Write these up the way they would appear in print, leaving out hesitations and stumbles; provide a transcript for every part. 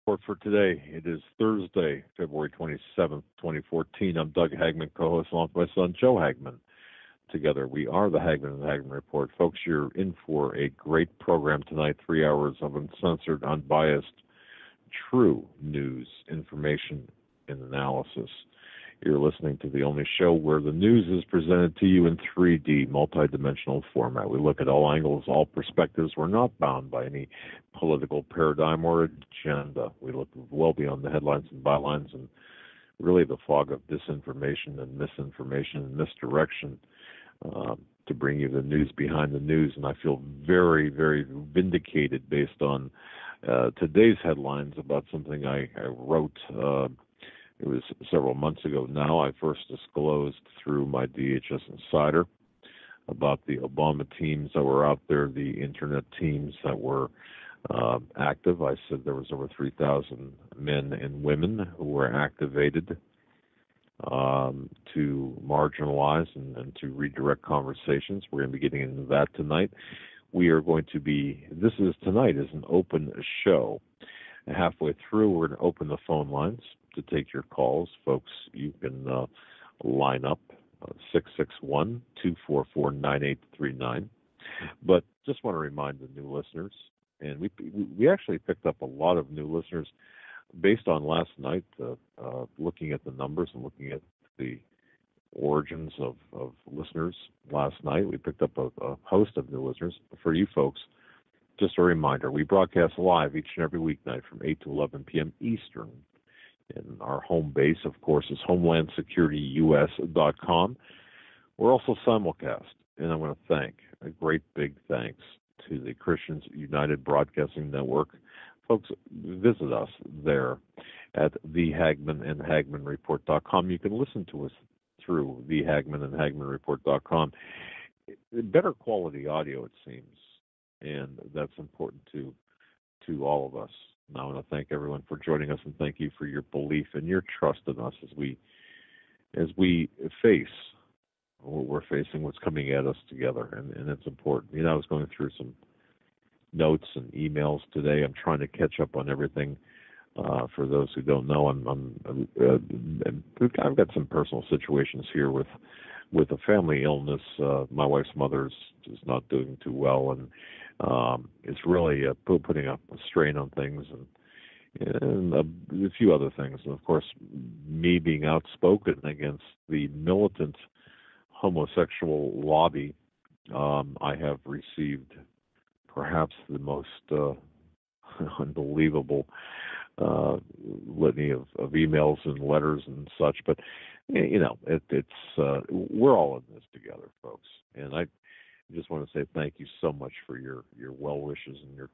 For today. It is Thursday, February 27th, 2014. I'm Doug Hagmann, co-host along with my son, Joe Hagmann. Together, we are the Hagmann and Hagmann Report. Folks, you're in for a great program tonight, 3 hours of uncensored, unbiased, true news, information, and analysis. You're listening to the only show where the news is presented to you in 3D, multidimensional format. We look at all angles, all perspectives. We're not bound by any political paradigm or agenda. We look well beyond the headlines and bylines and really the fog of disinformation and misinformation and misdirection to bring you the news behind the news. And I feel very, very vindicated based on today's headlines about something I wrote. It was several months ago now. I first disclosed through my DHS Insider about the Obama teams that were out there, the internet teams that were active. I said there was over 3,000 men and women who were activated to marginalize and to redirect conversations. We're going to be getting into that tonight. We are going to be, tonight is an open show. Halfway through, we're going to open the phone lines to take your calls. Folks, you can line up 661-244-9839. But just want to remind the new listeners, and we actually picked up a lot of new listeners based on last night, looking at the numbers and looking at the origins of listeners last night. We picked up a host of new listeners. For you folks, just a reminder, we broadcast live each and every weeknight from 8 to 11 p.m. Eastern. And our home base, of course, is homelandsecurityus.com. We're also simulcast, and I want to thank a great big thanks to the Christians United Broadcasting Network. Folks, visit us there at the Hagmann and HagmannReport.com. You can listen to us through the Hagmann and HagmannReport.com. Better quality audio, it seems, and that's important to all of us. And I want to thank everyone for joining us, and thank you for your belief and your trust in us as we face what we're facing, what's coming at us together, and it's important. You know, I was going through some notes and emails today. I'm trying to catch up on everything. For those who don't know, I've got some personal situations here with a family illness. My wife's mother is not doing too well, and it's really putting up a strain on things and a few other things. And, of course, me being outspoken against the militant homosexual lobby, I have received perhaps the most unbelievable litany of emails and letters and such. But, you know, we're all in this together, folks. And I just want to say thank you so much for your well wishes and your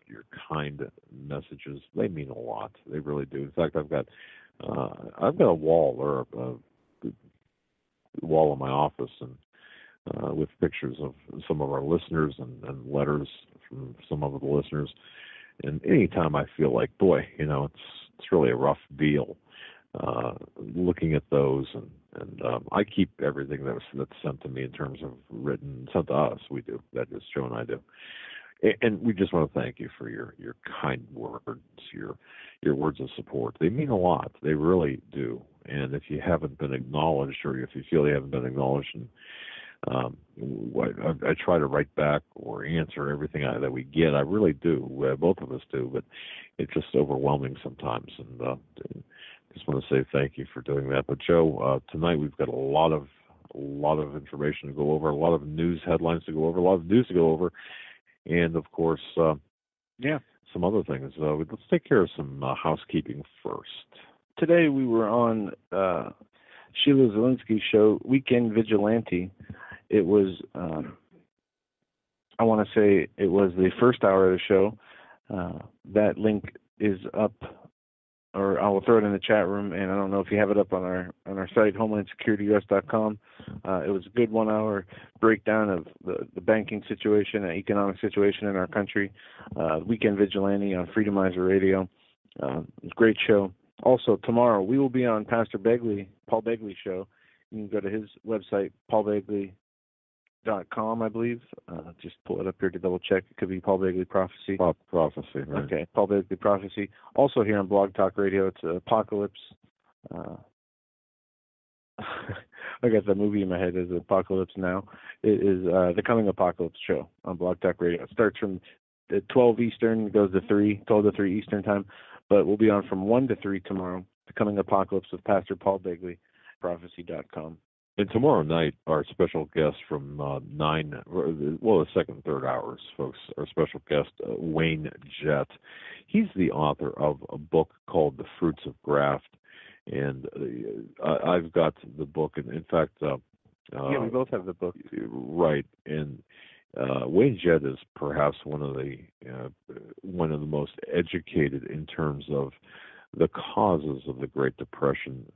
kind messages. They mean a lot. They really do. In fact, I've got a wall or a wall in my office and with pictures of some of our listeners and letters from some of the listeners. And anytime I feel like, boy, you know, it's really a rough deal, looking at those and I keep everything that's sent to me in terms of written, sent to us. We do. That is, Joe and I do. And we just want to thank you for your kind words, your words of support. They mean a lot. They really do. And if you haven't been acknowledged, or if you feel you haven't been acknowledged, and I try to write back or answer everything that we get. I really do. Both of us do, but it's just overwhelming sometimes. And just want to say thank you for doing that. But Joe, tonight we've got a lot of information to go over, a lot of news headlines to go over, a lot of news to go over, and of course, some other things. Let's take care of some housekeeping first. Today we were on Sheila Zielinski's show, Weekend Vigilante. It was, I want to say it was the first hour of the show. That link is up, or I will throw it in the chat room, and I don't know if you have it up on our site, homelandsecurityus.com. It was a good 1 hour breakdown of the banking situation and economic situation in our country. Weekend Vigilante on Freedomizer Radio. It was a great show. Also, tomorrow we will be on Pastor Paul Begley's show. You can go to his website, .com, I believe. Just pull it up here to double check. It could be Paul Begley Prophecy. Prophecy, right. Okay, Paul Begley Prophecy. Also here on Blog Talk Radio, it's Apocalypse. I got the movie in my head as Apocalypse Now. It is the Coming Apocalypse show on Blog Talk Radio. It starts from 12 Eastern, goes to 12 to 3 Eastern time, but we'll be on from 1 to 3 tomorrow. The Coming Apocalypse with Pastor Paul Begley, prophecy.com. And tomorrow night, our special guest from 9, the second and third hours, folks, our special guest, Wayne Jett. He's the author of a book called The Fruits of Graft. And I've got the book, and in fact, yeah, we both have the book, right? And Wayne Jett is perhaps one of the most educated in terms of the causes of the Great Depression.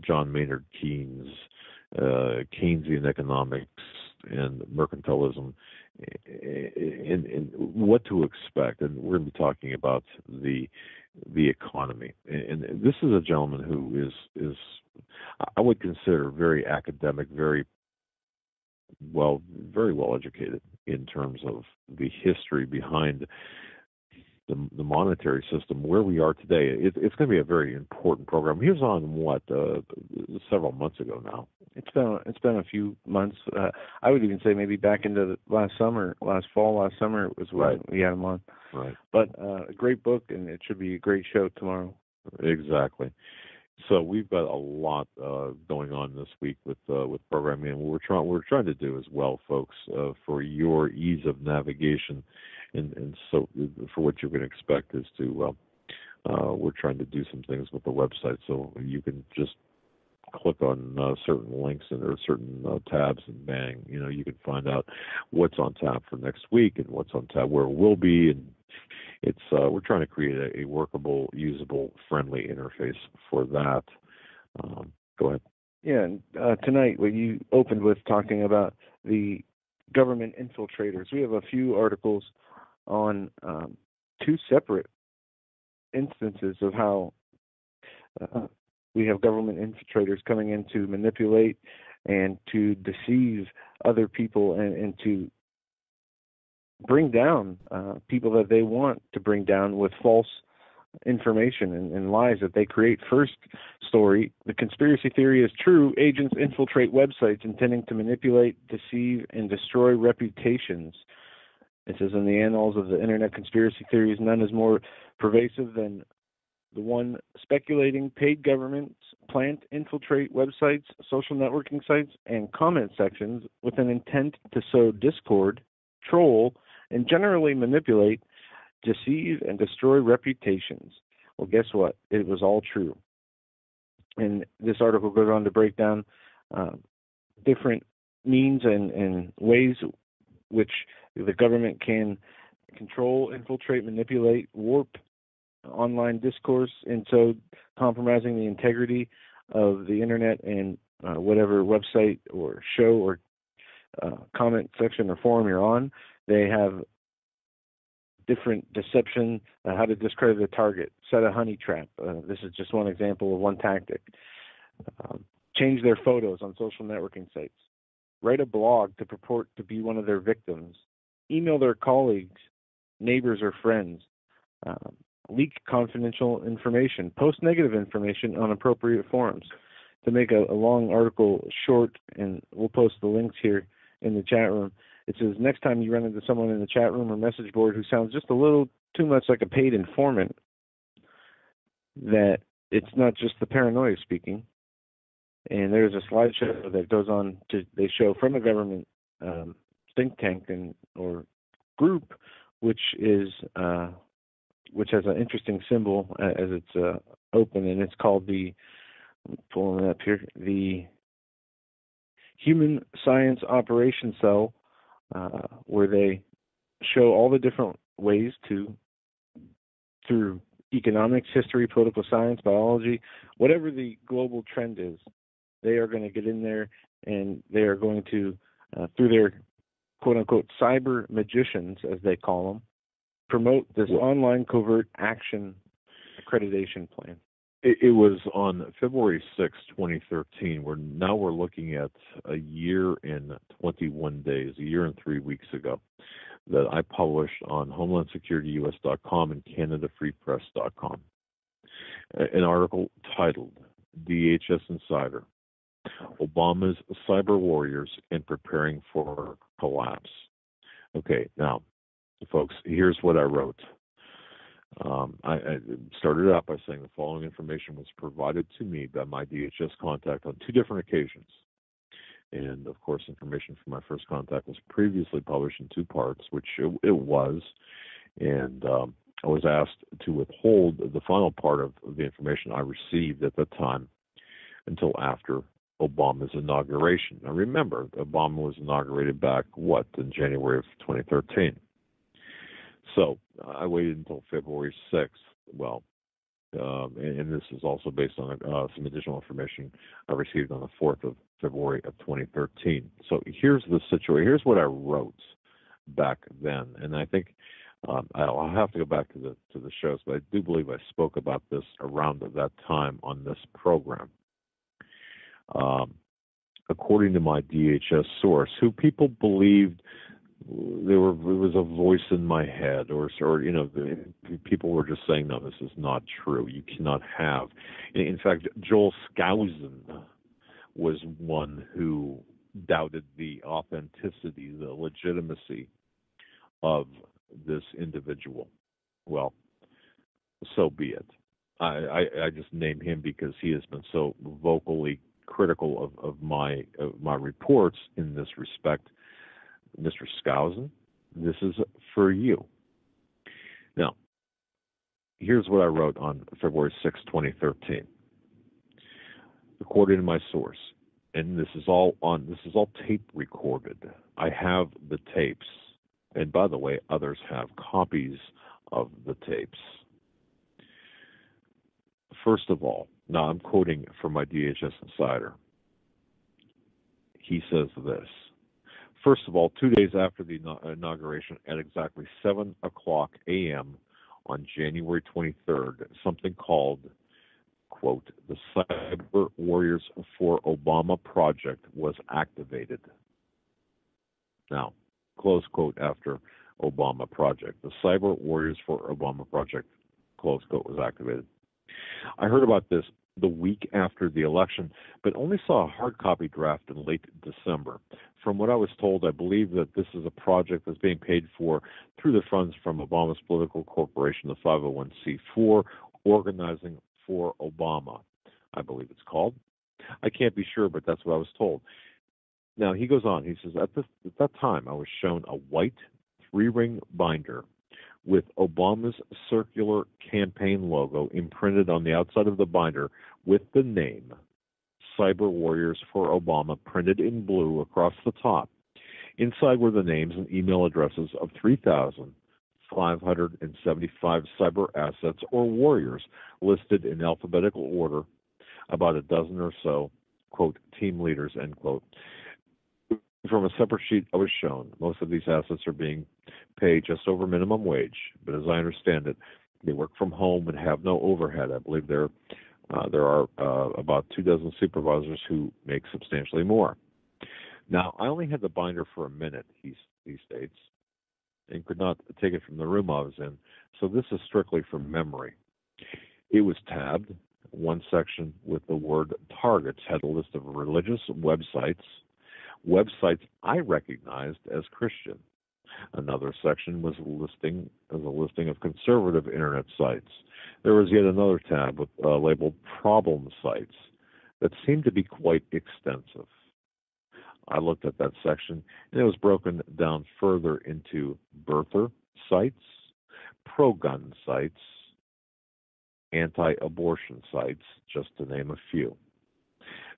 John Maynard Keynes, Keynesian economics, and mercantilism, and what to expect. And we're going to be talking about the economy. And this is a gentleman who is I would consider very academic, very well educated in terms of the history behind the monetary system, where we are today. It's going to be a very important program. He was on several months ago now. It's been a few months. I would even say maybe back into last fall, last summer was when right. we had him on. Right. But a great book, and it should be a great show tomorrow. Exactly. So we've got a lot going on this week with programming, and what we're trying to do as well, folks, for your ease of navigation, and so for what you can expect is to we're trying to do some things with the website, so you can just click on certain links or certain tabs, and bang, you can find out what's on tap for next week and what's on tap where we'll be, and it's we're trying to create a workable, usable, friendly interface for that. Go ahead. Yeah, and tonight you opened with talking about the government infiltrators. We have a few articles on two separate instances of how we have government infiltrators coming in to manipulate and to deceive other people and to bring down people that they want to bring down with false information and lies that they create. First story, the conspiracy theory is true. Agents infiltrate websites intending to manipulate, deceive, and destroy reputations. It says in the annals of the internet conspiracy theories, none is more pervasive than the one speculating paid governments plant, infiltrate websites, social networking sites, and comment sections with an intent to sow discord, troll, and generally manipulate, deceive, and destroy reputations. Well, guess what? It was all true. And this article goes on to break down different means and ways which the government can control, infiltrate, manipulate, warp online discourse, and so compromising the integrity of the internet and whatever website or show or comment section or forum you're on. They have different deception, how to discredit a target, set a honey trap. This is just one example of one tactic. Change their photos on social networking sites. Write a blog to purport to be one of their victims. Email their colleagues, neighbors, or friends. Leak confidential information. Post negative information on appropriate forums. To make a long article short, and we'll post the links here in the chat room, it says, next time you run into someone in the chat room or message board who sounds just a little too much like a paid informant, that it's not just the paranoia speaking. And there's a slideshow that goes on they show from a government think tank or group, which has an interesting symbol as it's open, and it's called I'm pulling it up here, the Human Science Operation Cell, where they show all the different ways through economics, history, political science, biology, whatever the global trend is, they are going to get in there, and they are going to, through their quote-unquote cyber magicians, as they call them, promote this online covert action accreditation plan. It was on February 6, 2013. We're looking at a year and 21 days, a year and 3 weeks ago, that I published on HomelandSecurityUS.com and CanadaFreePress.com an article titled DHS Insider, Obama's Cyber Warriors and Preparing for Collapse. Okay, now, folks, here's what I wrote. I started out by saying the following information was provided to me by my DHS contact on 2 different occasions. And, of course, information from my first contact was previously published in 2 parts, which it was. And I was asked to withhold the final part of the information I received at that time until after Obama's inauguration. Now, remember, Obama was inaugurated back, in January of 2013. So I waited until February 6th. Well, and this is also based on some additional information I received on the 4th of February of 2013. So here's the situation. Here's what I wrote back then, and I think I'll have to go back to the shows, but I do believe I spoke about this around that time on this program. According to my DHS source, who people believed it was a voice in my head, or people were just saying, no, this is not true. You cannot have. In fact, Joel Skousen was one who doubted the authenticity, the legitimacy of this individual. Well, so be it. I just name him because he has been so vocally critical of my reports in this respect. Mr. Skousen, this is for you. Now, here's what I wrote on February 6, 2013. According to my source, and this is all tape recorded. I have the tapes, and by the way, others have copies of the tapes. First of all, now I'm quoting from my DHS Insider. He says this. First of all, 2 days after the inauguration, at exactly 7 o'clock a.m. on January 23rd, something called, quote, the Cyber Warriors for Obama Project was activated. Now, close quote after Obama Project. The Cyber Warriors for Obama Project, close quote, was activated. I heard about this the week after the election, but only saw a hard copy draft in late December. From what I was told, I believe that this is a project that's being paid for through the funds from Obama's political corporation, the 501c4, Organizing for Obama, I believe it's called. I can't be sure, but that's what I was told. Now, he goes on. He says, at that time, I was shown a white 3-ring binder with Obama's circular campaign logo imprinted on the outside of the binder with the name Cyber Warriors for Obama printed in blue across the top. Inside were the names and email addresses of 3,575 cyber assets or warriors listed in alphabetical order, about a dozen or so, quote, team leaders, end quote. From a separate sheet I was shown, most of these assets are being paid just over minimum wage, but as I understand it, they work from home and have no overhead. I believe there are about 24 supervisors who make substantially more. Now, I only had the binder for a minute, he states, and could not take it from the room I was in, so this is strictly from memory. It was tabbed. One section with the word targets had a list of religious websites I recognized as Christian. Another section was a listing of conservative internet sites. There was yet another tab with labeled problem sites that seemed to be quite extensive. I looked at that section, and it was broken down further into birther sites, pro-gun sites, anti-abortion sites, just to name a few.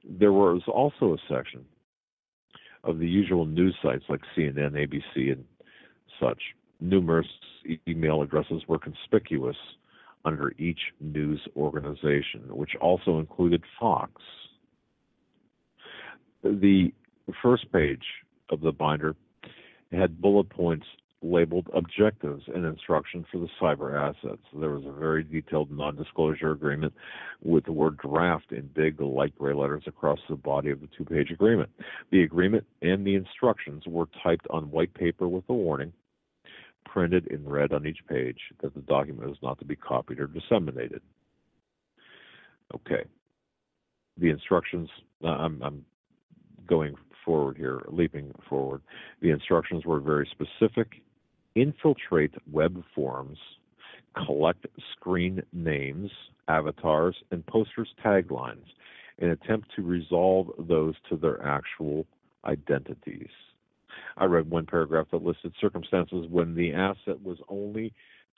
There was also a section of the usual news sites like CNN, ABC, and such. Numerous email addresses were conspicuous under each news organization, which also included Fox. The first page of the binder had bullet points labeled objectives and instructions for the cyber assets. There was a very detailed non-disclosure agreement with the word draft in big light gray letters across the body of the two-page agreement. The agreement and the instructions were typed on white paper with a warning, printed in red on each page, that the document was not to be copied or disseminated. Okay. The instructions, I'm going forward here, leaping forward. The instructions were very specific. Infiltrate web forums, collect screen names, avatars, and posters' taglines, and attempt to resolve those to their actual identities. I read one paragraph that listed circumstances when the asset was only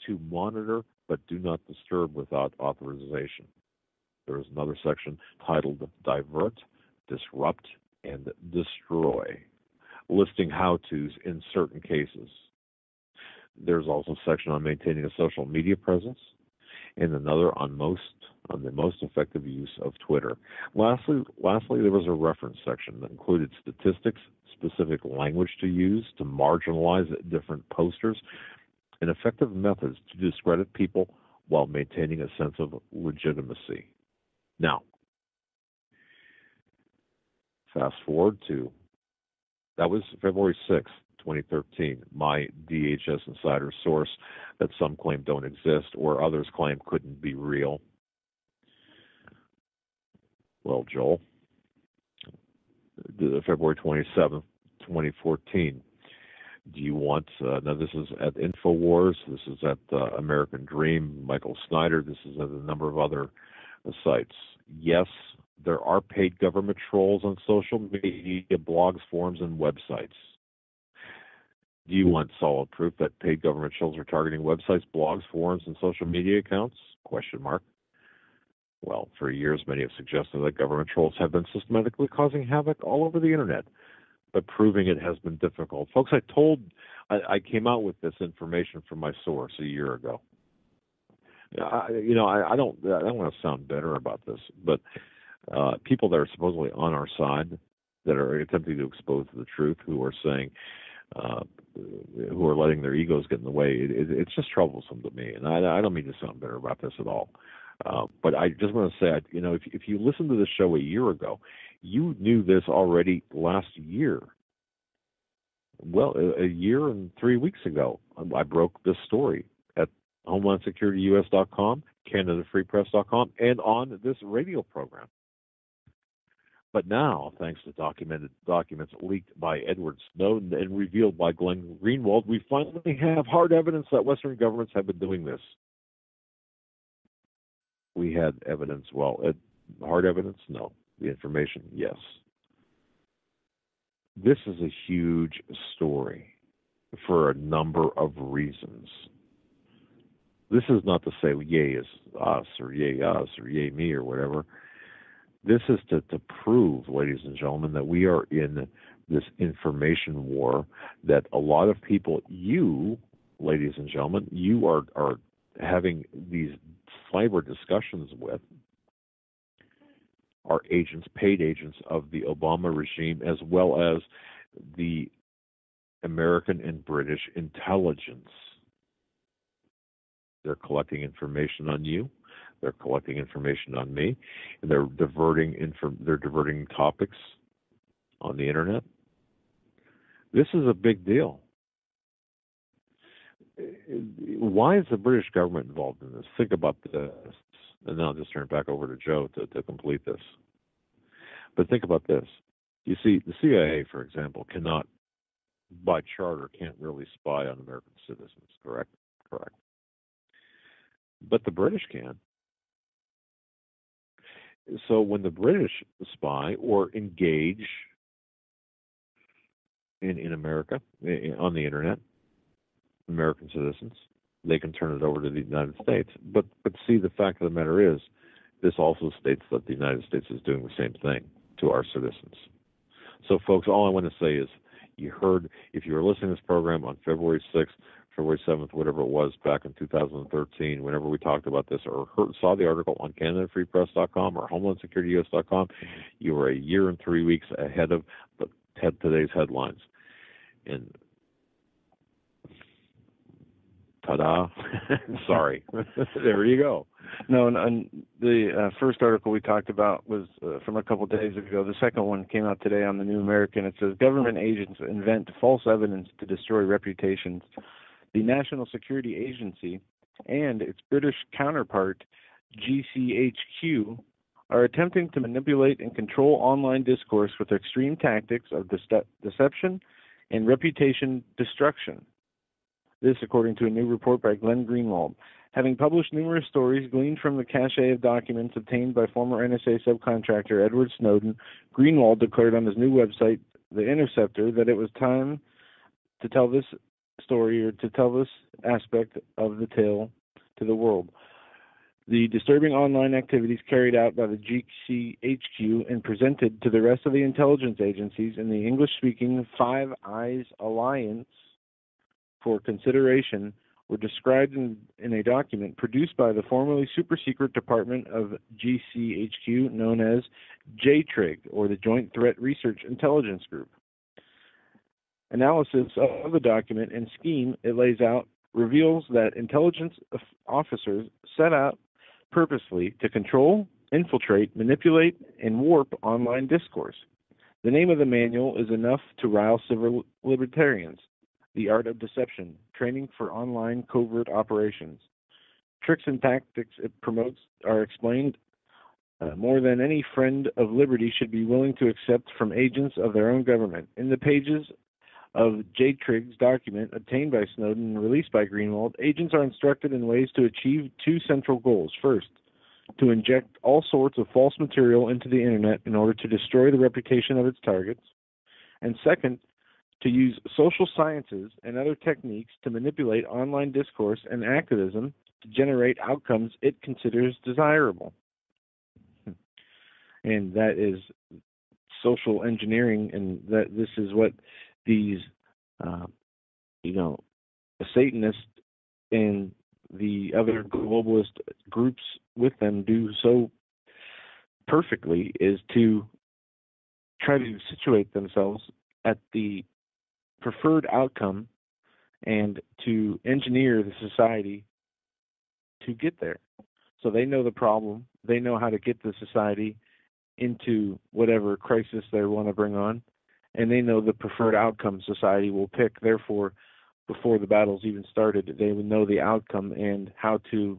to monitor but do not disturb without authorization. There is another section titled Divert, Disrupt, and Destroy, listing how-tos in certain cases. There's also a section on maintaining a social media presence, and another on the most effective use of Twitter. Lastly, there was a reference section that included statistics, specific language to use to marginalize different posters, and effective methods to discredit people while maintaining a sense of legitimacy. Now, fast forward to, that was February 6th, 2013, my DHS insider source that some claim don't exist or others claim couldn't be real. Well, Joel, February 27th, 2014. Do you want, now this is at InfoWars, this is at American Dream, Michael Snyder, this is at a number of other sites. Yes, there are paid government trolls on social media, blogs, forums, and websites. Do you want solid proof that paid government trolls are targeting websites, blogs, forums, and social media accounts? Question mark. Well, for years, many have suggested that government trolls have been systematically causing havoc all over the internet, but proving it has been difficult. Folks, I came out with this information from my source a year ago. I don't want to sound bitter about this, but people that are supposedly on our side, that are attempting to expose the truth, who are saying, who are letting their egos get in the way, it's just troublesome to me. And I don't mean to sound bitter about this at all. But I just want to say, if you listened to the show a year ago, you knew this already last year. Well, a year and 3 weeks ago, I broke this story at HomelandSecurityUS.com, CanadaFreePress.com, and on this radio program. But now, thanks to documented documents leaked by Edward Snowden and revealed by Glenn Greenwald, we finally have hard evidence that Western governments have been doing this. We had evidence, hard evidence? No. The information, yes. This is a huge story for a number of reasons. This is not to say yay is us or yay me or whatever. This is to prove, ladies and gentlemen, that we are in this information war that a lot of people, you, ladies and gentlemen, you are having these cyber discussions with, are agents, paid agents of the Obama regime, as well as the American and British intelligence. They're collecting information on you. They're collecting information on me. And they're diverting topics on the internet. This is a big deal. Why is the British government involved in this? Think about this. And then I'll just turn it back over to Joe to complete this. But think about this. You see, the CIA, for example, cannot, by charter, can't really spy on American citizens, correct? Correct. But the British can. So when the British spy or engage in America, on the internet, American citizens, they can turn it over to the United States. But see, the fact of the matter is, this also states that the United States is doing the same thing to our citizens. So, folks, all I want to say is, you heard, if you were listening to this program on February 6th, February 7th, whatever it was, back in 2013, whenever we talked about this, or saw the article on CanadaFreePress.com or HomelandSecurityUS.com, you were a year and 3 weeks ahead of today's headlines. And Ta-da. Sorry. There you go. No, and the first article we talked about was from a couple days ago. The second one came out today on the New American. It says, government agents invent false evidence to destroy reputations. The National Security Agency and its British counterpart, GCHQ, are attempting to manipulate and control online discourse with extreme tactics of deception and reputation destruction. This, according to a new report by Glenn Greenwald. Having published numerous stories gleaned from the cache of documents obtained by former NSA subcontractor Edward Snowden, Greenwald declared on his new website, The Interceptor, that it was time to tell this story, or to tell this aspect of the tale to the world. The disturbing online activities carried out by the GCHQ and presented to the rest of the intelligence agencies in the English-speaking Five Eyes Alliance for consideration were described in a document produced by the formerly super-secret department of GCHQ known as JTRIG, or the Joint Threat Research Intelligence Group. Analysis of the document and scheme it lays out reveals that intelligence officers set out purposely to control, infiltrate, manipulate, and warp online discourse. The name of the manual is enough to rile civil libertarians. The Art of Deception, Training for Online Covert Operations. Tricks and tactics it promotes are explained more than any friend of liberty should be willing to accept from agents of their own government. In the pages of JTRIG's document obtained by Snowden and released by Greenwald, agents are instructed in ways to achieve two central goals. First, to inject all sorts of false material into the internet in order to destroy the reputation of its targets. And second, to use social sciences and other techniques to manipulate online discourse and activism to generate outcomes it considers desirable. And that is social engineering, and that this is what these, the Satanists and the other globalist groups with them do so perfectly, is to try to situate themselves at the preferred outcome and to engineer the society to get there. So they know the problem. They know how to get the society into whatever crisis they want to bring on, and they know the preferred outcome society will pick. Therefore, before the battle's even started, they would know the outcome and how to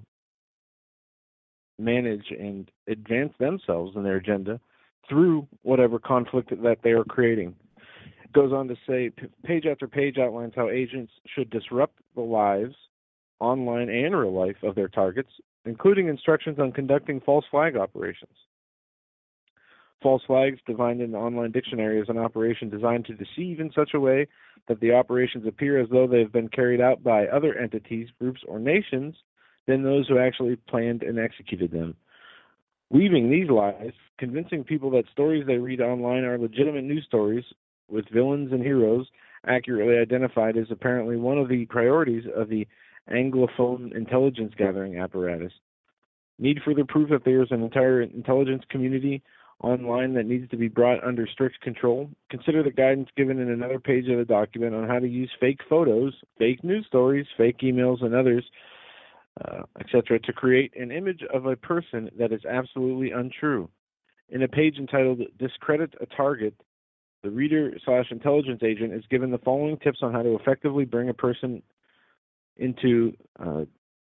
manage and advance themselves and their agenda through whatever conflict that they are creating. It goes on to say, page after page outlines how agents should disrupt the lives, online and real life, of their targets, including instructions on conducting false flag operations. False flags, defined in the online dictionary, as an operation designed to deceive in such a way that the operations appear as though they have been carried out by other entities, groups, or nations than those who actually planned and executed them. Weaving these lies, convincing people that stories they read online are legitimate news stories with villains and heroes accurately identified, is apparently one of the priorities of the Anglophone intelligence gathering apparatus. Need further proof that there is an entire intelligence community online that needs to be brought under strict control? Consider the guidance given in another page of the document on how to use fake photos, fake news stories, fake emails, and others, etc., to create an image of a person that is absolutely untrue. In a page entitled Discredit a Target, the reader/intelligence agent is given the following tips on how to effectively bring a person into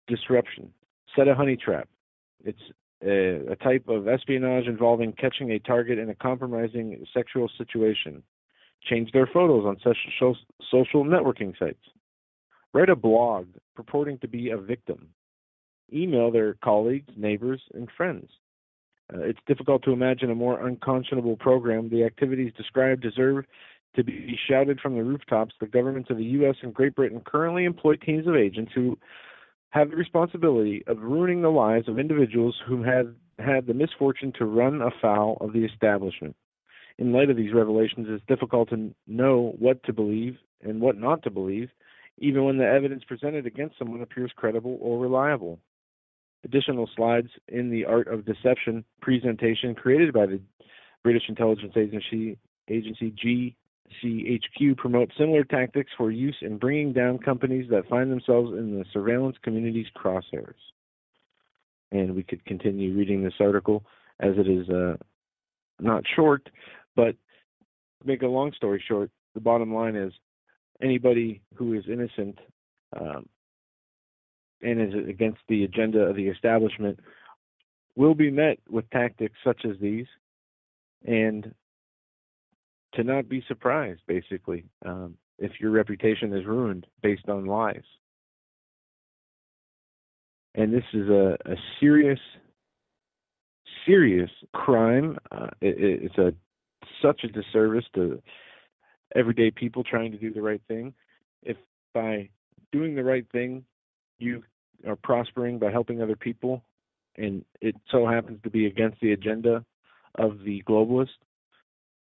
disruption. Set a honey trap. It's a type of espionage involving catching a target in a compromising sexual situation. Change their photos on social networking sites. Write a blog purporting to be a victim. Email their colleagues, neighbors, and friends. It's difficult to imagine a more unconscionable program. The activities described deserve to be shouted from the rooftops. The governments of the U.S. and Great Britain currently employ teams of agents who have the responsibility of ruining the lives of individuals who have had the misfortune to run afoul of the establishment. In light of these revelations, it's difficult to know what to believe and what not to believe, even when the evidence presented against someone appears credible or reliable. Additional slides in the Art of Deception presentation created by the British intelligence agency NCHQ promotes similar tactics for use in bringing down companies that find themselves in the surveillance community's crosshairs. And we could continue reading this article, as it is not short, but to make a long story short, the bottom line is anybody who is innocent and is against the agenda of the establishment will be met with tactics such as these, and to not be surprised, basically, if your reputation is ruined based on lies. And this is a serious crime. It's such a disservice to everyday people trying to do the right thing. If by doing the right thing you are prospering by helping other people, and it so happens to be against the agenda of the globalists,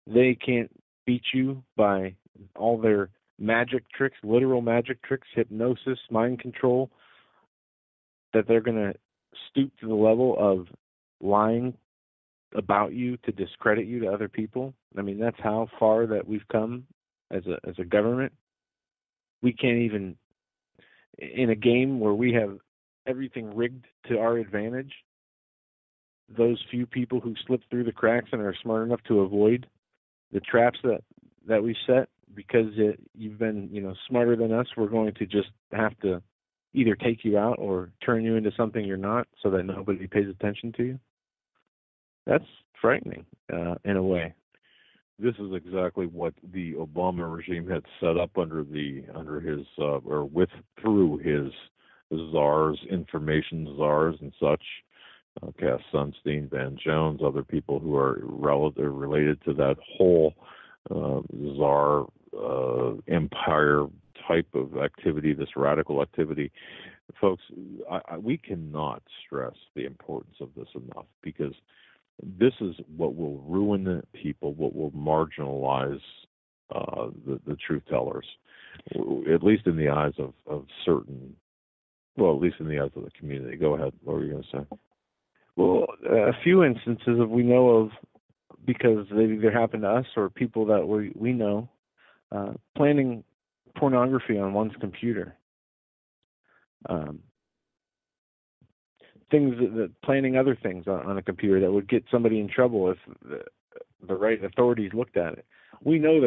they can't beat you by all their magic tricks, literal magic tricks, hypnosis, mind control, that they're going to stoop to the level of lying about you to discredit you to other people. I mean, that's how far that we've come as a government. We can't even, in a game where we have everything rigged to our advantage, those few people who slip through the cracks and are smart enough to avoid the traps that we set, because you've been smarter than us, we're going to just have to either take you out or turn you into something you're not, so that nobody pays attention to you. That's frightening in a way. This is exactly what the Obama regime had set up through his czars, information czars, and such. Cass Sunstein, Van Jones, other people who are related to that whole czar empire type of activity, this radical activity. Folks, we cannot stress the importance of this enough, because this is what will ruin people, what will marginalize the truth tellers, at least in the eyes of certain, well, at least in the eyes of the community. Go ahead. What were you going to say? Well, a few instances we know of, because they either happened to us or people that we know, planning pornography on one's computer. Things planning other things on a computer that would get somebody in trouble if the right authorities looked at it. We know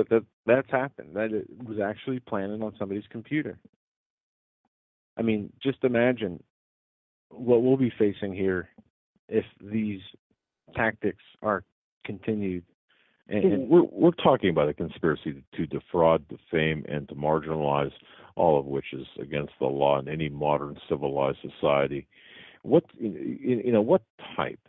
that's happened, that it was actually planted on somebody's computer. I mean, just imagine what we'll be facing here if these tactics are continued. And we're talking about a conspiracy to defraud, defame, and to marginalize, all of which is against the law in any modern civilized society. What type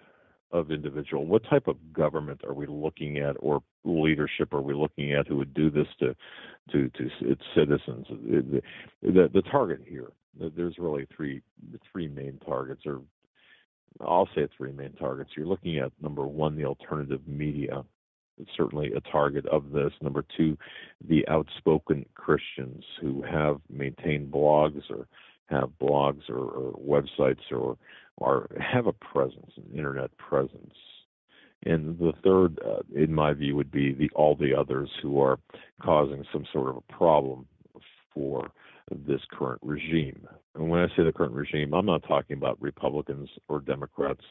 of individual, what type of government are we looking at, or leadership are we looking at, who would do this to its citizens? The target here, there's really three main targets, or I'll say three main targets. You're looking at, number one, the alternative media. It's certainly a target of this. Number two, the outspoken Christians who have maintained blogs or websites or have a presence, an internet presence. And the third, in my view, would be all the others who are causing some sort of a problem for this current regime. And when I say the current regime, I'm not talking about Republicans or Democrats.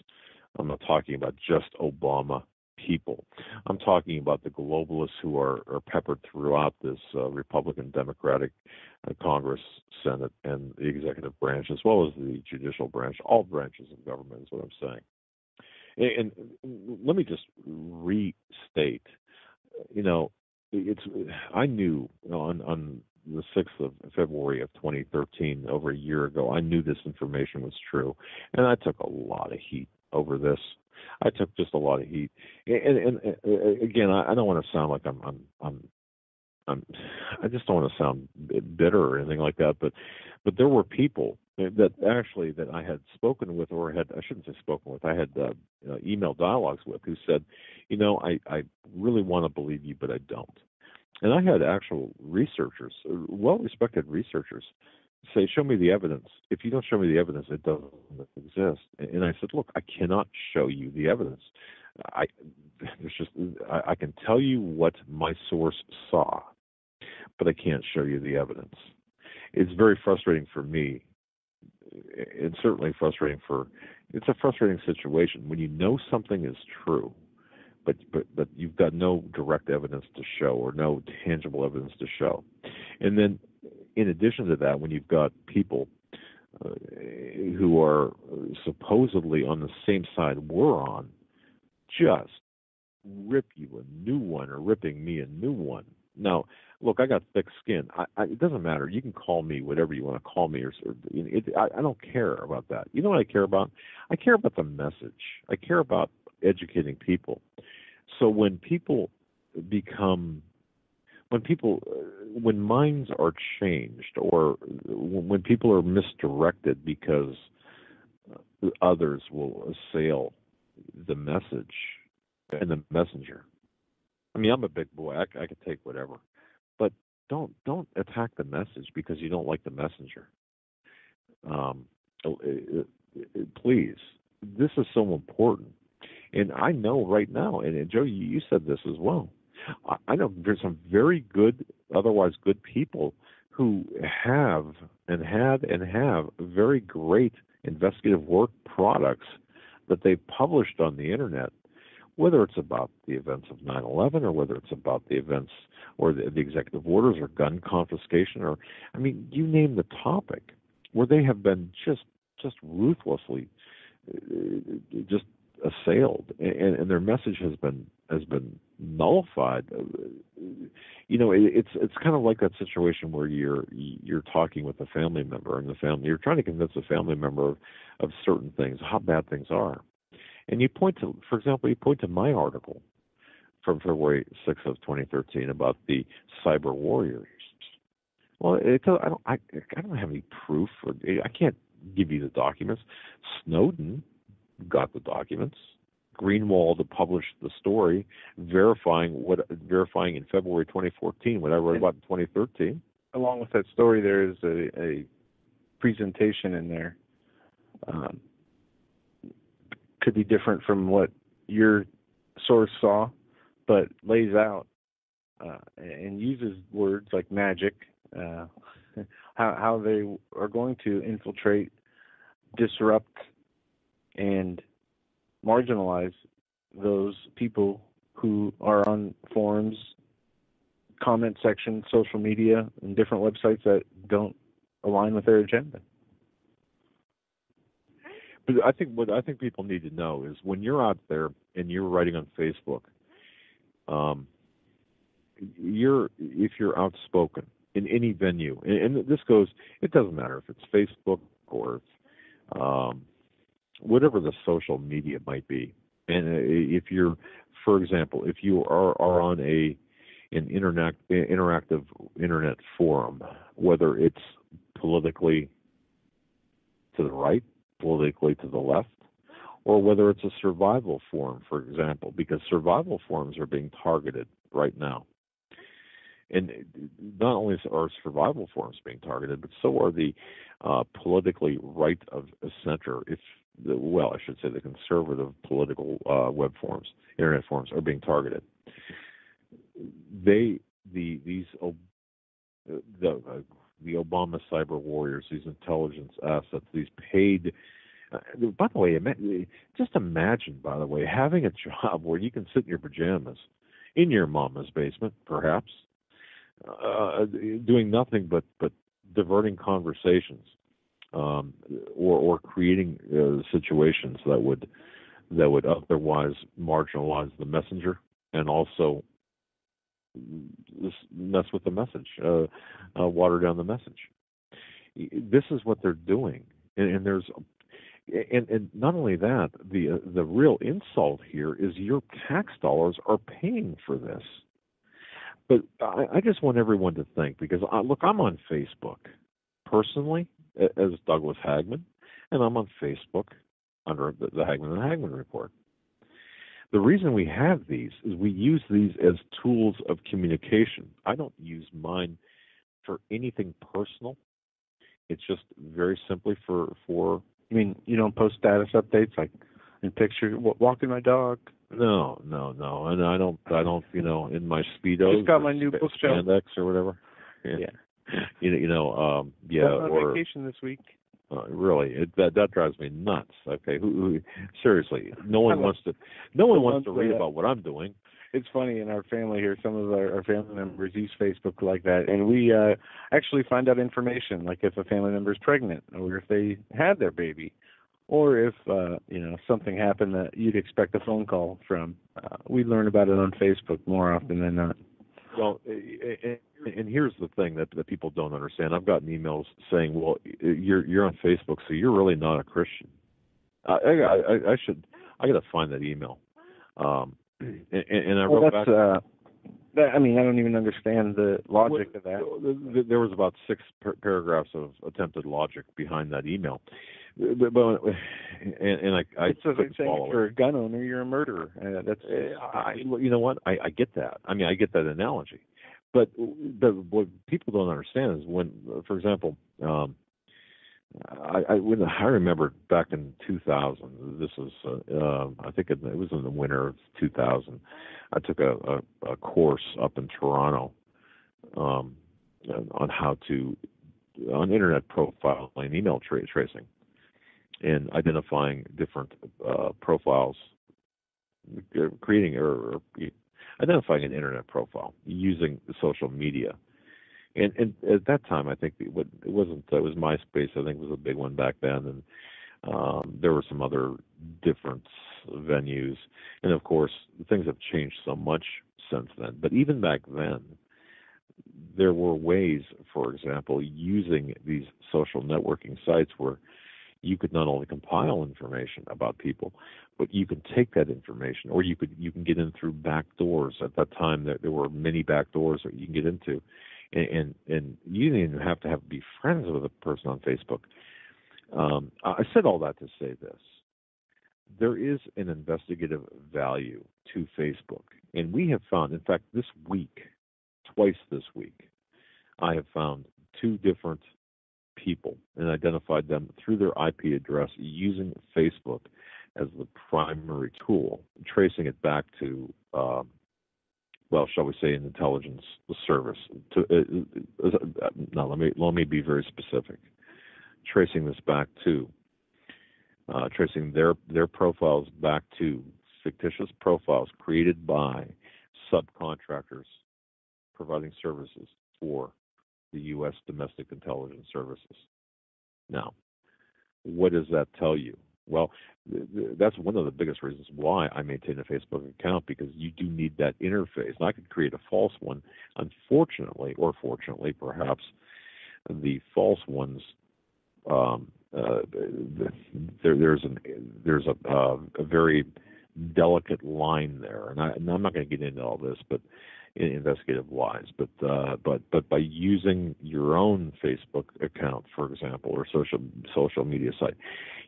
I'm not talking about just Obama people. I'm talking about the globalists who are peppered throughout this Republican Democratic Congress, Senate, and the executive branch, as well as the judicial branch. All branches of government is what I'm saying. And let me just restate, I knew on the 6th of February of 2013, over a year ago, I knew this information was true, and I took a lot of heat over this. I took just a lot of heat, and again, I don't want to sound like I just don't want to sound bitter or anything like that, but there were people that I had spoken with, or I shouldn't say spoken with, I had email dialogues with, who said, I really want to believe you, but I don't. And I had actual researchers, well-respected researchers, say, show me the evidence. If you don't show me the evidence, it doesn't exist. And I said, look, I cannot show you the evidence. I can tell you what my source saw, but I can't show you the evidence. It's very frustrating for me. It's certainly frustrating it's a frustrating situation when you know something is true, but you've got no direct evidence to show or no tangible evidence to show. And then in addition to that, when you've got people who are supposedly on the same side we're on, just rip you a new one or ripping me a new one. Now, look, I got thick skin. It doesn't matter. You can call me whatever you want to call me, I don't care about that. You know what I care about? I care about the message. I care about educating people. So when minds are changed, or when people are misdirected because others will assail the message and the messenger. I mean, I'm a big boy. I can take whatever, but don't attack the message because you don't like the messenger. Please, this is so important, and I know right now. And Joe, you said this as well. I know there's some very good, otherwise good people who have and had and have very great investigative work products that they've published on the internet, whether it's about the events of 9/11 or whether it's about the events or the executive orders or gun confiscation, or, I mean, you name the topic, where they have been just ruthlessly just assailed, and their message has been nullified. You know, it's kind of like that situation where you're talking with a family member, and you're trying to convince a family member of certain things, how bad things are. And you point to my article from February 6th of 2013 about the cyber warriors. Well, I don't have any proof, or I can't give you the documents. Snowden got the documents. Greenwald published the story, verifying in February 2014 what I wrote about in 2013. Along with that story, there is a presentation in there. Could be different from what your source saw, but lays out and uses words like magic, how they are going to infiltrate, disrupt, and marginalize those people who are on forums, comment section, social media, and different websites that don't align with their agenda. But what I think people need to know is, when you're out there and you're writing on Facebook, if you're outspoken in any venue, and this goes, it doesn't matter if it's Facebook or whatever the social media might be. And if you're, for example, if you are on an interactive internet forum, whether it's politically to the right, politically to the left, or whether it's a survival forum, for example, because survival forums are being targeted right now. And not only are survival forums being targeted, but so are the politically right of center, I should say the conservative political web forums, internet forums, are being targeted. The Obama cyber warriors, these intelligence assets, these paid. By the way, just imagine, by the way, having a job where you can sit in your pajamas in your mama's basement, perhaps, doing nothing but diverting conversations, or creating situations that would otherwise marginalize the messenger, and also mess with the message, water down the message. This is what they're doing, and there's. And not only that, the real insult here is your tax dollars are paying for this. But I just want everyone to think, because look, I'm on Facebook personally as Douglas Hagmann, and I'm on Facebook under the Hagmann and Hagmann Report. The reason we have these is we use these as tools of communication. I don't use mine for anything personal. It's just very simply for. I mean, you don't post status updates like in pictures, walking my dog? No, and I don't, in my speedos, Just got my new bookshelf. Spandex or whatever. Yeah. Yeah. On vacation this week. Really, that drives me nuts. Okay, who seriously, no one wants to read about what I'm doing. It's funny, in our family here, some of our family members use Facebook like that, and we actually find out information, like if a family member is pregnant, or if they had their baby, or if something happened that you'd expect a phone call from. We learn about it on Facebook more often than not. Well, and here's the thing that people don't understand. I've gotten emails saying, "Well, you're on Facebook, so you're really not a Christian." I got to find that email. And I wrote back. I don't even understand the logic of that. There was about 6 paragraphs of attempted logic behind that email, but I couldn't follow it. If you're a gun owner, you're a murderer. You know what? I get that. I get that analogy, but what people don't understand is when, for example, I remember back in 2000. This was I think it was in the winter of 2000. I took a course up in Toronto on how to on internet profiling, email tracing, and identifying different profiles, creating or identifying an internet profile using social media. And at that time, I think it was MySpace. I think was a big one back then, and there were some other different venues. And of course, things have changed so much since then. But even back then, there were ways, for example, using these social networking sites where you could not only compile information about people, but you could take that information, or you can get in through back doors. At that time, there were many back doors that you can get into. And you didn't even have to be friends with a person on Facebook. I said all that to say this. There is an investigative value to Facebook. And we have found, in fact, twice this week, I have found 2 different people and identified them through their IP address using Facebook as the primary tool, tracing it back to shall we say, an intelligence service. Now, let me be very specific. Tracing this back to, tracing their profiles back to fictitious profiles created by subcontractors providing services for the U.S. domestic intelligence services. Now, what does that tell you? Well, that's one of the biggest reasons why I maintain a Facebook account, because you do need that interface. And I could create a false one. Unfortunately, or fortunately, perhaps, the false ones, there's a very delicate line there, and I'm not going to get into all this, but investigative wise, but by using your own Facebook account, for example, or social media site,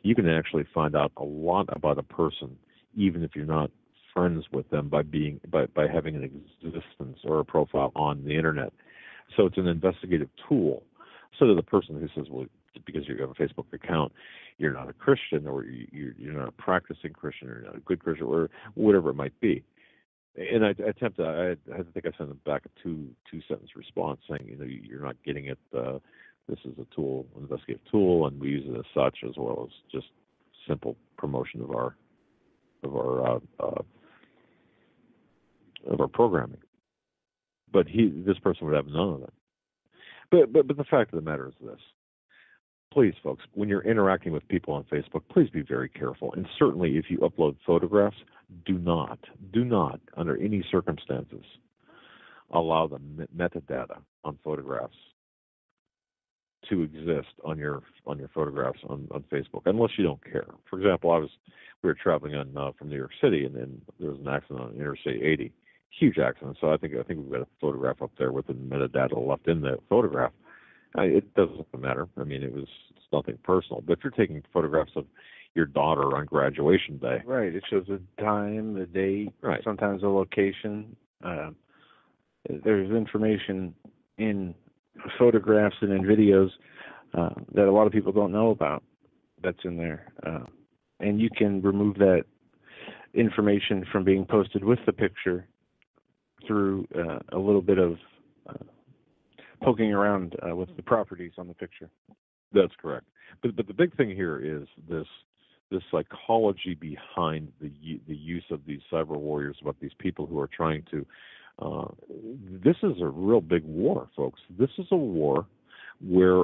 you can actually find out a lot about a person, even if you're not friends with them, by having an existence or a profile on the internet. So it's an investigative tool. So to the person who says, well, because you have a Facebook account, you're not a Christian, or you're not a practicing Christian, or you're not a good Christian, or whatever it might be. And I think I sent them back a two-sentence response saying, you're not getting it. This is a tool, an investigative tool, and we use it as such, as well as just simple promotion of our programming. But this person would have none of that. But the fact of the matter is this. Please, folks, when you're interacting with people on Facebook, please be very careful. And certainly if you upload photographs, do not, under any circumstances, allow the metadata on photographs to exist on your photographs on Facebook, unless you don't care. For example, we were traveling from New York City, and then there was an accident on Interstate 80, huge accident. So I think we've got a photograph up there with the metadata left in the photograph. It doesn't matter. It's nothing personal. But if you're taking photographs of your daughter on graduation day, right? It shows the time, the date, right? Sometimes the location. There's information in photographs and in videos that a lot of people don't know about. That's in there, and you can remove that information from being posted with the picture through a little bit of poking around with the properties on the picture. That's correct. But the big thing here is this psychology behind the use of these cyber warriors, about these people who are trying to. This is a real big war, folks. This is a war where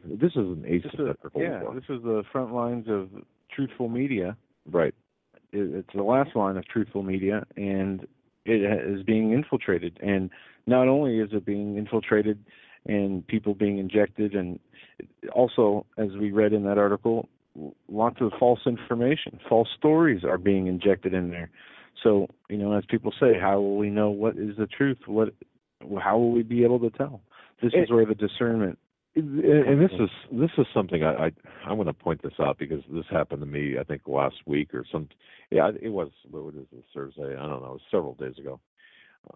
this is an asymmetrical war. This is the front lines of truthful media. Right. It's the last line of truthful media, and it is being infiltrated. And not only is it being infiltrated and people being injected, and also, as we read in that article, lots of false information, false stories are being injected in there. So, as people say, how will we know what is the truth? How will we be able to tell? This is where the discernment. And this is something I want to point this out, because this happened to me, I think, last week or some. Yeah, it was. What is this, Thursday? I don't know. It was several days ago.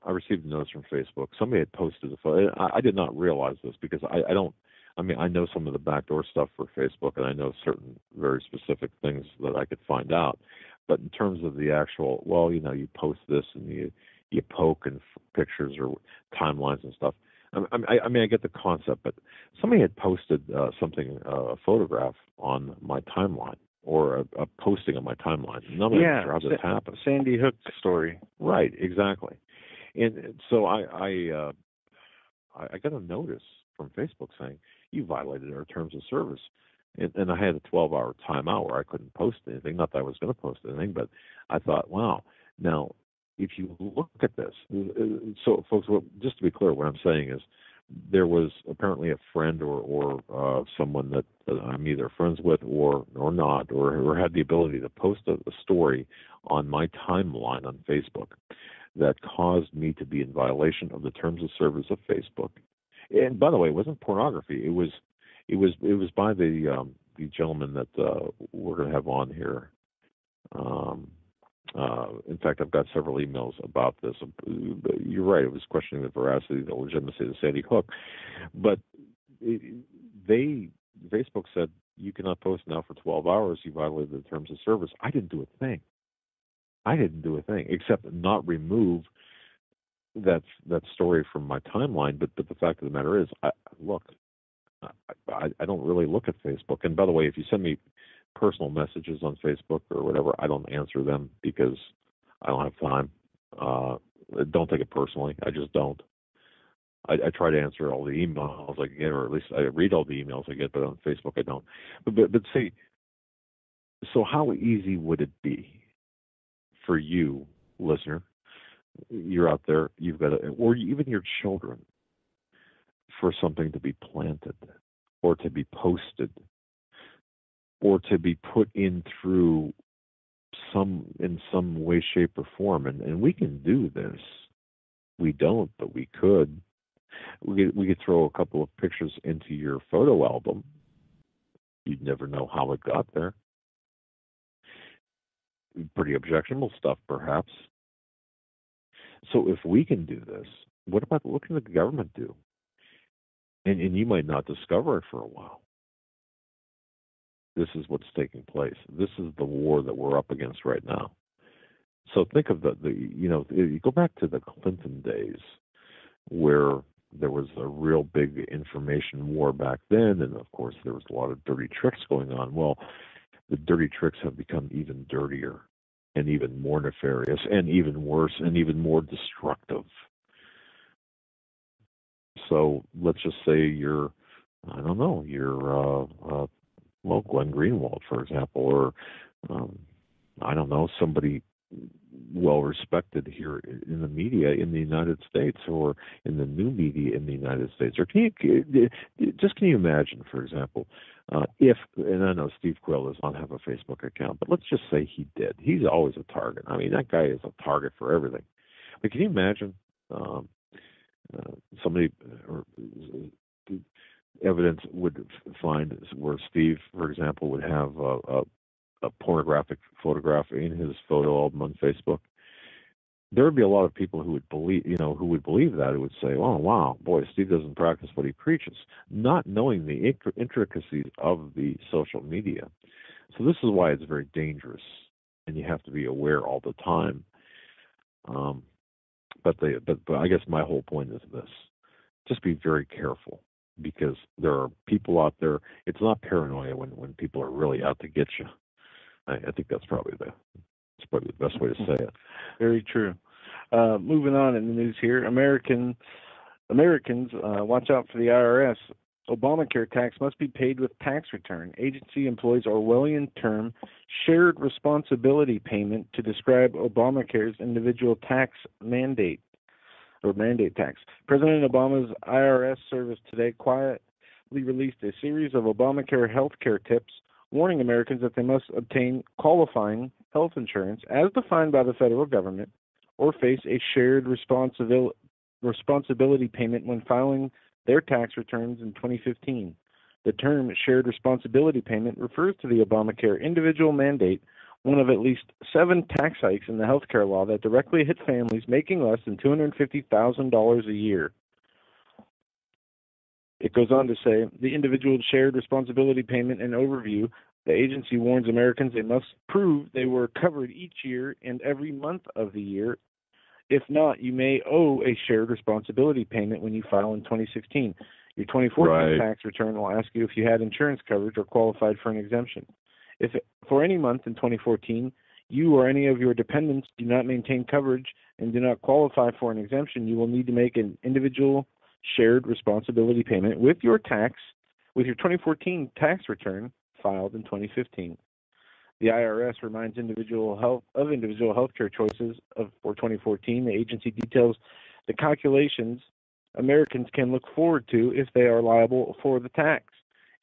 I received a notice from Facebook. Somebody had posted a photo. I did not realize this, because I don't. I mean, I know some of the backdoor stuff for Facebook, and I know certain very specific things that I could find out. But in terms of the actual, you post this and you poke and pictures or timelines and stuff. I mean, I get the concept, but somebody had posted a photograph on my timeline, or a posting on my timeline. None of them sure how this happened. Sandy Hook story. Right, exactly. And so I got a notice from Facebook saying, you violated our terms of service. And I had a 12-hour timeout where I couldn't post anything. Not that I was going to post anything, but I thought, wow. Now, if you look at this, so folks, just to be clear, what I'm saying is there was apparently a friend or someone that I'm either friends with or not, or had the ability to post a story on my timeline on Facebook that caused me to be in violation of the terms of service of Facebook. And by the way, it wasn't pornography. It was by the gentleman that we're going to have on here. In fact, I've got several emails about this. You're right. It was questioning the veracity, the legitimacy of the Sandy Hook. But Facebook said, you cannot post now for 12 hours. You violated the terms of service. I didn't do a thing. Except not remove that story from my timeline. But the fact of the matter is, I don't really look at Facebook. And by the way, if you send me personal messages on Facebook or whatever, I don't answer them because I don't have time. Don't take it personally. I just don't. I try to answer all the emails I get, or at least I read all the emails I get, but on Facebook I don't. But see, so how easy would it be for you, listener? You're out there, you've got or even your children, for something to be planted, or to be posted, or to be put in through in some way, shape, or form. And we can do this. We don't, but we could. We could throw a couple of pictures into your photo album. You'd never know how it got there. Pretty objectionable stuff, perhaps. So if we can do this, what can the government do? And you might not discover it for a while. This is what's taking place. This is the war that we're up against right now. So think of you go back to the Clinton days, where there was a real big information war back then, and of course there was a lot of dirty tricks going on. Well, the dirty tricks have become even dirtier, and even more nefarious, and even worse, and even more destructive. So let's just say you're Glenn Greenwald, for example, or somebody well respected here in the media in the United States, or in the new media in the United States. Or can you imagine, for example, if, and I know Steve Quayle does not have a Facebook account, but let's just say he did. He's always a target. I mean, that guy is a target for everything. But can you imagine somebody or evidence would find where Steve, for example, would have a pornographic photograph in his photo album on Facebook? There would be a lot of people who would believe that. Who would say, "Oh, wow, boy, Steve doesn't practice what he preaches," not knowing the intricacies of the social media. So this is why it's very dangerous. and you have to be aware all the time. But I guess my whole point is this: just be very careful, because there are people out there. It's not paranoia when people are really out to get you. I think that's probably the best way to say it. Very true. Moving on in the news here, Americans, watch out for the IRS. Obamacare tax must be paid with tax return. Agency employs Orwellian term shared responsibility payment to describe Obamacare's individual tax mandate tax. President Obama's IRS service today quietly released a series of Obamacare health care tips, warning Americans that they must obtain qualifying health insurance as defined by the federal government or face a shared responsibility payment when filing their tax returns in 2015. The term shared responsibility payment refers to the Obamacare individual mandate, one of at least 7 tax hikes in the health care law that directly hit families making less than $250,000 a year. It goes on to say, the individual shared responsibility payment and overview, the agency warns Americans they must prove they were covered each year and every month of the year. If not, you may owe a shared responsibility payment when you file in 2016. Your 2014 tax return will ask you if you had insurance coverage or qualified for an exemption. If for any month in 2014, you or any of your dependents do not maintain coverage and do not qualify for an exemption, you will need to make an individual shared responsibility payment with your 2014 tax return filed in 2015. The IRS reminds individual health care choices for 2014. The agency details the calculations Americans can look forward to if they are liable for the tax.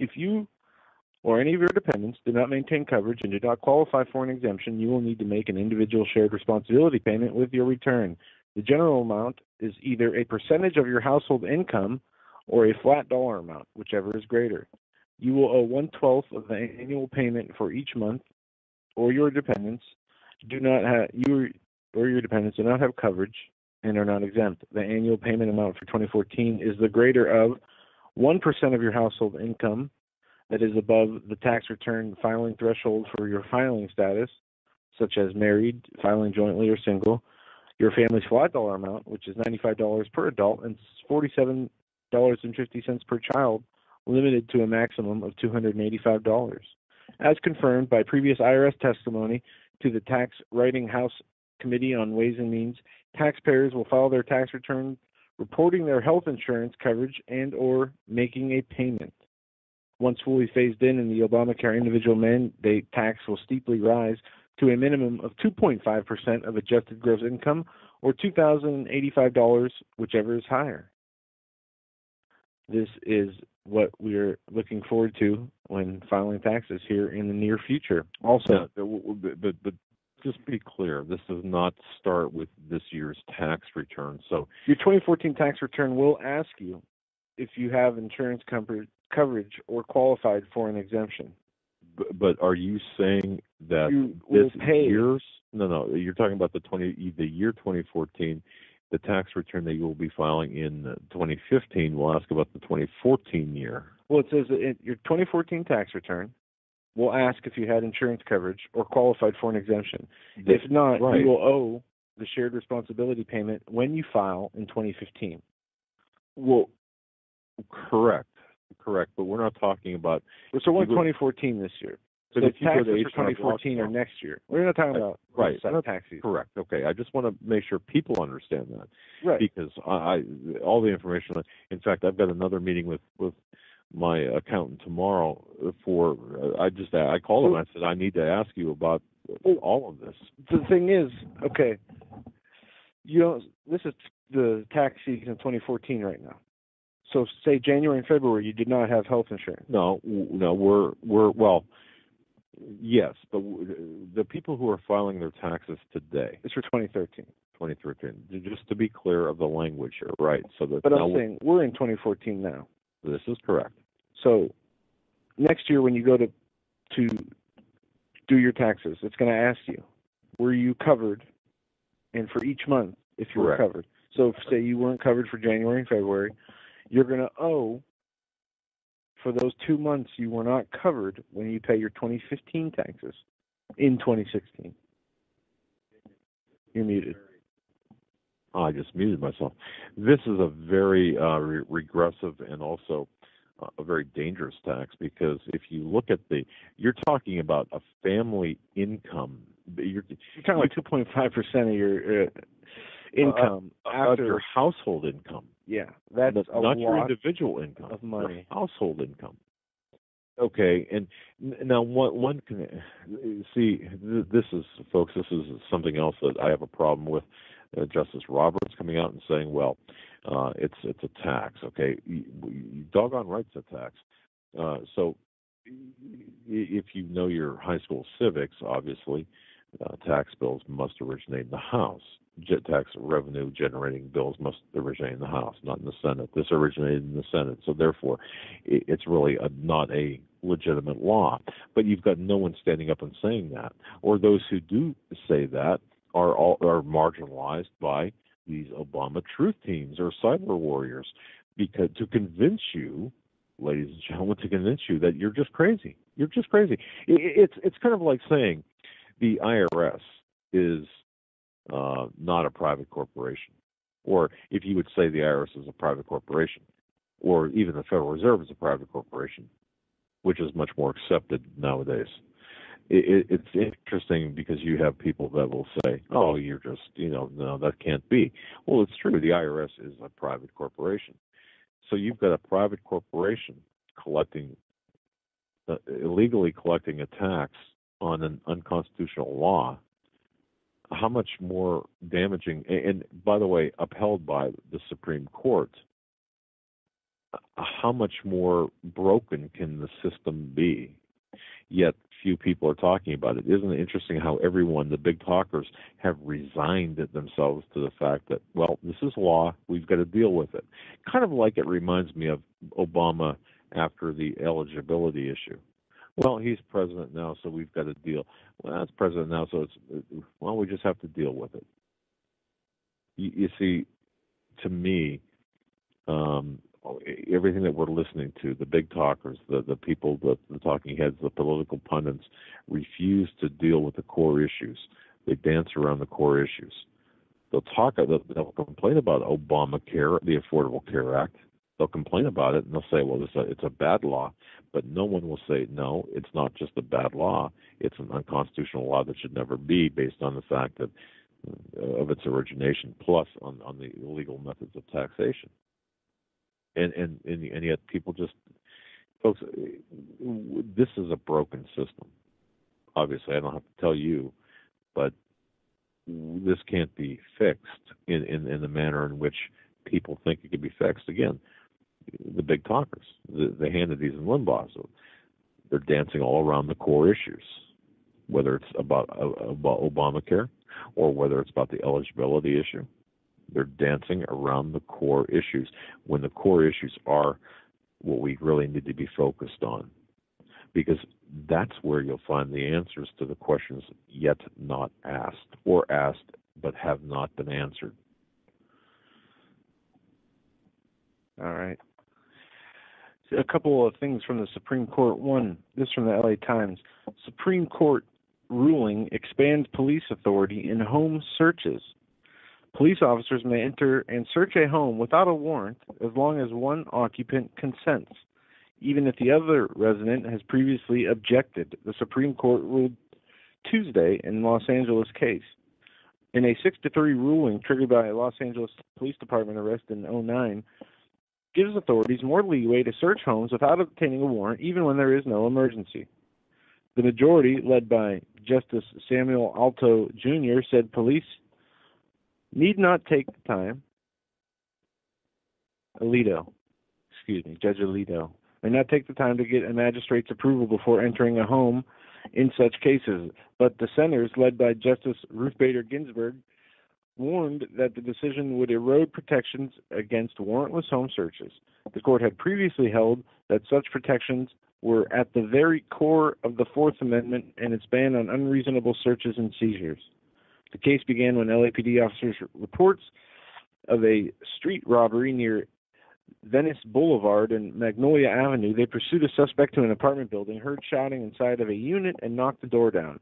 If you or any of your dependents do not maintain coverage and do not qualify for an exemption, you will need to make an individual shared responsibility payment with your return. The general amount is either a percentage of your household income or a flat dollar amount, whichever is greater. You will owe 1/12 of the annual payment for each month, or your dependents do not have coverage and are not exempt. The annual payment amount for 2014 is the greater of 1% of your household income that is above the tax return filing threshold for your filing status, such as married, filing jointly, or single. Your family's flat dollar amount, which is $95 per adult and $47.50 per child, limited to a maximum of $285. As confirmed by previous IRS testimony to the Tax Writing House Committee on Ways and Means, taxpayers will file their tax return reporting their health insurance coverage and or making a payment. Once fully phased in, the Obamacare individual mandate tax will steeply rise to a minimum of 2.5% of adjusted gross income, or $2,085, whichever is higher. This is what we're looking forward to when filing taxes here in the near future. Also, but just be clear, this does not start with this year's tax return. So your 2014 tax return will ask you if you have insurance coverage or qualified for an exemption. But are you saying that this year's? No, you're talking about the year 2014. The tax return that you will be filing in 2015 will ask about the 2014 year. Well, it says that your 2014 tax return will ask if you had insurance coverage or qualified for an exemption. If not, you will owe the shared responsibility payment when you file in 2015. Well, correct. But we're not talking about. So we're in 2014 this year. So the taxes for 2014 are next year. We're not talking about tax season. Correct. Okay. I just want to make sure people understand that. Right. Because all the information. In fact, I've got another meeting with my accountant tomorrow. I called him. I said I need to ask you about all of this. The thing is, okay, this is the tax season of 2014 right now. So say January and February, you did not have health insurance. No, well, yes, but the people who are filing their taxes today. It's for 2013. 2013. Just to be clear of the language here, right? But I'm saying we're in 2014 now. This is correct. So next year when you go to do your taxes, it's going to ask you, were you covered? And for each month, if you were covered. So if, say, you weren't covered for January and February, you're going to owe for those 2 months you were not covered when you pay your 2015 taxes in 2016. You're muted. Oh, I just muted myself. This is a very regressive and also a very dangerous tax, because if you look at you're talking about a family income. You're talking like 2.5% of your income of your household income. Yeah, that's a not lot your individual income of money. your household income. Okay, and now one can see. This is, folks. This is something else that I have a problem with. Justice Roberts coming out and saying, "Well, it's a tax." Okay, you doggone right, it's a tax. So, if you know your high school civics, obviously, tax bills must originate in the House. Tax revenue generating bills must originate in the House, not in the Senate. This originated in the Senate, so therefore, it's really not a legitimate law. But you've got no one standing up and saying that, or those who do say that are marginalized by these Obama truth teams or cyber warriors, because to convince you, ladies and gentlemen, to convince you that you're just crazy. You're just crazy. It's kind of like saying the IRS is not a private corporation, or if you would say the IRS is a private corporation, or even the Federal Reserve is a private corporation, which is much more accepted nowadays. It's interesting because you have people that will say, "Oh, you're just, no, that can't be." Well, it's true. The IRS is a private corporation. So you've got a private corporation illegally collecting a tax on an unconstitutional law. How much more damaging, and by the way, upheld by the Supreme Court, how much more broken can the system be? Yet few people are talking about it. Isn't it interesting how everyone, the big talkers, have resigned themselves to the fact that, well, this is law, we've got to deal with it. Kind of like it reminds me of Obama after the eligibility issue. Well, he's president now, so we've got to deal. Well, that's president now, so we just have to deal with it. You see, to me, everything that we're listening to, the big talkers, the people, the talking heads, the political pundits, refuse to deal with the core issues. They dance around the core issues. They'll complain about Obamacare, the Affordable Care Act. They'll complain about it, and they'll say, well, it's a bad law. But no one will say, no, it's not just a bad law. It's an unconstitutional law that should never be, based on the fact that of its origination, plus on the illegal methods of taxation. And yet people just, folks, this is a broken system. Obviously, I don't have to tell you, but this can't be fixed in the manner in which people think it can be fixed. Again, the big talkers, the Hannitys and Limbaugh, so they're dancing all around the core issues, whether it's about Obamacare or whether it's about the eligibility issue. They're dancing around the core issues when the core issues are what we really need to be focused on, because that's where you'll find the answers to the questions yet not asked, or asked but have not been answered. All right. A couple of things from the Supreme Court. One, this from the LA Times. Supreme Court ruling expands police authority in home searches. Police officers may enter and search a home without a warrant as long as one occupant consents, even if the other resident has previously objected, the Supreme Court ruled Tuesday in Los Angeles case. In a 6-3 ruling triggered by a Los Angeles Police Department arrest in 2009, gives authorities more leeway to search homes without obtaining a warrant, even when there is no emergency. The majority, led by Justice Samuel Alito Jr., said police need not take the time. Judge Alito, may not take the time to get a magistrate's approval before entering a home in such cases. But dissenters, led by Justice Ruth Bader Ginsburg, warned that the decision would erode protections against warrantless home searches. The court had previously held that such protections were at the very core of the Fourth Amendment and its ban on unreasonable searches and seizures. The case began when LAPD officers reports of a street robbery near Venice Boulevard and Magnolia Avenue. They pursued a suspect to an apartment building, heard shouting inside of a unit, and knocked the door down.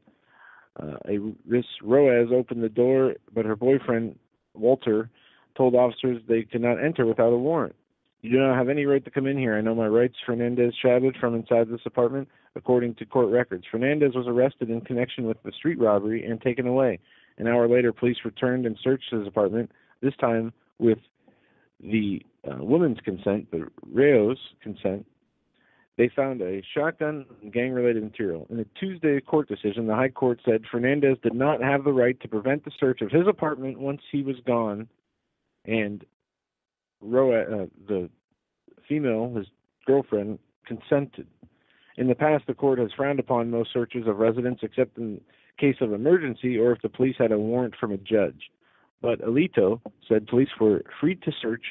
This Roaz opened the door, but her boyfriend, Walter, told officers they could not enter without a warrant. You do not have any right to come in here. I know my rights, Fernandez shouted from inside this apartment, according to court records. Fernandez was arrested in connection with the street robbery and taken away. An hour later, police returned and searched his apartment, this time with the woman's consent, the Reo's consent. They found a shotgun and gang-related material. In a Tuesday court decision, the High Court said Fernandez did not have the right to prevent the search of his apartment once he was gone, and the female, his girlfriend, consented. In the past, the court has frowned upon most searches of residents except in case of emergency or if the police had a warrant from a judge. But Alito said police were free to search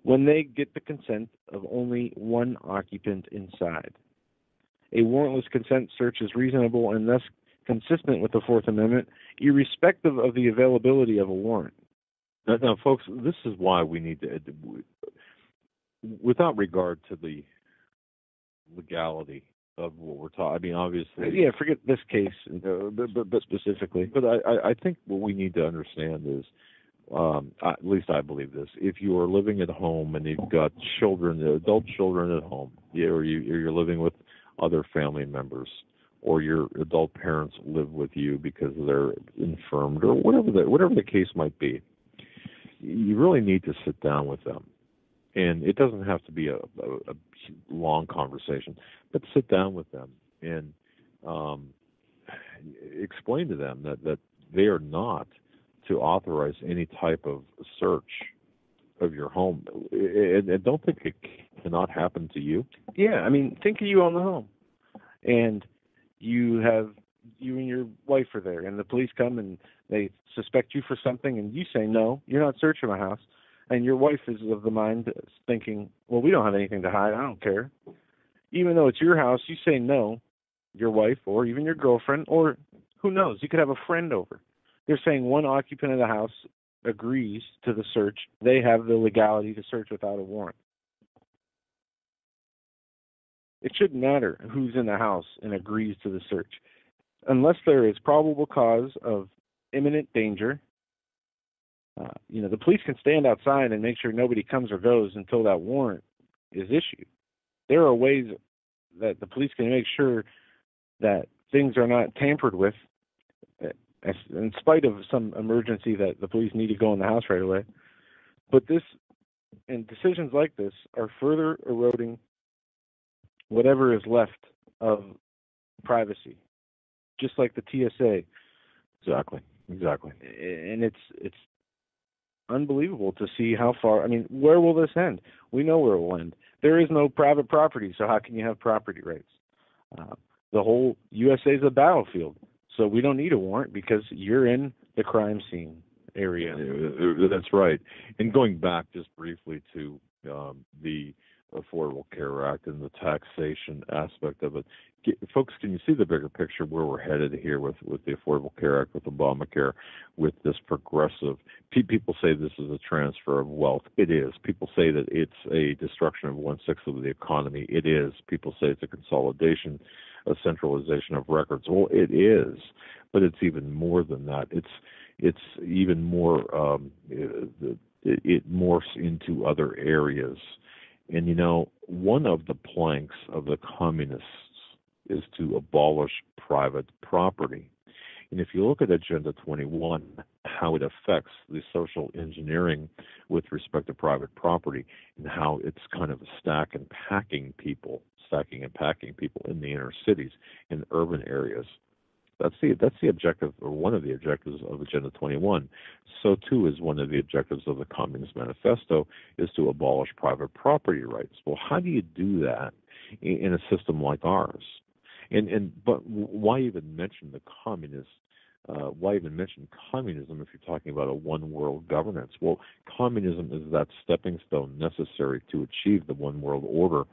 when they get the consent of only one occupant inside. A warrantless consent search is reasonable and thus consistent with the Fourth Amendment, irrespective of the availability of a warrant. Now, folks, this is why we need to, without regard to the legality of what we're talking. I mean, obviously, yeah. Forget this case, but specifically. But I think what we need to understand is, at least I believe this: if you are living at home and you've got children, adult children at home, or you're living with other family members, or your adult parents live with you because they're infirmed, or whatever the case might be, you really need to sit down with them. And it doesn't have to be a long conversation, but sit down with them and explain to them that they are not to authorize any type of search of your home. And don't think it cannot happen to you. Yeah, I mean, think of you on the home, and you and your wife are there, and the police come and they suspect you for something, and you say, no, you're not searching my house. And your wife is of the mind thinking, well, we don't have anything to hide. I don't care. Even though it's your house, you say no, your wife or even your girlfriend, or who knows, you could have a friend over. They're saying one occupant of the house agrees to the search. They have the legality to search without a warrant. It shouldn't matter who's in the house and agrees to the search. Unless there is probable cause of imminent danger, the police can stand outside and make sure nobody comes or goes until that warrant is issued. There are ways that the police can make sure that things are not tampered with, in spite of some emergency that the police need to go in the house right away. But decisions like this are further eroding whatever is left of privacy, just like the TSA. Exactly. And it's unbelievable to see how far. I mean, where will this end? We know where it will end. There is no private property, so how can you have property rights? The whole USA is a battlefield, so we don't need a warrant because you're in the crime scene area. That's right. And going back just briefly to the Affordable Care Act and the taxation aspect of it, folks, can you see the bigger picture where we're headed here with the Affordable Care Act, with Obamacare, with this progressive? People say this is a transfer of wealth. It is. People say that it's a destruction of 1/6 of the economy. It is. People say it's a consolidation, a centralization of records. Well, it is, but it's even more than that. It's even more. It morphs into other areas. And, one of the planks of the communists is to abolish private property. And if you look at Agenda 21, how it affects the social engineering with respect to private property and how it's kind of stacking and packing people in the inner cities, in urban areas. That's the objective, or one of the objectives of Agenda 21. So too is one of the objectives of the Communist Manifesto, is to abolish private property rights. Well, how do you do that in a system like ours? But why even mention the communists? Why even mention communism if you're talking about a one-world governance? Well, communism is that stepping stone necessary to achieve the one-world order.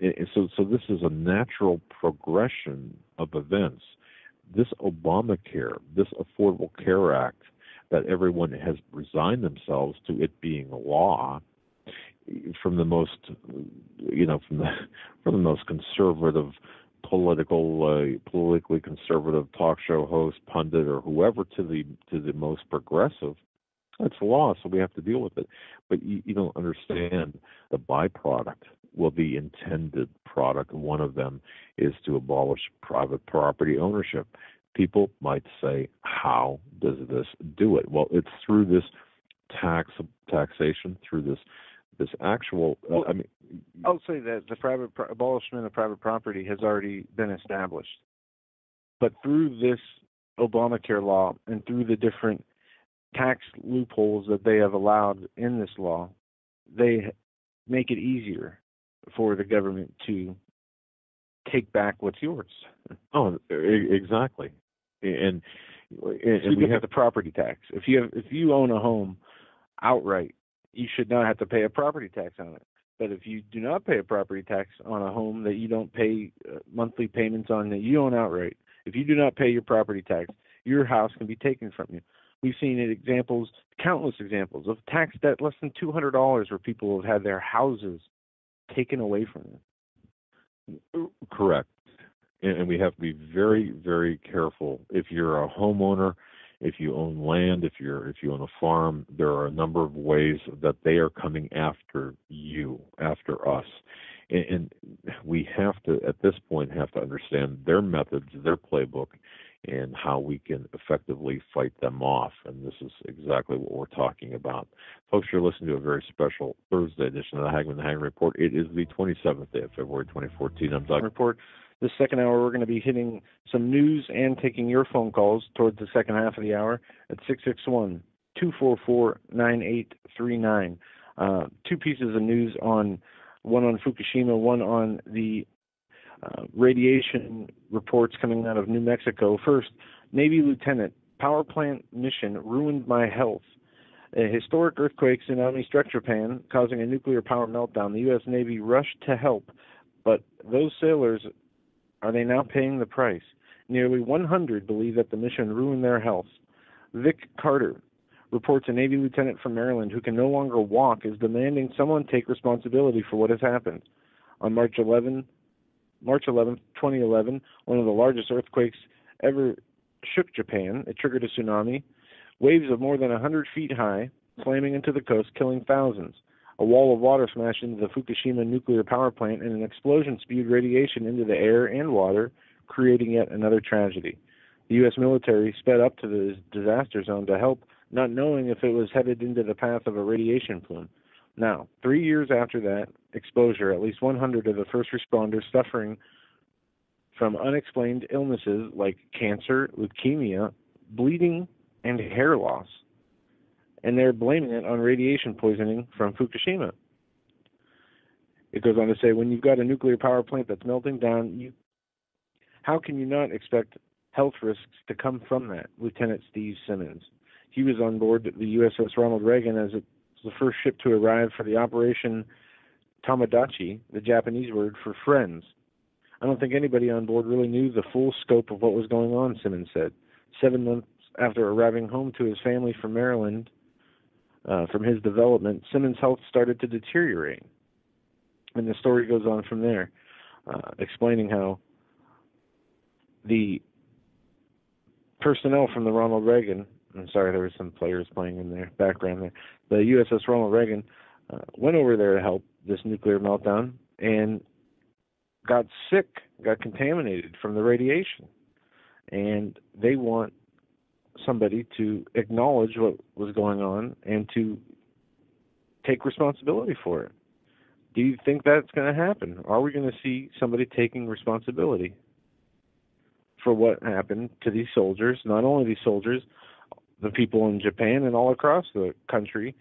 And so this is a natural progression of events. This Obamacare, this Affordable Care Act, that everyone has resigned themselves to it being law, from the most, from the most conservative politically conservative talk show host, pundit, or whoever to the most progressive. It's law, so we have to deal with it. But you don't understand the byproduct. Well, the intended product, one of them, is to abolish private property ownership. People might say, how does this do it? Well, it's through this taxation, through this actual. I'll say that the abolishment of private property has already been established, but through this Obamacare law and through the different tax loopholes that they have allowed in this law, they make it easier for the government to take back what's yours. Oh, exactly. And we have the property tax. If you own a home outright, you should not have to pay a property tax on it. But if you do not pay a property tax on a home that you don't pay monthly payments on, that you own outright, if you do not pay your property tax, your house can be taken from you. We've seen examples, countless examples of tax debt less than $200 where people have had their houses taken away from them. Correct. And we have to be very, very careful. If you're a homeowner, if you own land, if you own a farm, there are a number of ways that they are coming after you, after us. And we have to, at this point, have to understand their methods, their playbook, and how we can effectively fight them off. And this is exactly what we're talking about. Folks, you're listening to a very special Thursday edition of the Hagmann Report. It is the 27th day of February 2014. I'm Doug. Report. This second hour, we're going to be hitting some news and taking your phone calls towards the second half of the hour at 661-244-9839. Two pieces of news, one on Fukushima, one on the radiation reports coming out of New Mexico. First, Navy lieutenant, power plant mission ruined my health. A historic earthquake tsunami struck Japan, causing a nuclear power meltdown. The U.S. Navy rushed to help, but those sailors, are they now paying the price? Nearly 100 believe that the mission ruined their health. Vic Carter reports a Navy lieutenant from Maryland who can no longer walk is demanding someone take responsibility for what has happened. On March 11th, 2011, one of the largest earthquakes ever shook Japan. It triggered a tsunami. Waves of more than 100 feet high, slamming into the coast, killing thousands. A wall of water smashed into the Fukushima nuclear power plant, and an explosion spewed radiation into the air and water, creating yet another tragedy. The U.S. military sped up to the disaster zone to help, not knowing if it was headed into the path of a radiation plume. Now, 3 years after that exposure, at least 100 of the first responders suffering from unexplained illnesses like cancer, leukemia, bleeding, and hair loss. And they're blaming it on radiation poisoning from Fukushima. It goes on to say, when you've got a nuclear power plant that's melting down, how can you not expect health risks to come from that? Lieutenant Steve Simmons. He was on board the USS Ronald Reagan as it was the first ship to arrive for the Operation Tomodachi, the Japanese word for friends. I don't think anybody on board really knew the full scope of what was going on, Simmons said. 7 months after arriving home to his family from Maryland, from his development, Simmons' health started to deteriorate. And the story goes on from there, explaining how the personnel from the Ronald Reagan, I'm sorry, there were some players playing in the background there, the USS Ronald Reagan went over there to help this nuclear meltdown and got sick, got contaminated from the radiation. And they want somebody to acknowledge what was going on and to take responsibility for it. Do you think that's going to happen? Are we going to see somebody taking responsibility for what happened to these soldiers? Not only these soldiers, the people in Japan and all across the country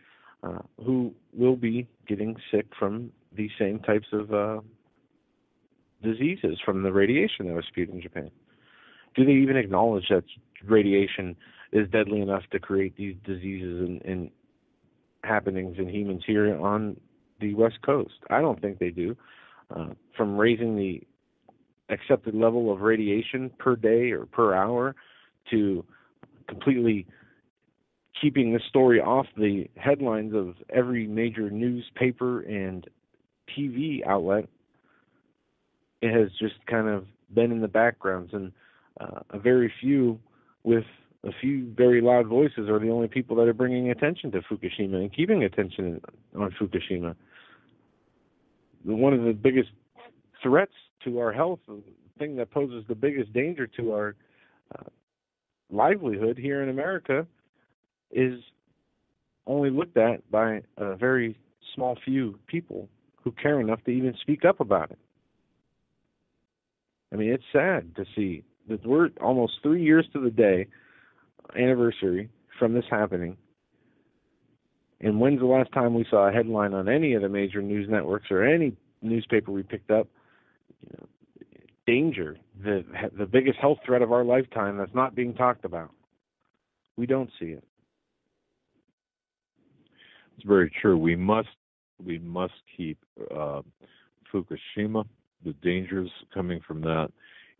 who will be getting sick from these same types of diseases from the radiation that was spewed in Japan. Do they even acknowledge that radiation is deadly enough to create these diseases and happenings in humans here on the West Coast? I don't think they do. From raising the accepted level of radiation per day or per hour to completely keeping the story off the headlines of every major newspaper and TV outlet, it has just kind of been in the backgrounds, and a very few with a few very loud voices are the only people that are bringing attention to Fukushima and keeping attention on Fukushima. One of the biggest threats to our health, the thing that poses the biggest danger to our livelihood here in America, is only looked at by a very small few people who care enough to even speak up about it. I mean, it's sad to see that we're almost 3 years to the day anniversary from this happening. And when's the last time we saw a headline on any of the major news networks or any newspaper we picked up? Danger, the biggest health threat of our lifetime that's not being talked about. We don't see it. It's very true. We must keep Fukushima, the dangers coming from that,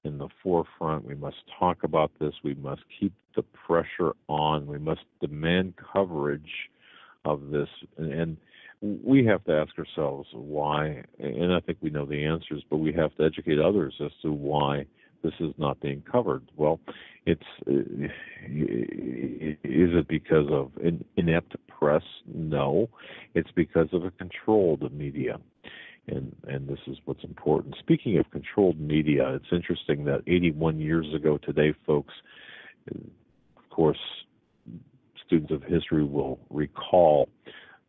in the forefront. We must talk about this. We must keep the pressure on. We must demand coverage of this, and we have to ask ourselves why. And I think we know the answers, but we have to educate others as to why this is not being covered. Well, is it because of inept press? No, it's because of a controlled media. And this is what's important. Speaking of controlled media, it's interesting that 81 years ago today, folks, of course, students of history will recall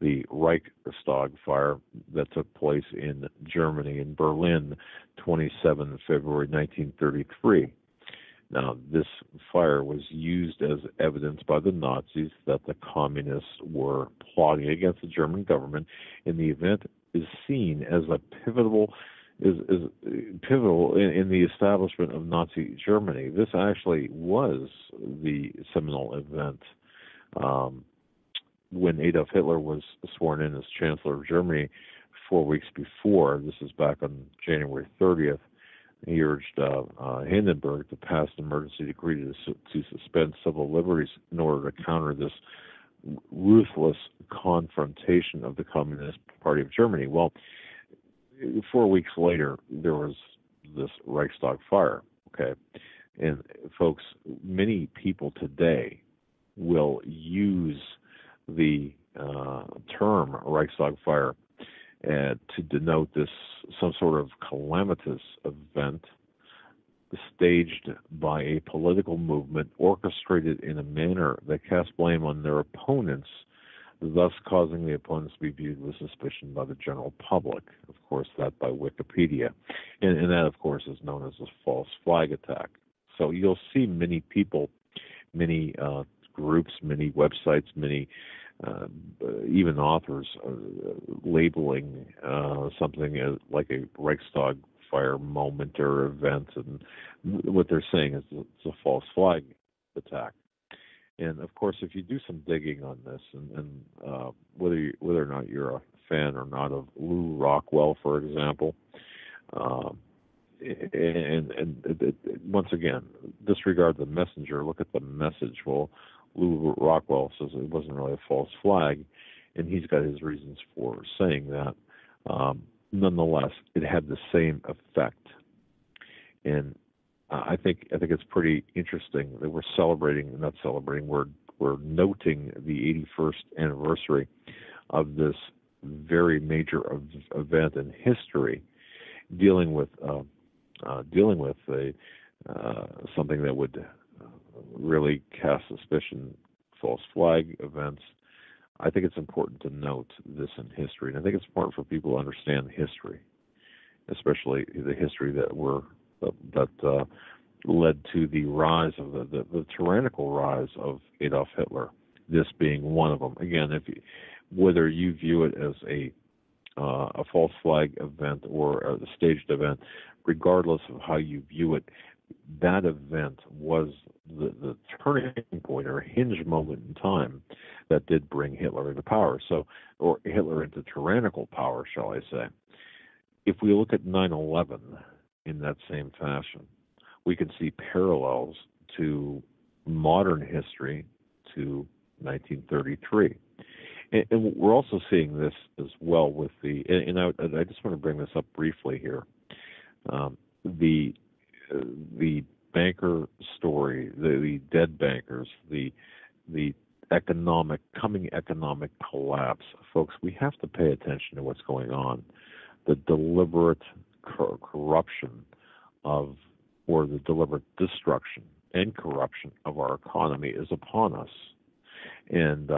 the Reichstag fire that took place in Germany, in Berlin, 27 February 1933. Now, this fire was used as evidence by the Nazis that the communists were plotting against the German government, and the event is seen as a pivotal in the establishment of Nazi Germany. This actually was the seminal event when Adolf Hitler was sworn in as Chancellor of Germany 4 weeks before. This is back on January 30th. He urged Hindenburg to pass an emergency decree to suspend civil liberties in order to counter this ruthless confrontation of the Communist Party of Germany. Well, 4 weeks later, there was this Reichstag fire, okay? And folks, many people today will use the term Reichstag fire to denote this some sort of calamitous event staged by a political movement orchestrated in a manner that casts blame on their opponents, thus causing the opponents to be viewed with suspicion by the general public. Of course, that by Wikipedia. And that, of course, is known as a false flag attack. So you'll see many people, many groups, many websites, many even authors labeling something as like a Reichstag fire moment or event, and what they're saying is it's a false flag attack. And of course, if you do some digging on this, and whether or not you're a fan or not of Lew Rockwell, for example, and once again, disregard the messenger, look at the message. Well, Lew Rockwell says it wasn't really a false flag, and he's got his reasons for saying that. Nonetheless, it had the same effect, and I think it's pretty interesting that we're noting the 81st anniversary of this very major event in history, dealing with something that would really cast suspicion, false flag events. I think it's important to note this in history, and I think it's important for people to understand history, especially the history that led to the rise of the tyrannical rise of Adolf Hitler. This being one of them. Again, whether you view it as a false flag event or a staged event, regardless of how you view it, that event was the turning point or hinge moment in time that did bring Hitler into power. Or Hitler into tyrannical power, shall I say. If we look at 9/11 in that same fashion, we can see parallels to modern history, to 1933. And we're also seeing this as well with I just want to bring this up briefly here. The the banker story, the dead bankers, the coming economic collapse, folks, we have to pay attention to what's going on. The deliberate corruption or the deliberate destruction and corruption of our economy is upon us. And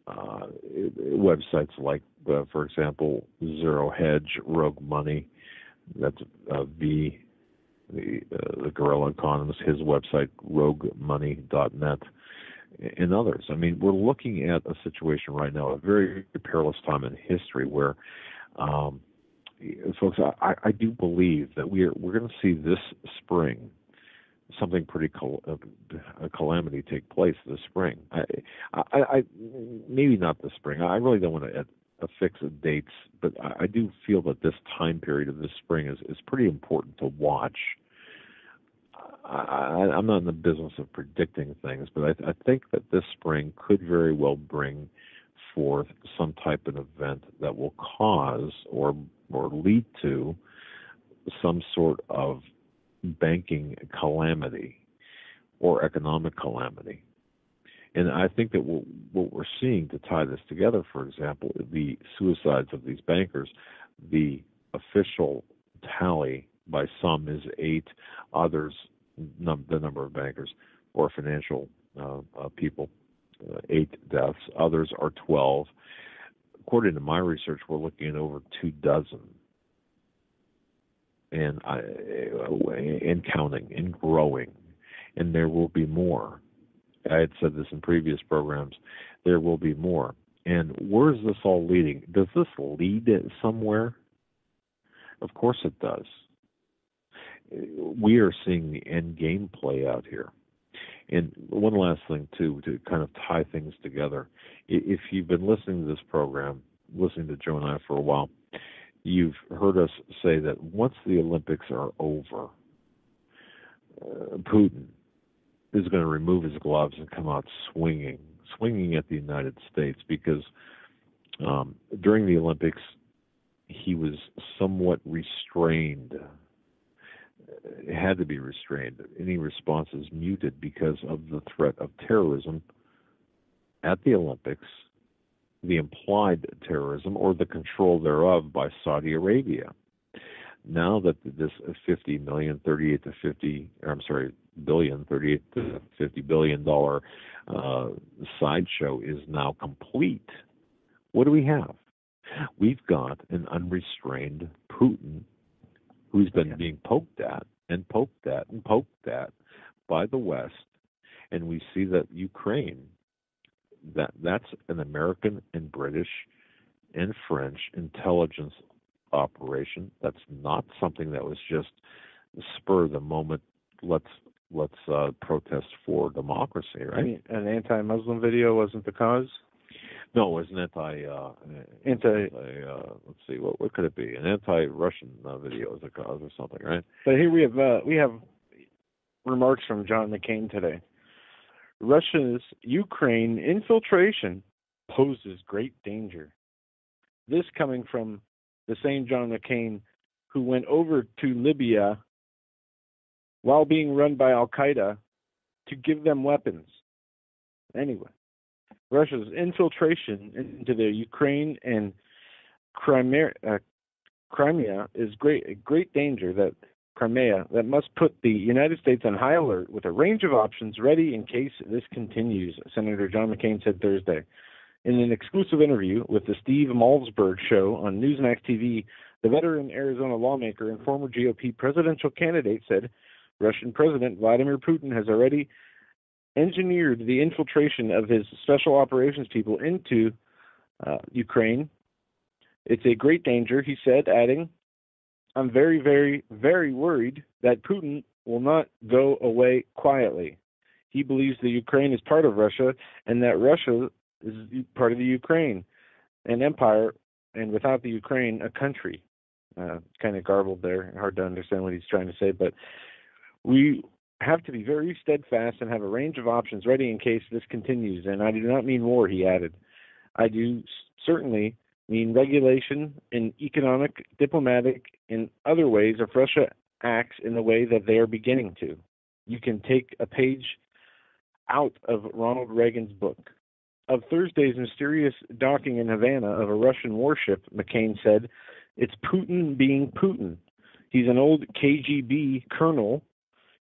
websites like, for example, Zero Hedge, Rogue Money, that's the guerrilla economist, his website, roguemoney.net, and others. I mean, we're looking at a situation right now, a very perilous time in history where, folks, I do believe that we're going to see this spring something pretty a calamity take place this spring. I maybe not this spring. I really don't want to affix dates, but I do feel that this time period of this spring is pretty important to watch. I'm not in the business of predicting things, but I think that this spring could very well bring forth some type of event that will cause or lead to some sort of banking calamity or economic calamity. And I think that what we're seeing, to tie this together, for example, the suicides of these bankers, the official tally by some is 8, others, the number of bankers or financial people, 8 deaths, others are 12. According to my research, we're looking at over 24, and counting and growing, and there will be more. I had said this in previous programs. There will be more. And where is this all leading? Does this lead somewhere? Of course it does. We are seeing the end game play out here. And one last thing, too, to kind of tie things together. If you've been listening to this program, listening to Joe and I for a while, you've heard us say that once the Olympics are over, Putin is going to remove his gloves and come out swinging at the United States, because during the Olympics, he was somewhat restrained, had to be restrained. Any responses muted because of the threat of terrorism at the Olympics, the implied terrorism or the control thereof by Saudi Arabia. Now that this billion, $38 to $50 billion sideshow is now complete, what do we have? We've got an unrestrained Putin who's been being poked at and poked at and poked at by the West. And we see that Ukraine, that's an American and British and French intelligence operation. That's not something that was just spur of the moment. Let's protest for democracy, right? I mean, an anti-Muslim video wasn't the cause? No, it was an let's see, what could it be? An anti-Russian video was the cause or something, right? But here we have remarks from John McCain today. Russia's Ukraine infiltration poses great danger. This coming from the same John McCain who went over to Libya while being run by Al-Qaeda to give them weapons. Anyway, Russia's infiltration into the Ukraine and Crimea is a great danger that must put the United States on high alert with a range of options ready in case this continues, Senator John McCain said Thursday. In an exclusive interview with the Steve Malzberg show on Newsmax TV, the veteran Arizona lawmaker and former GOP presidential candidate said Russian President Vladimir Putin has already engineered the infiltration of his special operations people into Ukraine. It's a great danger, he said, adding, I'm very, very, very worried that Putin will not go away quietly. He believes the Ukraine is part of Russia and that Russia is part of the Ukraine, an empire, and without the Ukraine, a country. Kind of garbled there, hard to understand what he's trying to say, but we have to be very steadfast and have a range of options ready in case this continues. And I do not mean war, he added. I do certainly mean regulation in economic, diplomatic, and other ways of Russia acts in the way that they are beginning to. You can take a page out of Ronald Reagan's book. Of Thursday's mysterious docking in Havana of a Russian warship, McCain said, "It's Putin being Putin. He's an old KGB colonel.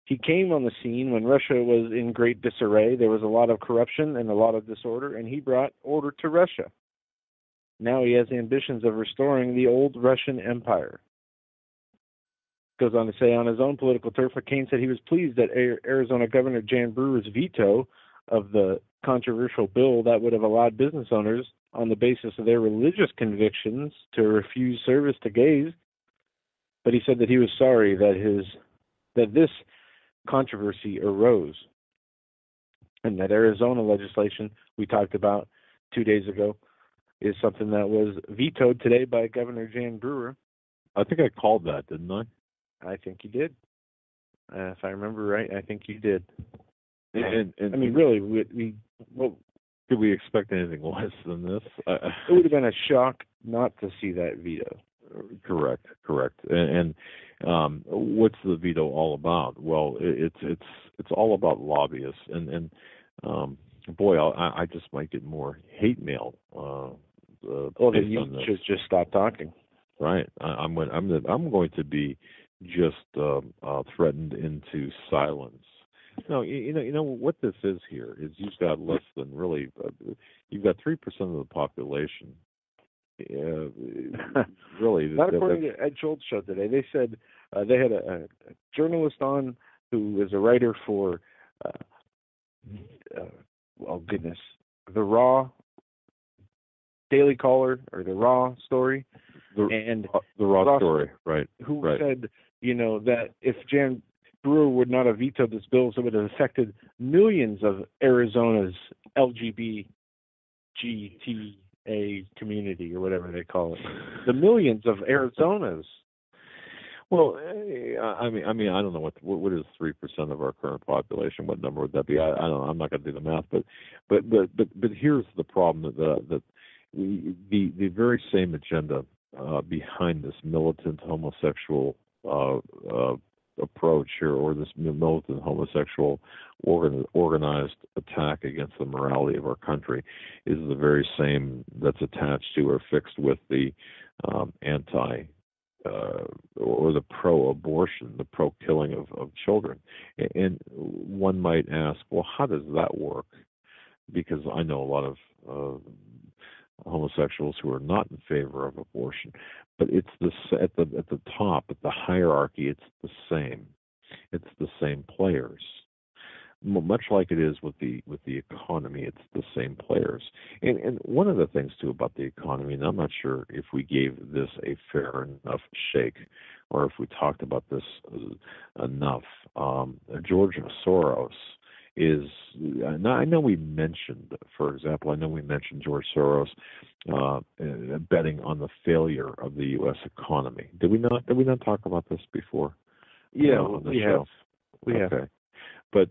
He came on the scene when Russia was in great disarray. There was a lot of corruption and a lot of disorder, and he brought order to Russia. Now he has ambitions of restoring the old Russian Empire." Goes on to say, on his own political turf, McCain said he was pleased that Arizona Governor Jan Brewer's veto of the controversial bill that would have allowed business owners, on the basis of their religious convictions, to refuse service to gays. But he said that he was sorry that this controversy arose, and that Arizona legislation we talked about 2 days ago is something that was vetoed today by Governor Jan Brewer. I think I called that, didn't I? I think you did. If I remember right, I think you did. And I mean, really, could we expect anything less than this? It would have been a shock not to see that veto. Correct. And what's the veto all about? Well, it's all about lobbyists, and boy, I just might get more hate mail. Well, then you should just stop talking. Right. I'm going to be just threatened into silence. No, you know what this is here is you've got less than you've got 3% of the population. Really, not according to Ed Schultz show today. They said they had a journalist on who is a writer for, the Raw Daily Caller or the Raw Story, the Raw Story, right? Who said, that if Jan Brewer would not have vetoed this bill, so it would have affected millions of Arizona's LGBTQA community, or whatever they call it. The millions of Arizona's. Well, I mean, I don't know what is 3% of our current population. What number would that be? I don't know. I'm not going to do the math, but here's the problem that the very same agenda behind this militant homosexual approach here, or this militant homosexual organized attack against the morality of our country, is the very same that's attached to or fixed with the anti or the pro-abortion, the pro-killing of children. And one might ask, well, how does that work? Because I know a lot of homosexuals who are not in favor of abortion, but it's at the top, at the hierarchy, it's the same. It's the same players. Much like it is with the economy, it's the same players. And one of the things too about the economy, and I'm not sure if we gave this a fair enough shake, or if we talked about this enough. George Soros is, I know we mentioned, for example, George Soros betting on the failure of the U.S. economy. Did we not talk about this before? Yeah, we have. We have. But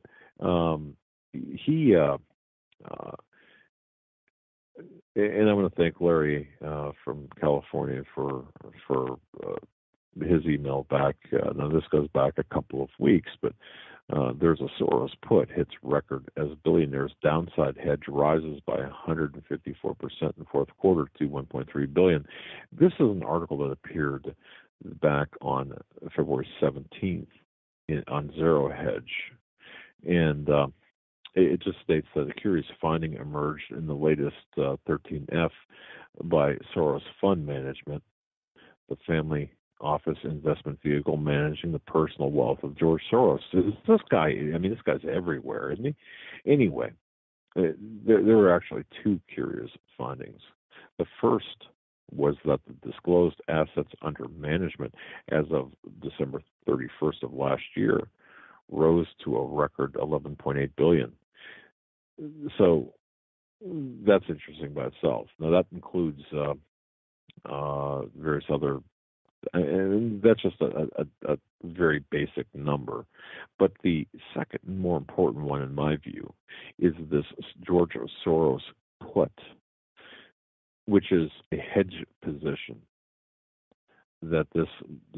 he and I'm going to thank Larry from California for his email back. Now this goes back a couple of weeks, but there's a Soros put hits record as billionaires' downside hedge rises by 154% in fourth quarter to $1.3 billion. This is an article that appeared back on February 17th on Zero Hedge. And it just states that a curious finding emerged in the latest 13F by Soros Fund Management, the family office investment vehicle managing the personal wealth of George Soros. This guy's everywhere, isn't he? Anyway, there were actually two curious findings. The first was that the disclosed assets under management as of December 31st of last year rose to a record $11.8 billion. So that's interesting by itself. Now that includes various other, and that's just a very basic number. But the second, more important one, in my view, is this George Soros put, which is a hedge position that this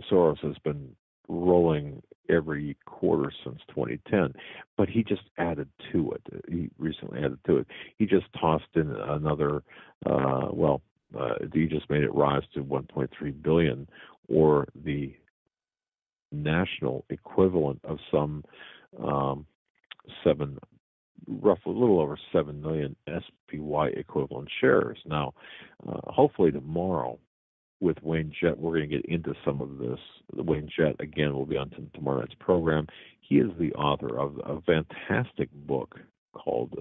Soros has been rolling every quarter since 2010, but he just added to it. He recently added to it. He just tossed in another, he just made it rise to 1.3 billion, or the national equivalent of some roughly a little over 7 million SPY equivalent shares. Now, hopefully tomorrow, with Wayne Jett, we're going to get into some of this. Wayne Jett, again, will be on tomorrow night's program. He is the author of a fantastic book called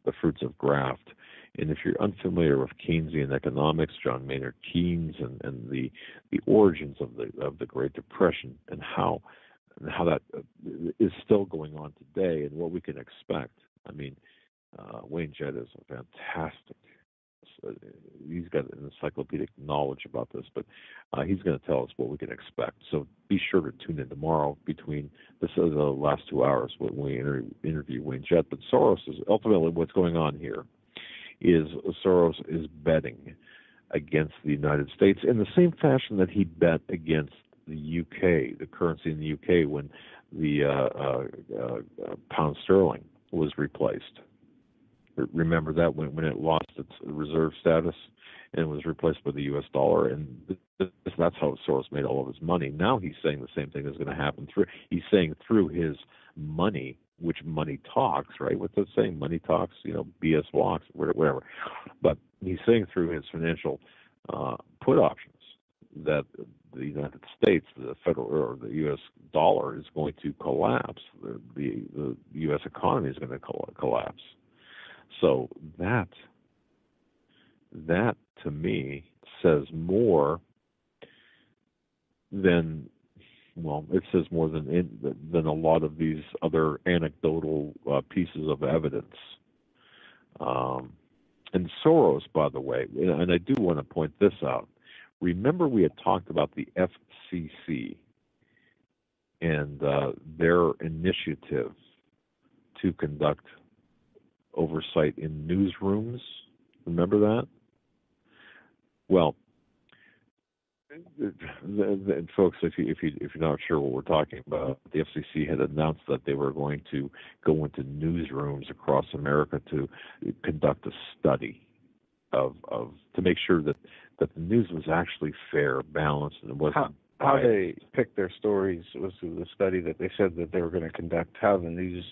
The Fruits of Graft. And if you're unfamiliar with Keynesian economics, John Maynard Keynes, and the origins of the Great Depression, and how that is still going on today, and what we can expect. I mean, Wayne Jett is a fantastic. He's got an encyclopedic knowledge about this, but he's going to tell us what we can expect. So be sure to tune in tomorrow between the last 2 hours when we interview Wayne Jett. But Soros is ultimately what's going on here. Is Soros is betting against the United States in the same fashion that he bet against the UK, the currency in the UK, when the pound sterling was replaced. Remember that when it lost its reserve status and was replaced by the U.S. dollar, and that's how Soros made all of his money. Now he's saying the same thing is going to happen he's saying through his money, which money talks, right? What's that saying? Money talks, BS walks, whatever. But he's saying through his financial put options that the United States, the federal or the U.S. dollar, is going to collapse. The U.S. economy is going to collapse. So that to me says more than, it says more than a lot of these other anecdotal pieces of evidence. And Soros, by the way, and I do want to point this out. Remember, we had talked about the FCC and their initiative to conduct oversight in newsrooms. Remember that? Well, folks, if you're not sure what we're talking about, the FCC had announced that they were going to go into newsrooms across America to conduct a study to make sure that the news was actually fair, balanced, and it wasn't. How they picked their stories was through the study that they said that they were going to conduct. How the news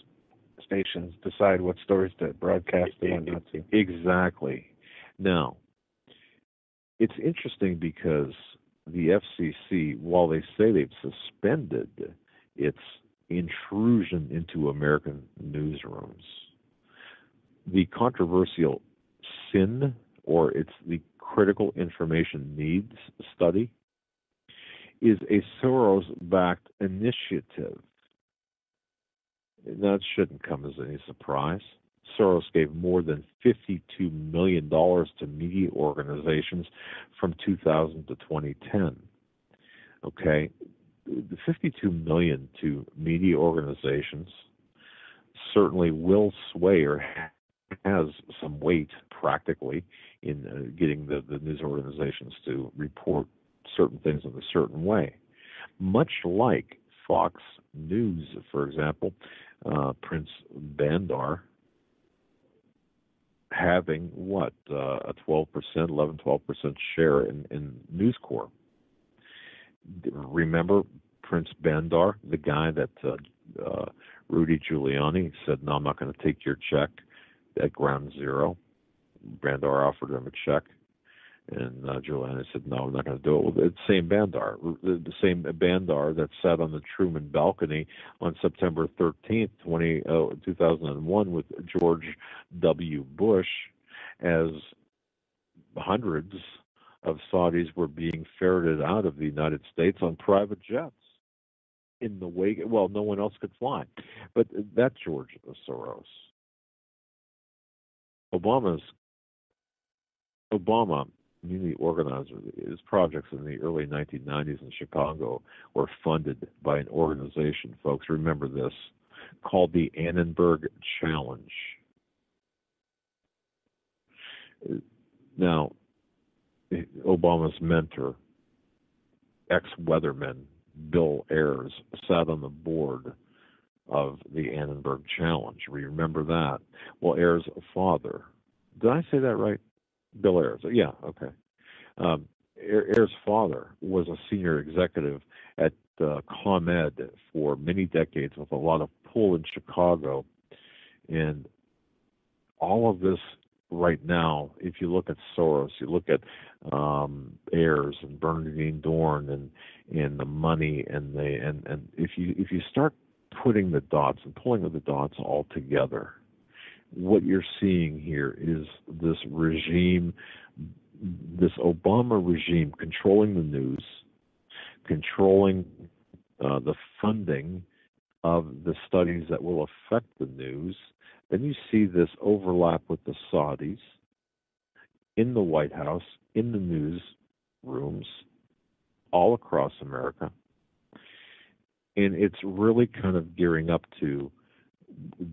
stations decide what stories to broadcast and what not to. Exactly. Now, it's interesting because the FCC, while they say they've suspended its intrusion into American newsrooms, the controversial SIN, or it's the Critical Information Needs Study, is a Soros-backed initiative. That shouldn't come as any surprise. Soros gave more than $52 million to media organizations from 2000 to 2010. Okay, the $52 million to media organizations certainly will sway or has some weight practically in getting the news organizations to report certain things in a certain way. Much like Fox News, for example, Prince Bandar having a 12%, 12% share in News Corp. Remember Prince Bandar, the guy that Rudy Giuliani said, "No, I'm not going to take your check at ground zero." Bandar offered him a check, and Giuliani said, "No, I'm not going to do it." Well, the same Bandar, that sat on the Truman balcony on September 13th, 2001 with George W. Bush, as hundreds of Saudis were being ferreted out of the United States on private jets in the wake. Well, no one else could fly, but that's George Soros. Obama, community organizer, his projects in the early 1990s in Chicago were funded by an organization, folks, remember this, called the Annenberg Challenge. Now, Obama's mentor, ex-weatherman Bill Ayers sat on the board of the Annenberg Challenge. Remember that? Well, Ayers' father, did I say that right? Bill Ayers. Yeah, okay. Ayers' father was a senior executive at ComEd for many decades with a lot of pull in Chicago. And all of this right now, if you look at Soros, you look at Ayers and Bernardine Dorn and the money and if you start putting the dots and pulling the dots all together, what you're seeing here is this regime, this Obama regime controlling the news, controlling the funding of the studies that will affect the news. Then you see this overlap with the Saudis in the White House, in the news rooms, all across America. And it's really kind of gearing up to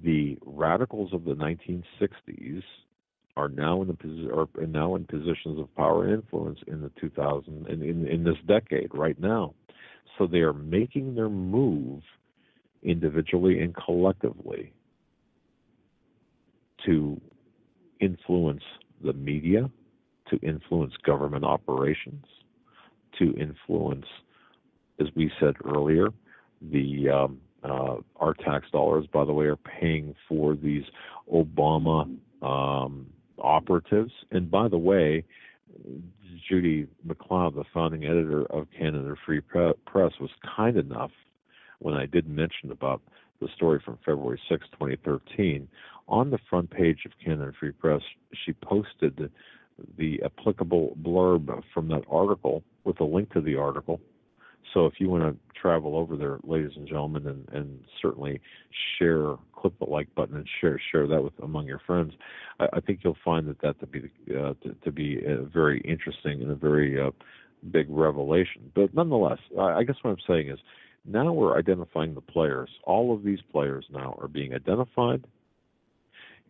the radicals of the 1960s are now in positions of power and influence in the 2000 in this decade right now. So they are making their move individually and collectively to influence the media, to influence government operations, to influence, as we said earlier, our tax dollars, by the way, are paying for these Obama operatives. And by the way, Judy McLeod, the founding editor of Canada Free Press, was kind enough, when I did mention about the story from February 6, 2013, on the front page of Canada Free Press, she posted the applicable blurb from that article with a link to the article. So if you want to travel over there, ladies and gentlemen, and certainly click the like button and share that with among your friends, I think you'll find that to be very interesting and a very big revelation. But nonetheless, I guess what I'm saying is now we're identifying the players. All of these players now are being identified,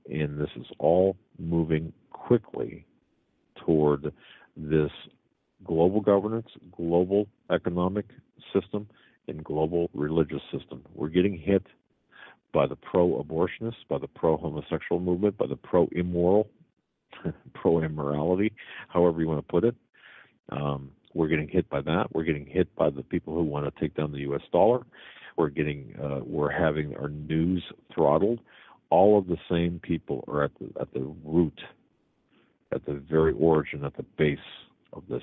and this is all moving quickly toward this global governance, global economic system, and global religious system. We're getting hit by the pro-abortionists, by the pro-homosexual movement, by the pro-immoral, pro-immorality, however you want to put it. We're getting hit by that. We're getting hit by the people who want to take down the U.S. dollar. We're having our news throttled. All of the same people are at the root, at the very origin, at the base of this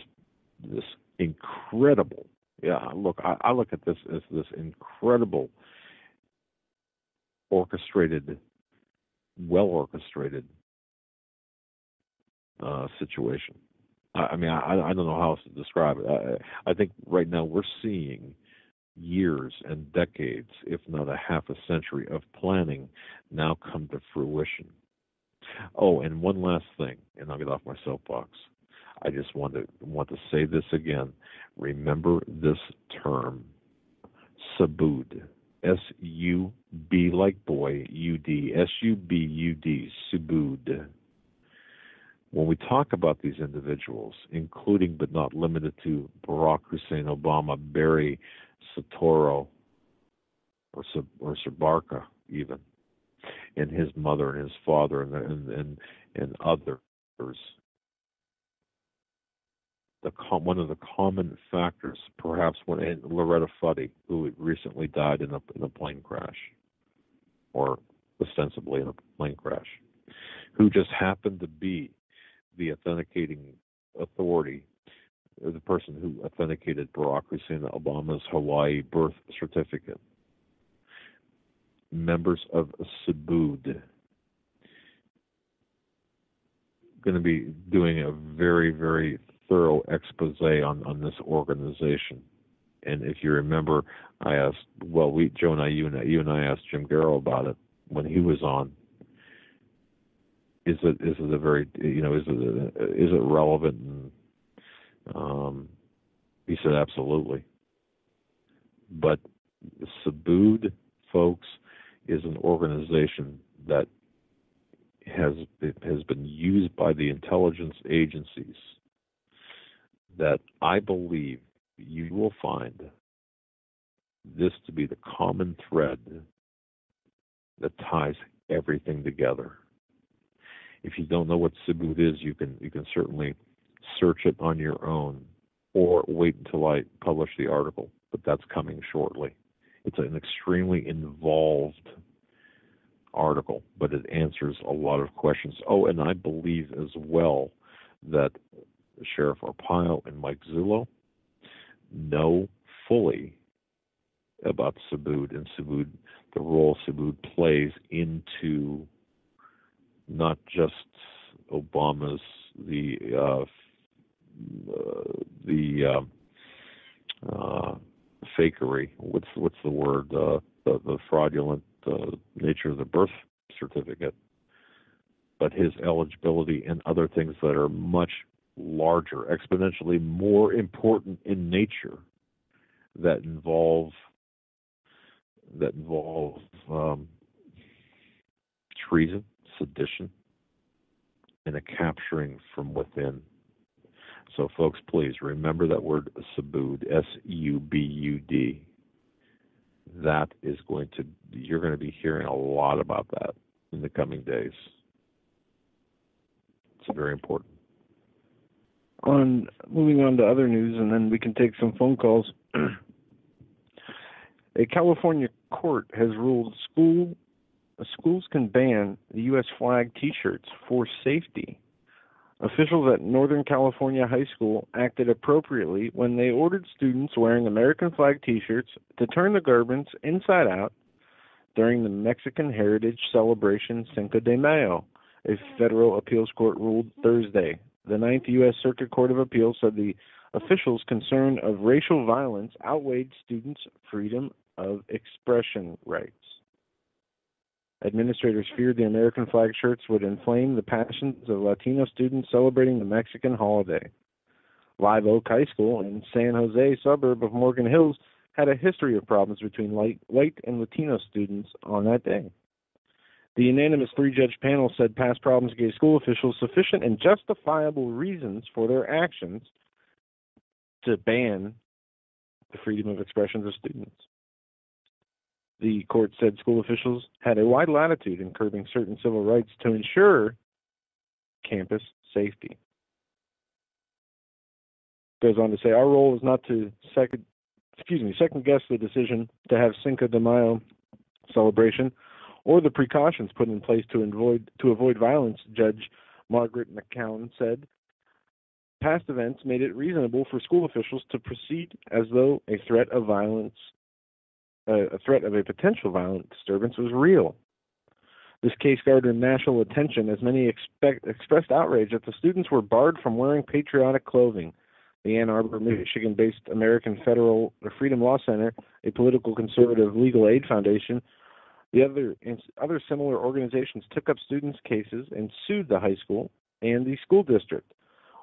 incredible. Yeah, look, I look at this as this incredible orchestrated, well-orchestrated situation. I mean, I don't know how else to describe it. I think right now we're seeing years and decades, if not a half a century of planning now come to fruition. Oh, and one last thing, and I'll get off my soapbox. I just want to say this again. Remember this term, Subud. S-U-B like boy, U-D. S-U-B-U-D, Subud. When we talk about these individuals, including but not limited to Barack Hussein Obama, Barry Soetoro, or Sabarka even, and his mother and his father and others, one of the common factors, perhaps and Loretta Fuddy, who recently died in a plane crash, or ostensibly in a plane crash, who just happened to be the authenticating authority, or the person who authenticated Barack Hussein Obama's Hawaii birth certificate. Members of Subud going to be doing a very, very thorough expose on this organization. And if you remember, I asked, Joe and I, you and I asked Jim Garrow about it when he was on. Is it a very, is it relevant? And he said absolutely. But Subud, folks, is an organization that has been used by the intelligence agencies that I believe you will find this to be the common thread that ties everything together. If you don't know what Subud is, you can certainly search it on your own, or wait until I publish the article, but that's coming shortly. It's an extremely involved article, but it answers a lot of questions. Oh, and I believe as well that Sheriff Arpaio and Mike Zullo know fully about Subud, and Subud, the role Subud plays into not just Obama's fakery. What's the word? The fraudulent nature of the birth certificate, but his eligibility and other things that are much larger, exponentially more important in nature, that involve treason, sedition, and a capturing from within. So, folks, please remember that word Subud, S-U-B-U-D. That is you're going to be hearing a lot about that in the coming days. It's very important. Moving on to other news, and then we can take some phone calls. A California court has ruled schools can ban the U.S. flag T-shirts for safety. Officials at Northern California High School acted appropriately when they ordered students wearing American flag T-shirts to turn the garments inside out during the Mexican Heritage Celebration Cinco de Mayo, a federal appeals court ruled Thursday. The Ninth U.S. Circuit Court of Appeals said the officials' concern of racial violence outweighed students' freedom of expression rights. Administrators feared the American flag shirts would inflame the passions of Latino students celebrating the Mexican holiday. Live Oak High School in San Jose, suburb of Morgan Hills, had a history of problems between white and Latino students on that day. The unanimous three-judge panel said past problems gave school officials sufficient and justifiable reasons for their actions to ban the freedom of expression of students. The court said school officials had a wide latitude in curbing certain civil rights to ensure campus safety. Goes on to say, our role is not to second guess the decision to have Cinco de Mayo celebration or the precautions put in place to avoid violence, Judge Margaret McCown said. Past events made it reasonable for school officials to proceed as though a threat of a potential violent disturbance was real. This case garnered national attention as many expressed outrage that the students were barred from wearing patriotic clothing. The Ann Arbor, Michigan-based American Freedom Law Center, a political conservative legal aid foundation, the other similar organizations took up students' cases and sued the high school and the school district.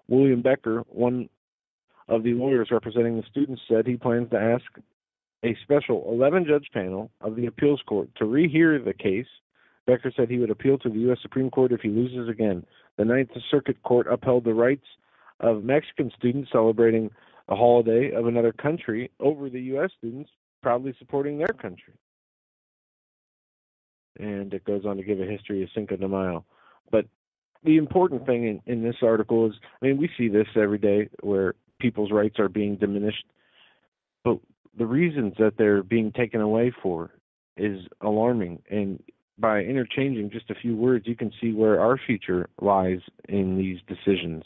William Becker, one of the lawyers representing the students, said he plans to ask a special 11-judge panel of the appeals court to rehear the case. Becker said he would appeal to the U.S. Supreme Court if he loses again. The Ninth Circuit Court upheld the rights of Mexican students celebrating a holiday of another country over the U.S. students proudly supporting their country. And it goes on to give a history of Cinco de Mayo. But the important thing in this article is, we see this every day where people's rights are being diminished, but the reasons that they're being taken away for is alarming. And by interchanging just a few words, you can see where our future lies in these decisions.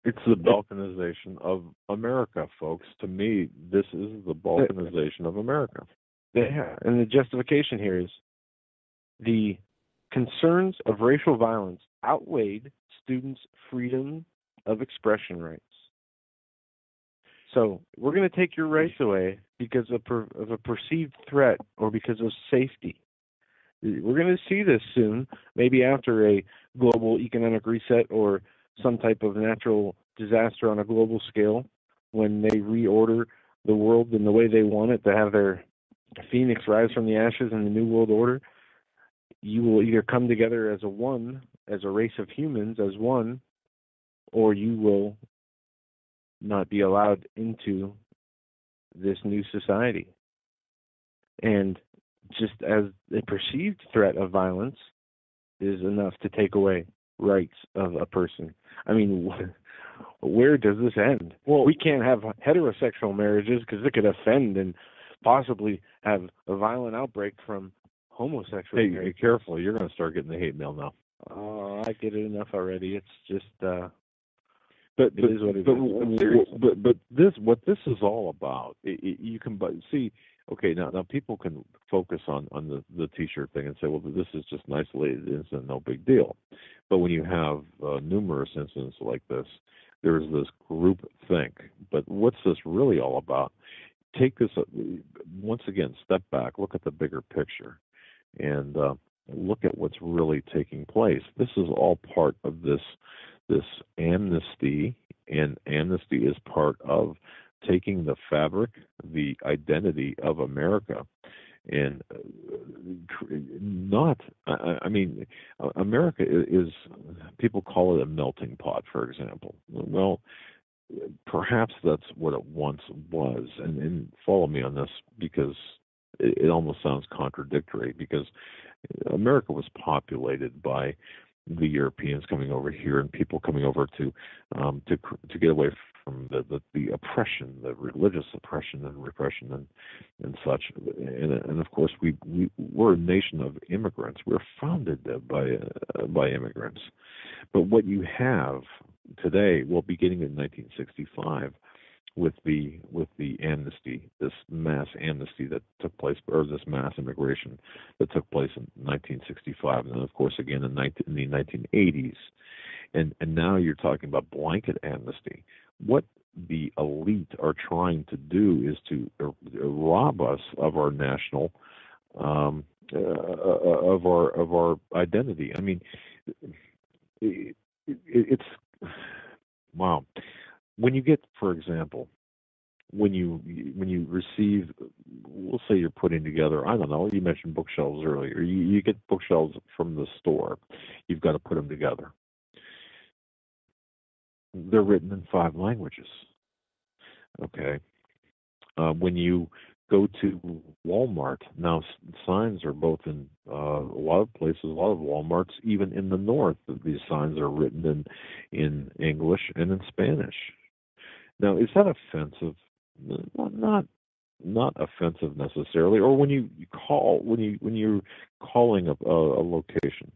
It's the balkanization of America, folks. To me, this is the balkanization of America. Yeah, and the justification here is the concerns of racial violence outweighed students' freedom of expression rights. So we're going to take your rights away because of a perceived threat or because of safety. We're going to see this soon, maybe after a global economic reset or some type of natural disaster on a global scale, when they reorder the world in the way they want it, to have their phoenix rise from the ashes in the New World Order. You will either come together as a race of humans, as one, or you will not be allowed into this new society. And just as a perceived threat of violence is enough to take away rights of a person. I mean, where does this end? Well, we can't have heterosexual marriages because it could offend and possibly have a violent outbreak from homosexual marriage. Hey, careful. You're going to start getting the hate mail now. Oh, I get it enough already. It's just, but it is what it is. But what this is all about, you can see. Okay, now people can focus on the T-shirt thing and say, well, this is just an isolated incident, no big deal. But when you have numerous incidents like this, there's this group think. But what's this really all about? Take this once again, step back, look at the bigger picture, and look at what's really taking place. This is all part of this amnesty, and amnesty is part of taking the fabric, the identity of America, and America is, people call it a melting pot, for example. Well, perhaps that's what it once was, and follow me on this, because it almost sounds contradictory, because America was populated by the Europeans coming over here and people coming over to get away from the oppression, the religious oppression and repression and such. And of course we're a nation of immigrants. We're founded by immigrants. But what you have today, well, beginning in 1965, with the amnesty, this mass amnesty that took place, or this mass immigration that took place in 1965, and then of course again in the 1980s, and now you're talking about blanket amnesty. What the elite are trying to do is to rob us of our national, of our identity. I mean, it's wow. When you get, for example, when you receive, we'll say you're putting together, I don't know, you mentioned bookshelves earlier. You get bookshelves from the store. You've got to put them together. They're written in 5 languages. Okay. When you go to Walmart, now signs are both in a lot of places, a lot of Walmarts, even in the north, these signs are written in English and in Spanish. Now, is that offensive? Not offensive necessarily. Or when you're calling a location,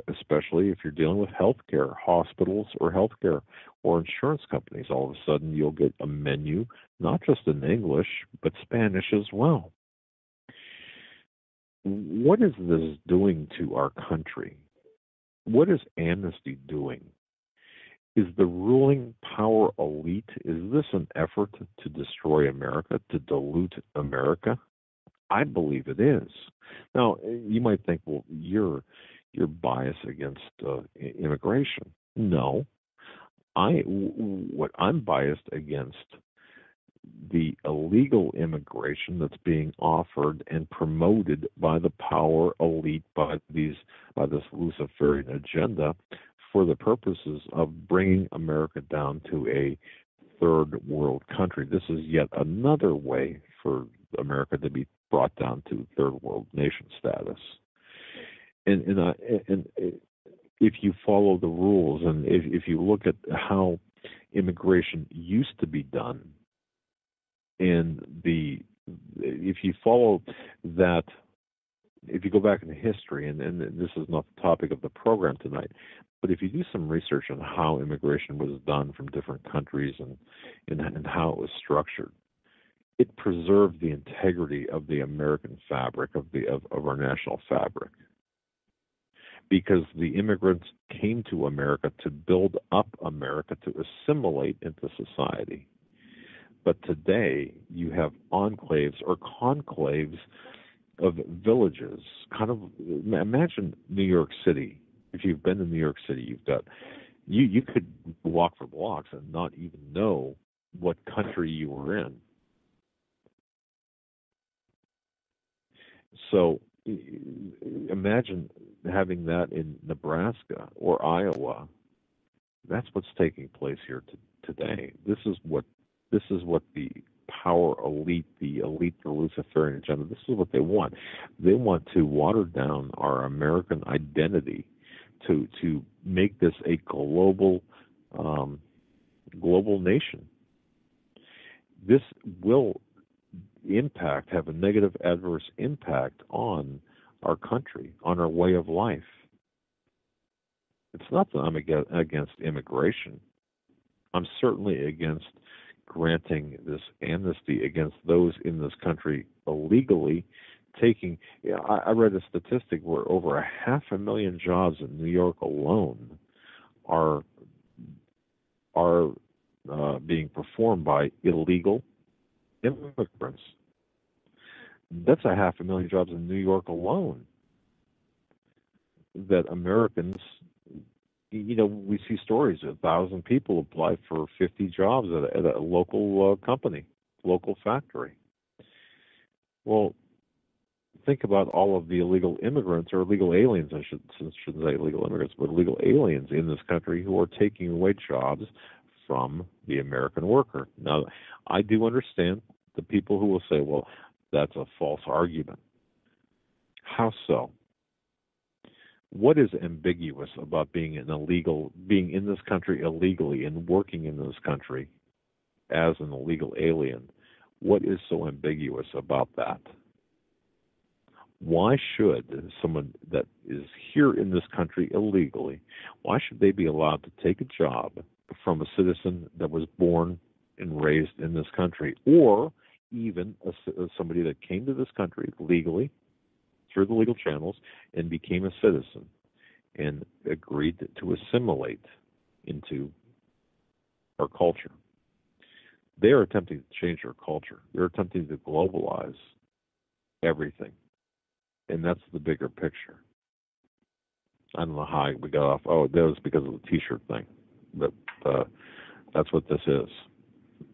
especially if you're dealing with healthcare, hospitals or healthcare or insurance companies, all of a sudden you'll get a menu not just in English but Spanish as well. What is this doing to our country? What is amnesty doing? Is the ruling power elite, is this an effort to destroy America, to dilute America? I believe it is. Now, you might think, well, you're biased against immigration. No. I'm biased against the illegal immigration that's being offered and promoted by the power elite, by this Luciferian agenda, for the purposes of bringing America down to a third world country. This is yet another way for America to be brought down to third world nation status. And if you follow the rules, and if you look at how immigration used to be done, and if you follow that, if you go back into history, and this is not the topic of the program tonight, but if you do some research on how immigration was done from different countries and how it was structured, it preserved the integrity of the American fabric, of our national fabric. Because the immigrants came to America to build up America, to assimilate into society. But today you have enclaves or conclaves of villages. Kind of imagine New York City. If you've been to New York City, you've got you could walk for blocks and not even know what country you were in. So imagine having that in Nebraska or Iowa. That's what's taking place here today. This is what the power elite, the elite the Luciferian agenda. This is what they want. They want to water down our American identity to make this a global nation. This will have a negative adverse impact on our country, on our way of life. It's not that I'm against immigration. I'm certainly against granting this amnesty against those in this country illegally taking. I read a statistic where over 500,000 jobs in New York alone are being performed by illegal immigrants. That's 500,000 jobs in New York alone that Americans, we see stories of 1,000 people apply for 50 jobs at a local company, local factory. Well, think about all of the illegal immigrants, or illegal aliens, I shouldn't say illegal immigrants, but illegal aliens in this country who are taking away jobs from the American worker. Now, I do understand the people who will say, well, that's a false argument. How so? What is ambiguous about being in this country illegally and working in this country as an illegal alien? What is so ambiguous about that? Why should someone that is here in this country illegally, why should they be allowed to take a job from a citizen that was born and raised in this country, or even somebody that came to this country legally through the legal channels and became a citizen and agreed to assimilate into our culture? They are attempting to change our culture. They're attempting to globalize everything. And that's the bigger picture. I don't know how we got off. Oh, that was because of the T-shirt thing. But that's what this is.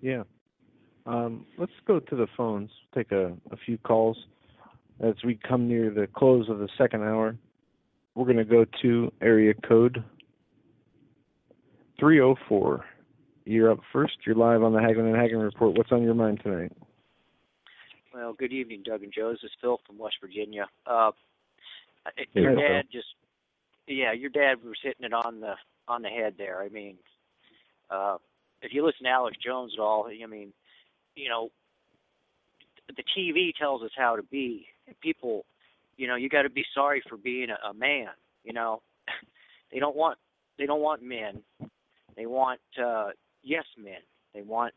Yeah. Let's go to the phones. Take a few calls as we come near the close of the second hour. We're going to go to area code 304. You're up first. You're live on the Hagmann and Hagmann Report. What's on your mind tonight? Well, good evening, Doug and Joe. This is Phil from West Virginia. Your dad was hitting it on the head there. I mean, if you listen to Alex+Jones at all, I mean, the TV tells us how to be. And people, you got to be sorry for being a man. They don't want men. They want yes men. They want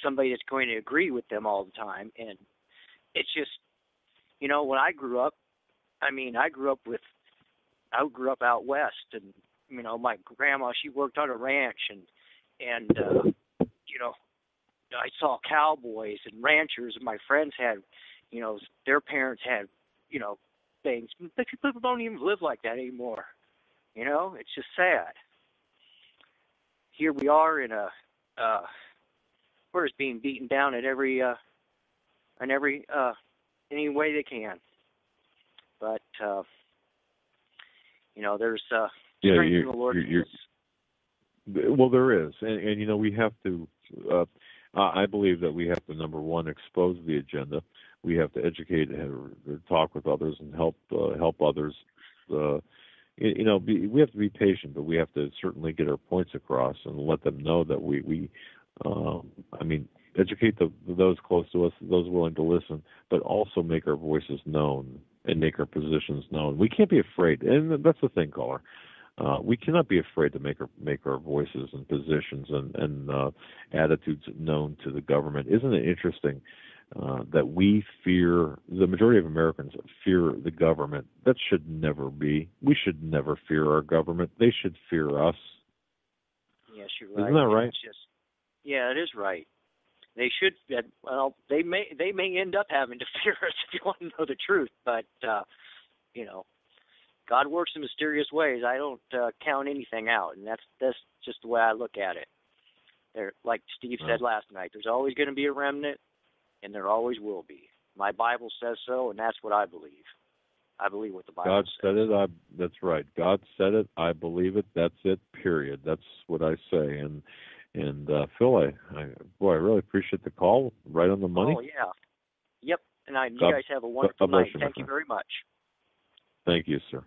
somebody that's going to agree with them all the time. And it's just, when I grew up, I grew up out west, and my grandma, she worked on a ranch, and I saw cowboys and ranchers, and my friends had, their parents had, things. But people don't even live like that anymore. It's just sad. Here we are we're just being beaten down at any way they can. But there's strength in the Lord. Well, there is, and we have to. I believe that we have to, number one, expose the agenda. We have to educate and talk with others and help others. We have to be patient, but we have to certainly get our points across and let them know that we educate those close to us, those willing to listen, but also make our voices known and make our positions known. We can't be afraid, and that's the thing, caller. We cannot be afraid to make our voices and positions and attitudes known to the government. Isn't it interesting that we fear, the majority of Americans fear the government? That should never be. We should never fear our government. They should fear us. Yes, you're right. Isn't that right? Yeah, it is right. They should. Well, they may end up having to fear us if you want to know the truth. But God works in mysterious ways. I don't count anything out, and that's just the way I look at it. Like Steve said last night, there's always going to be a remnant, and there always will be. My Bible says so, and that's what I believe. I believe what the Bible says. God said it. That's right. God said it. I believe it. That's it. Period. That's what I say. And And Phil, I really appreciate the call. Right on the money. Oh, yeah. Yep. And you God, guys have a wonderful night. Thank you very much. Thank you, sir.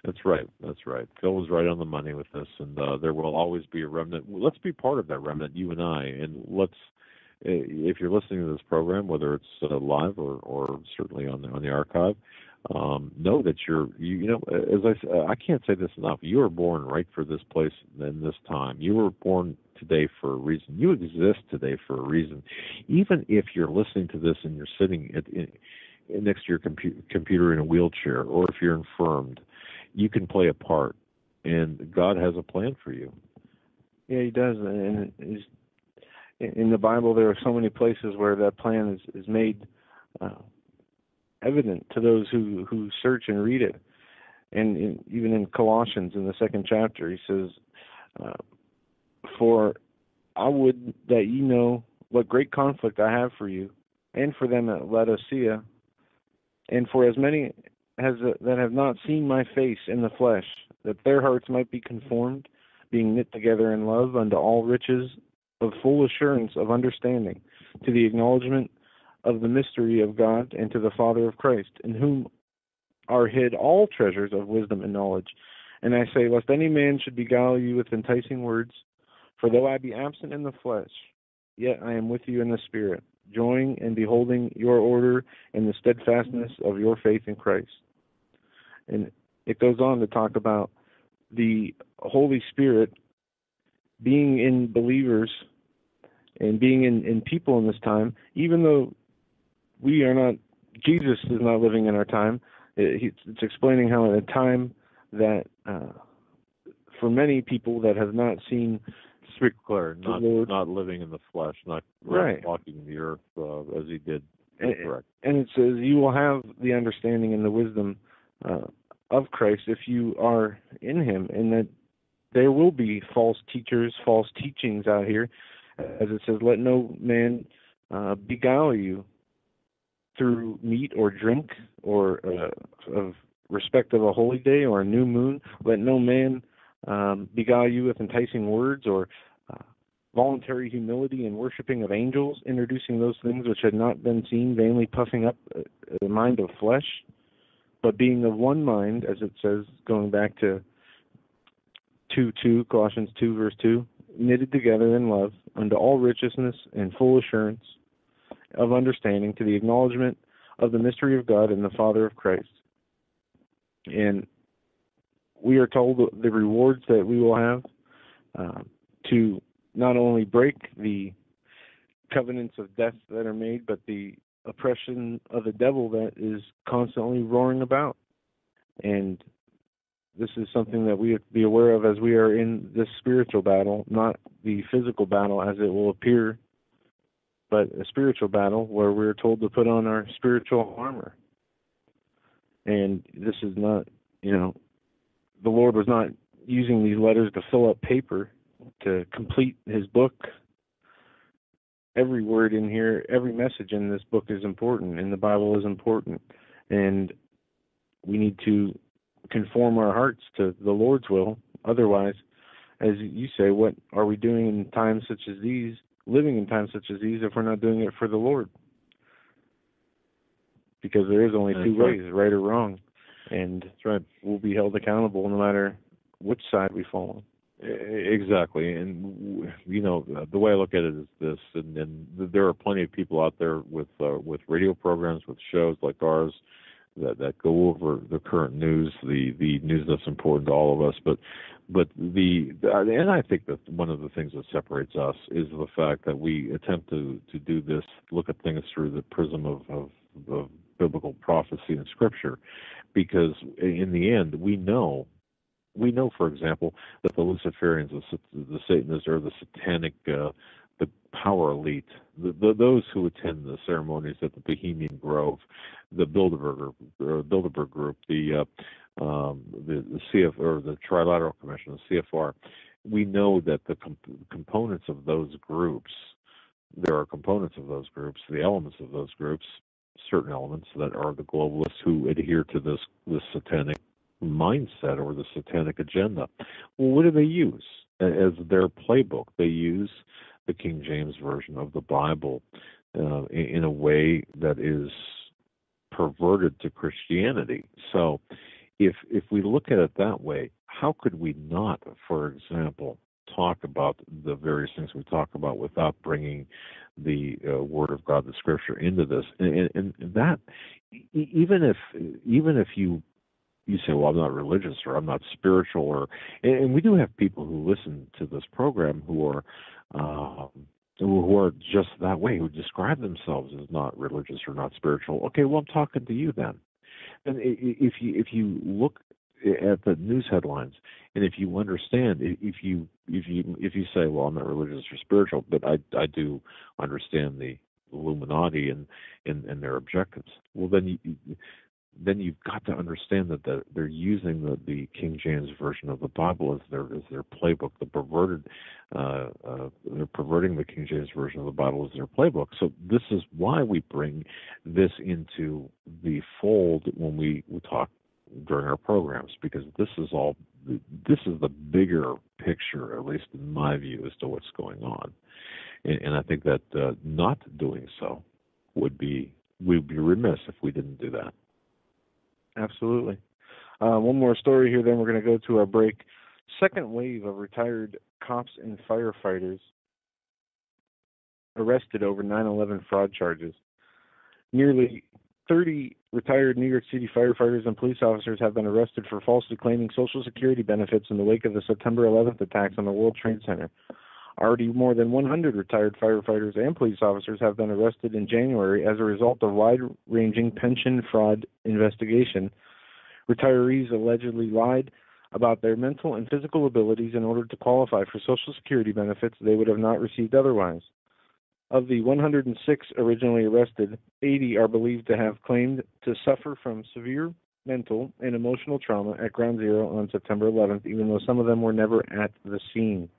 That's right. That's right. Phil was right on the money with this, and there will always be a remnant. Let's be part of that remnant, you and I, and let's. If you're listening to this program, whether it's live or certainly on the archive, know that you know, as I can't say this enough. You were born right for this place and this time. You were born today for a reason. You exist today for a reason. Even if you're listening to this and you're sitting next to your computer in a wheelchair, or if you're infirmed, you can play a part, and God has a plan for you. Yeah, He does, and in the Bible there are so many places where that plan is made evident to those who search and read it. And even in Colossians, in the 2nd chapter, he says, "For I would that ye know what great conflict I have for you, and for them at Laodicea, and for as many as that have not seen my face in the flesh, that their hearts might be conformed, being knit together in love unto all riches of full assurance of understanding, to the acknowledgement of the mystery of God, and to the Father of Christ, in whom are hid all treasures of wisdom and knowledge. And I say, lest any man should beguile you with enticing words, for though I be absent in the flesh, yet I am with you in the Spirit, joying and beholding your order and the steadfastness of your faith in Christ." And it goes on to talk about the Holy Spirit being in believers and being in people in this time, even though we are not, Jesus is not living in our time. It's explaining how in a time that for many people that have not seen, to be clear, not living in the flesh, not right, walking the earth as He did. Correct. And it says you will have the understanding and the wisdom of Christ if you are in Him, and that there will be false teachers, false teachings out here, as it says, "Let no man beguile you through meat or drink, or of respect of a holy day or a new moon. Let no man beguile you with enticing words, or voluntary humility and worshiping of angels, introducing those things which had not been seen, vainly puffing up the mind of flesh, but being of one mind," as it says, going back to Colossians 2, verse 2, "knitted together in love unto all righteousness and full assurance of understanding, to the acknowledgement of the mystery of God and the Father of Christ." And we are told the rewards that we will have to not only break the covenants of death that are made, but the oppression of the devil that is constantly roaring about. And this is something that we have to be aware of as we are in this spiritual battle, not the physical battle as it will appear, but a spiritual battle where we're told to put on our spiritual armor. And this is not, the Lord was not using these letters to fill up paper to complete His book. Every word in here, every message in this book is important, and the Bible is important. And we need to conform our hearts to the Lord's will. Otherwise, as you say, what are we doing in times such as these, living in times such as these, if we're not doing it for the Lord? Because there is only two ways, right or wrong. And that's right. We'll be held accountable no matter which side we fall on. Exactly. And, the way I look at it is this, and there are plenty of people out there with radio programs, with shows like ours, that go over the current news, the news that's important to all of us. But and I think that one of the things that separates us is the fact that we attempt to do this, look at things through the prism of biblical prophecy and scripture, because in the end we know, for example, that the Luciferians, the Satanists, or the satanic, the power elite, those who attend the ceremonies at the Bohemian Grove, the Bilderberg Group, the CF, or the Trilateral Commission, the CFR, we know that the components of those groups, there are components of those groups, the elements of those groups, certain elements that are the globalists who adhere to this satanic mindset or the satanic agenda. Well, what do they use? as their playbook. They use the King James Version of the Bible in a way that is perverted to Christianity. So if we look at it that way, how could we not, for example, talk about the various things we talk about without bringing the Word of God, the Scripture, into this? And that, even if you say, well, I'm not religious or I'm not spiritual, or, and we do have people who listen to this program who are just that way, who describe themselves as not religious or not spiritual. Okay, well, I'm talking to you then. And if you look at the news headlines, and if you understand, if you say, well, I'm not religious or spiritual, but I do understand the Illuminati and their objectives, well, then you've got to understand that they're using the King James Version of the Bible as their playbook. They're perverting the King James Version of the Bible as their playbook. So this is why we bring this into the fold when we talk during our programs, because this is the bigger picture, at least in my view, as to what's going on. And I think that not doing so we'd be remiss if we didn't do that. Absolutely. One more story here, then we're going to go to our break. Second wave of retired cops and firefighters arrested over 9/11 fraud charges. Nearly 30 retired New York City firefighters and police officers have been arrested for falsely claiming Social Security benefits in the wake of the September 11th attacks on the World Trade Center. Already more than 100 retired firefighters and police officers have been arrested in January as a result of wide-ranging pension fraud investigation. Retirees allegedly lied about their mental and physical abilities in order to qualify for Social Security benefits they would have not received otherwise. Of the 106 originally arrested, 80 are believed to have claimed to suffer from severe mental and emotional trauma at Ground Zero on September 11th, even though some of them were never at the scene.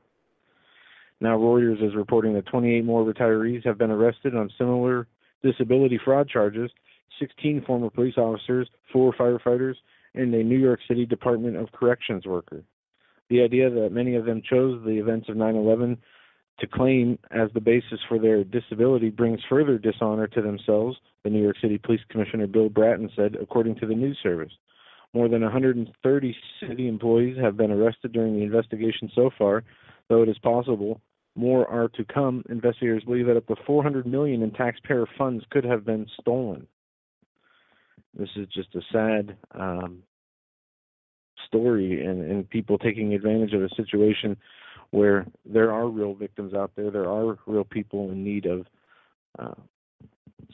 Now, Reuters is reporting that 28 more retirees have been arrested on similar disability fraud charges, 16 former police officers, 4 firefighters, and a New York City Department of Corrections worker. The idea that many of them chose the events of 9/11 to claim as the basis for their disability brings further dishonor to themselves, the New York City Police Commissioner Bill Bratton said, according to the news service. More than 130 city employees have been arrested during the investigation so far, though it is possible more are to come. Investigators believe that up to $400 million in taxpayer funds could have been stolen. This is just a sad story, and people taking advantage of a situation where there are real victims out there. There are real people in need of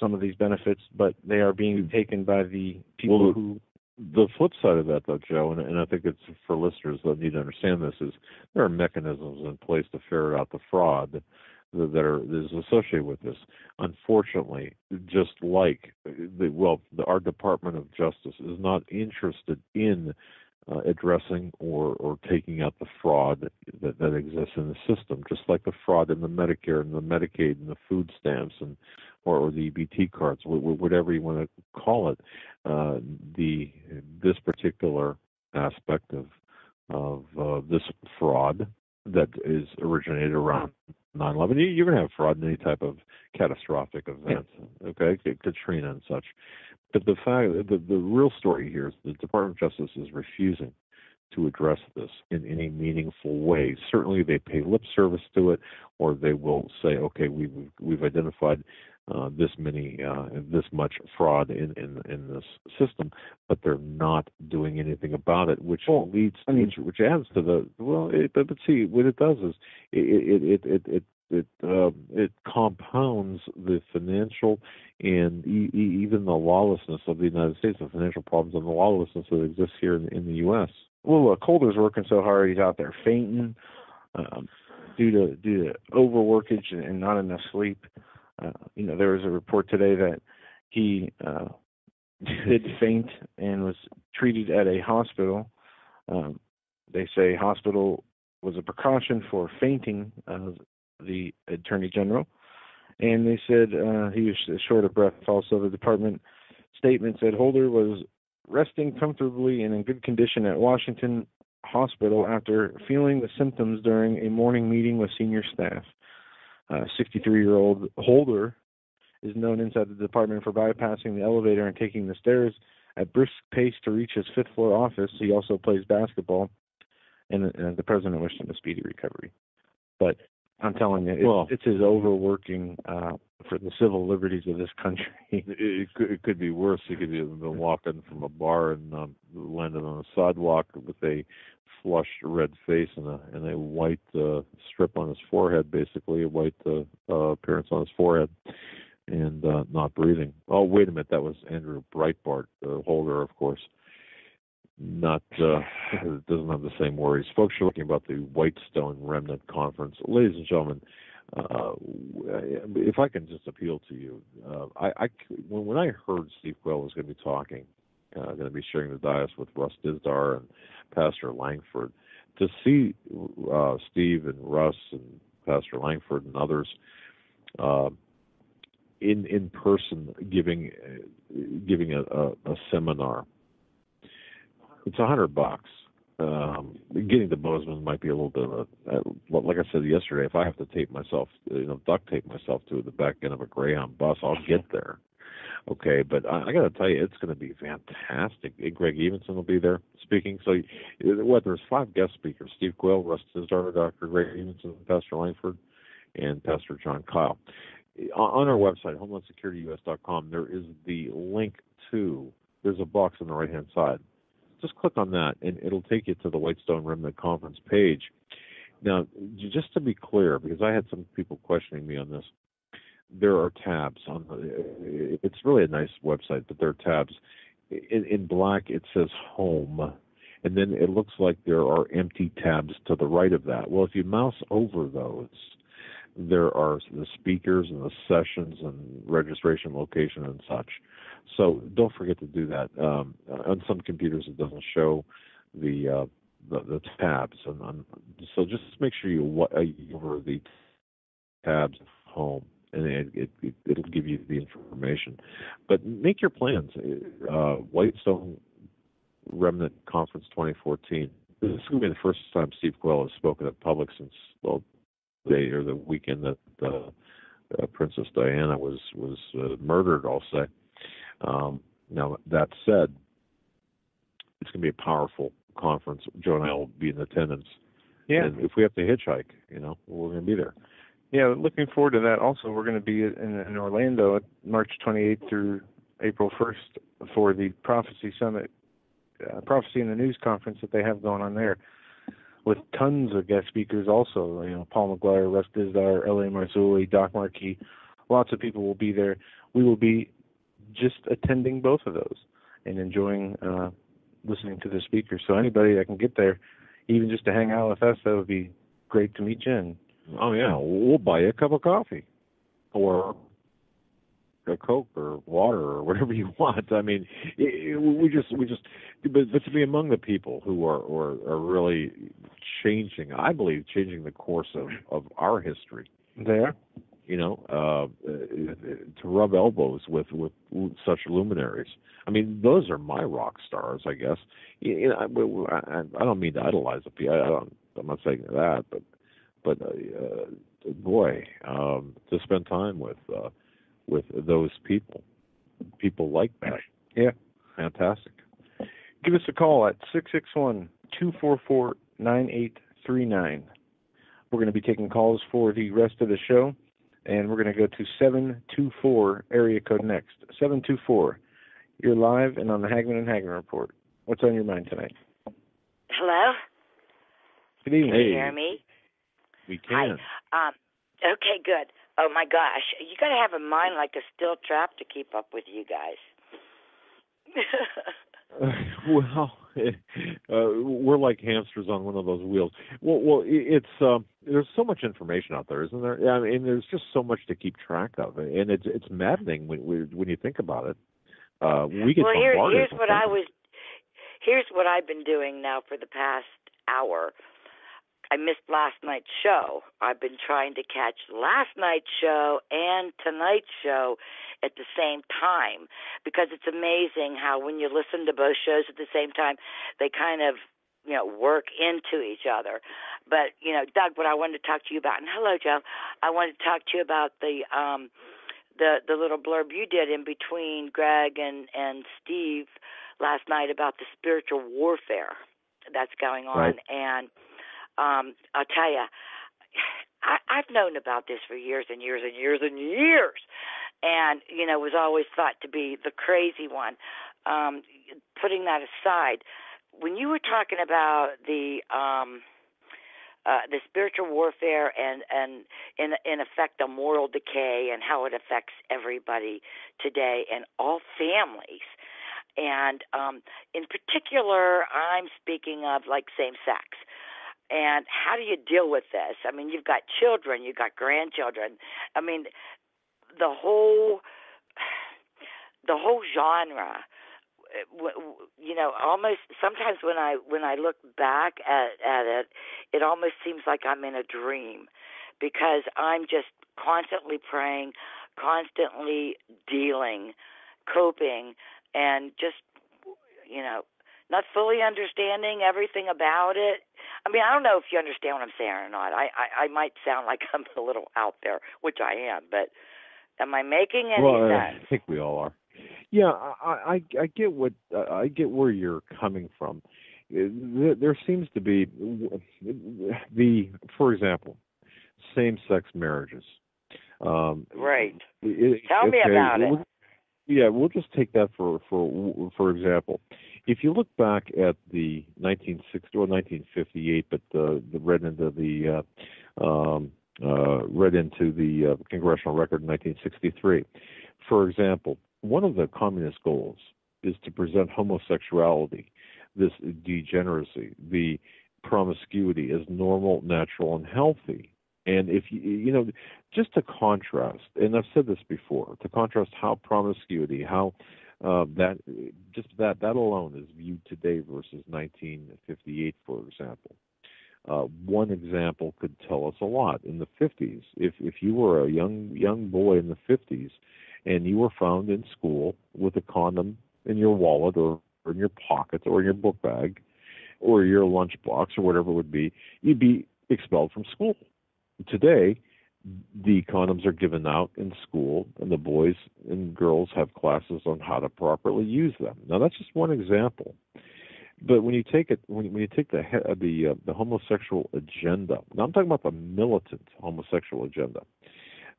some of these benefits, but they are being taken by the people who... The flip side of that, though, Joe, and I think it's for listeners that need to understand this, is there are mechanisms in place to ferret out the fraud that is associated with this. Unfortunately, just like our Department of Justice is not interested in addressing or taking out the fraud that exists in the system, just like the fraud in the Medicare and the Medicaid and the food stamps and or the EBT cards, whatever you want to call it. This particular aspect of this fraud that is originated around 9/11. You're going to have fraud in any type of catastrophic event, okay, Katrina and such. But the real story here is the Department of Justice is refusing to address this in any meaningful way. Certainly, they pay lip service to it, or they will say, "Okay, we've identified this much fraud in this system," but they're not doing anything about it, which which adds to the but see, what it does is it compounds the financial and even the lawlessness of the United States, the financial problems and the lawlessness that exists here in the U.S. Well, look, Holder's working so hard, he's out there fainting due to overworkage and not enough sleep. There was a report today that he did faint and was treated at a hospital. They say hospital was a precaution for fainting, the Attorney General. And they said he was short of breath. Also, the department statement said Holder was resting comfortably and in good condition at Washington hospital after feeling the symptoms during a morning meeting with senior staff. 63-year-old Holder is known inside the department for bypassing the elevator and taking the stairs at brisk pace to reach his fifth-floor office. He also plays basketball, and the president wished him a speedy recovery. But I'm telling you, it's his overworking for the civil liberties of this country. It could be worse. He could have been walking from a bar and landed on a sidewalk with a flushed red face and a white strip on his forehead, basically a white appearance on his forehead, and not breathing. Oh, wait a minute, that was Andrew Breitbart, the Holder, of course. Not it doesn't have the same worries. Folks are looking about the Whitestone Remnant Conference. Ladies and gentlemen, if I can just appeal to you, when I heard Steve Quayle was going to be talking, going to be sharing the dais with Russ Dizdar and Pastor Langford, to see Steve and Russ and Pastor Langford and others in person giving a seminar. It's $100. Getting to Bozeman might be a little bit of like I said yesterday, if I have to tape myself, duct tape myself to the back end of a Greyhound bus, I'll get there. Okay, but I got to tell you, it's going to be fantastic. Greg Evenson will be there speaking. So, there's 5 guest speakers: Steve Quayle, Russ Dizdar, Dr. Greg Evenson, Pastor Langford, and Pastor John Kyle. On our website, HomelandSecurityUS.com, there is the link to. There's a box on the right-hand side. Just click on that, and it'll take you to the Whitestone Remnant Conference page. Now, just to be clear, because I had some people questioning me on this, there are tabs on. It's really a nice website, but there are tabs. In black, it says Home, and then it looks like there are empty tabs to the right of that. Well, if you mouse over those, there are the speakers and the sessions and registration location and such. So don't forget to do that. On some computers, it doesn't show the tabs, and so just make sure you over the tabs Home, and it'll give you the information. But make your plans. Whitestone Remnant Conference 2014. This is going to be the first time Steve Quayle has spoken in public since the weekend that Princess Diana was murdered, I'll say. Now, that said, it's going to be a powerful conference. Joe and I will be in attendance. Yeah. And if we have to hitchhike, we're going to be there. Yeah, looking forward to that. Also, we're going to be in Orlando March 28th through April 1st for the Prophecy Summit, Prophecy in the News conference that they have going on there, with tons of guest speakers also. Paul McGuire, Russ Dizdar, L.A. Marzulli, Doc Markey. Lots of people will be there. We will be just attending both of those and enjoying listening to the speakers. So anybody that can get there, even just to hang out with us, that would be great to meet you. And oh yeah, we'll buy you a cup of coffee or a Coke or water or whatever you want. I mean, we just but to be among the people who are really changing the course of our history. There. To rub elbows with such luminaries. I mean, those are my rock stars, I guess. I don't mean to idolize them. I'm not saying that, but boy, to spend time with those people like that. Yeah, fantastic. Give us a call at 661-244-9839. We're going to be taking calls for the rest of the show. And we're going to go to 724 area code next. 724. You're live and on the Hagmann and Hagmann Report. What's on your mind tonight? Hello? Good evening. Can you hear me? We can. Hi. Okay, good. Oh, my gosh. You got to have a mind like a steel trap to keep up with you guys. We're like hamsters on one of those wheels. Well, it's there's so much information out there, isn't there? I mean, there's just so much to keep track of, and it's maddening when you think about it. We get bombarded. Here's what I've been doing now for the past hour. I missed last night's show. I've been trying to catch last night's show and tonight's show at the same time, because it's amazing how when you listen to both shows at the same time, they kind of work into each other. But, Doug, what I wanted to talk to you about, and hello, Joe, I wanted to talk to you about the little blurb you did in between Greg and Steve last night about the spiritual warfare that's going on. Right. And I'll tell you, I've known about this for years and years and years and years, and was always thought to be the crazy one. Putting that aside, when you were talking about the spiritual warfare and in effect the moral decay and how it affects everybody today and all families, and in particular, I'm speaking of like same sex. And how do you deal with this? I mean, you've got children, you've got grandchildren. I mean, the whole genre. Almost sometimes when I look back at it, it almost seems like I'm in a dream, because I'm just constantly praying, constantly dealing, coping, and just not fully understanding everything about it. I mean, I don't know if you understand what I'm saying or not. I might sound like I'm a little out there, which I am, but am I making any sense? I think we all are. Yeah, I get where you're coming from. There seems to be for example, same-sex marriages. Right. Tell me about it. Yeah, we'll just take that for example. If you look back at the 1960 or 1958, but read into the congressional record in 1963, for example, one of the communist goals is to present homosexuality, this degeneracy, the promiscuity, as normal, natural, and healthy. And if just to contrast, and I've said this before, to contrast how promiscuity, how that alone is viewed today versus 1958, for example. One example could tell us a lot. In the 50s, if you were a young boy in the 50s, and you were found in school with a condom in your wallet or in your pocket or in your book bag or your lunchbox or whatever it would be, you'd be expelled from school. Today, the condoms are given out in school, and the boys and girls have classes on how to properly use them. Now, that's just one example. But when you take the homosexual agenda, now I'm talking about the militant homosexual agenda,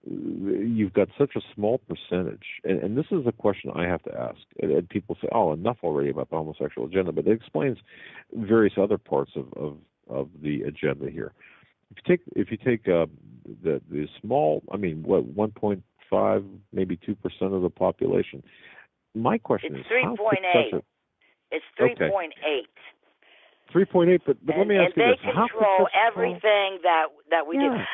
you've got such a small percentage, and this is a question I have to ask. And people say, "Oh, enough already about the homosexual agenda," but it explains various other parts of the agenda here. If you take the small, 1.5, maybe 2% of the population. My question is, 3.8. It's 3.8. 3.8, but let me ask you this: and they control everything that we do.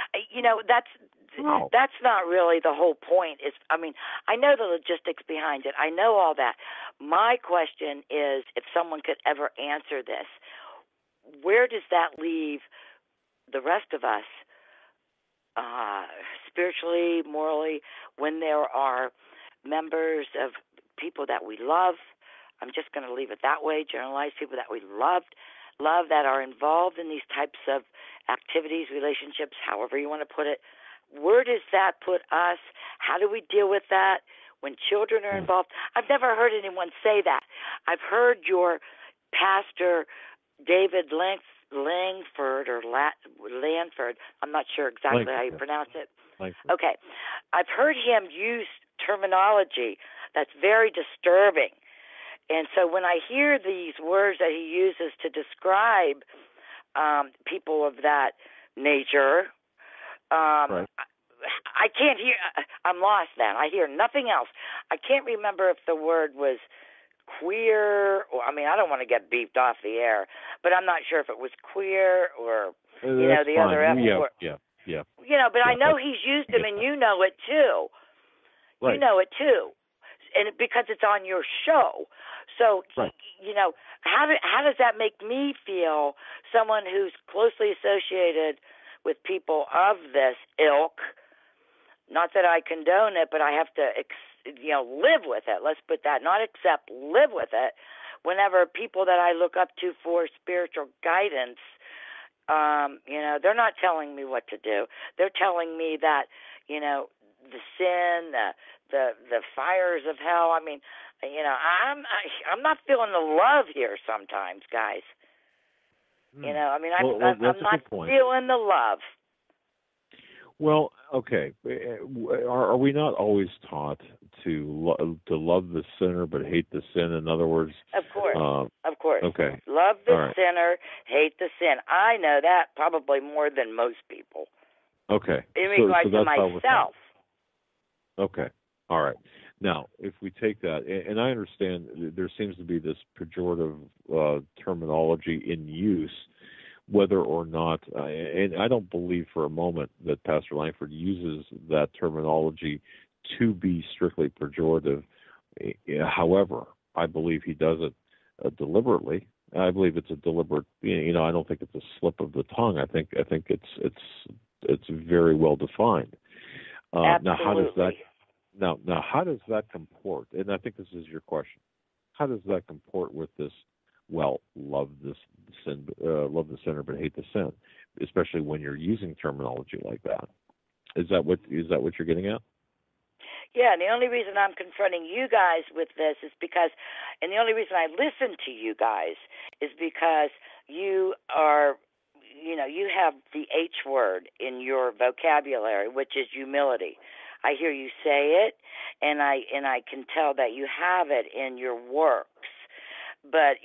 That's not really the whole point. I know the logistics behind it. I know all that. My question is, if someone could ever answer this, where does that leave the rest of us, spiritually, morally, when there are members of people that we love? I'm just going to leave it that way, generalize people that we love that are involved in these types of activities, relationships, however you want to put it. Where does that put us? How do we deal with that when children are involved? I've never heard anyone say that. I've heard your pastor, David Langford or Lanford. I'm not sure exactly how you pronounce it. Langford. Okay. I've heard him use terminology that's very disturbing. And so when I hear these words that he uses to describe people of that nature, right. I can't hear. I'm lost then. I hear nothing else. I can't remember if the word was queer, or I don't want to get beeped off the air, but I'm not sure if it was queer or the other F word. Yeah. But I know he's used them, and you know it too. Right. You know it too, and because it's on your show. So right. How does that make me feel? Someone who's closely associated with people of this ilk. Not that I condone it, but I have to live with it. Let's put that, not accept, live with it. whenever people that I look up to for spiritual guidance, they're not telling me what to do. They're telling me that, the sin, the fires of hell. I mean, I'm not feeling the love here sometimes, guys. I'm not feeling the love. Well, okay. Are we not always taught to love the sinner but hate the sin? In other words, of course. Okay. Love the sinner, hate the sin. I know that probably more than most people. Okay. In regards to myself. Okay. All right. Now, if we take that, and I understand there seems to be this pejorative terminology in use, whether or not, and I don't believe for a moment that Pastor Langford uses that terminology to be strictly pejorative. However, I believe he does it deliberately. I believe it's a deliberate. I don't think it's a slip of the tongue. I think it's very well defined. Now, how does that? Now, how does that comport? And I think this is your question. How does that comport with this? Well, love the sinner, but hate the sin, especially when you're using terminology like that. Is that what you're getting at? Yeah, and the only reason I'm confronting you guys with this is because, and the only reason I listen to you guys is because you are, you have the H word in your vocabulary, which is humility. I hear you say it, and I can tell that you have it in your works. But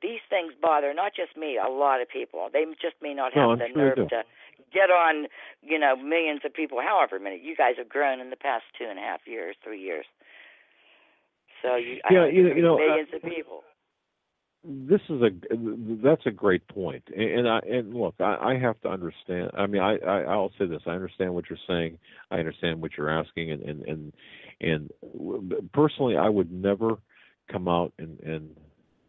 these things bother not just me, a lot of people. They just may not have the nerve to get on, millions of people. However many you guys have grown in the past 2.5 years, 3 years. So millions of people. That's a great point, and look, I have to understand. I mean, I'll say this: I understand what you're saying. I understand what you're asking, and personally, I would never come out and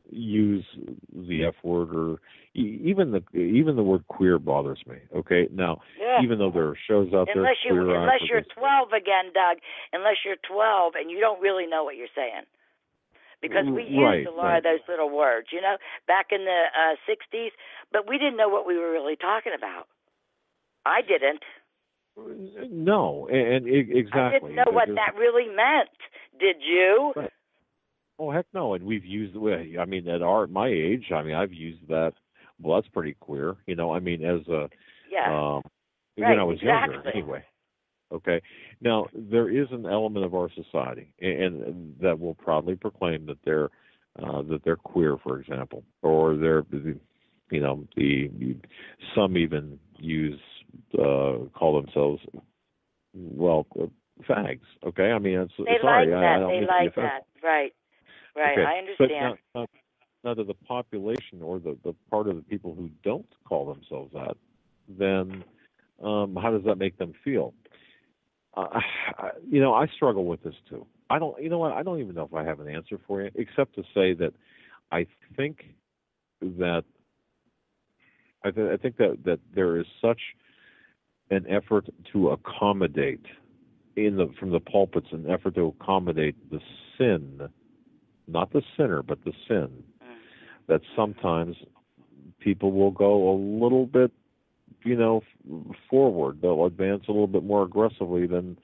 use the F word, or even the word queer bothers me. Okay, now even though there are shows out there, unless you're 12 again, Doug, unless you're 12 and you don't really know what you're saying. Because we used a lot of those little words, back in the 60s, but we didn't know what we were really talking about. I didn't. No, and exactly. I didn't know what that really meant. Did you? Right. Oh, heck no, and we've used, at my age, I've used that. Well, that's pretty queer, as a, when I was younger, anyway. Okay. Now, there is an element of our society, and that will proudly proclaim that they're queer, for example, or they're, some even call themselves, fags. Okay. They like that. Right. Okay. I understand. But now to the population or the part of the people who don't call themselves that, then how does that make them feel? I struggle with this too. I don't even know if I have an answer for you, except to say that I think that there is such an effort to accommodate from the pulpits, an effort to accommodate the sin, not the sinner, but the sin, that sometimes people will go a little bit forward. They'll advance a little bit more aggressively than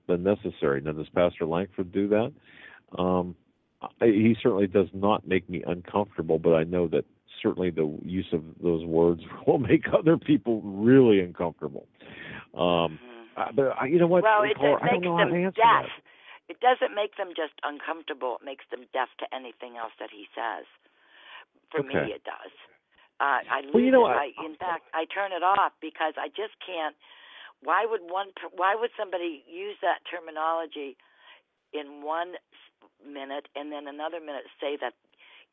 necessary. Now, does Pastor Langford do that? He certainly does not make me uncomfortable, but I know that certainly the use of those words will make other people really uncomfortable. But you know what? Well, I don't know how to answer deaf. that. It doesn't make them just uncomfortable. It makes them deaf to anything else that he says. For me, it does. I lose it. In fact, I turn it off because I just can't. Why would somebody use that terminology in 1 minute and then another minute say that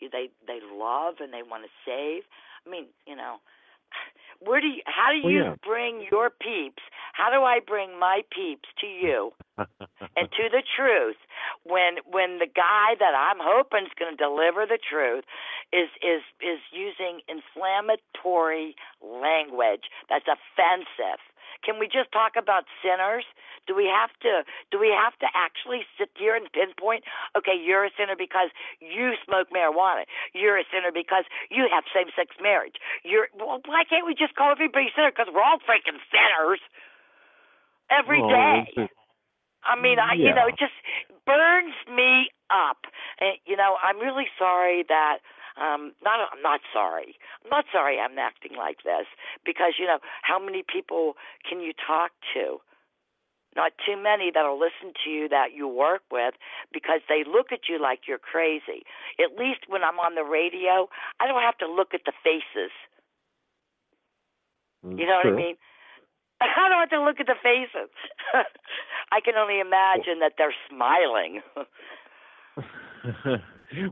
they love and they want to save? How do you bring your peeps? How do I bring my peeps to you and to the truth when the guy that I'm hoping is going to deliver the truth is using inflammatory language that's offensive? Can we just talk about sinners? Do we have to actually sit here and pinpoint, okay, you're a sinner because you smoke marijuana. You're a sinner because you have same-sex marriage. Well, why can't we just call everybody sinner? Because we're all freaking sinners every day. I mean, it just burns me up. And, I'm really sorry that I'm not sorry. I'm not sorry I'm acting like this because, how many people can you talk to? Not too many that'll listen to you that you work with because they look at you like you're crazy. At least when I'm on the radio, I don't have to look at the faces. You know what I mean? I don't have to look at the faces. I can only imagine that they're smiling.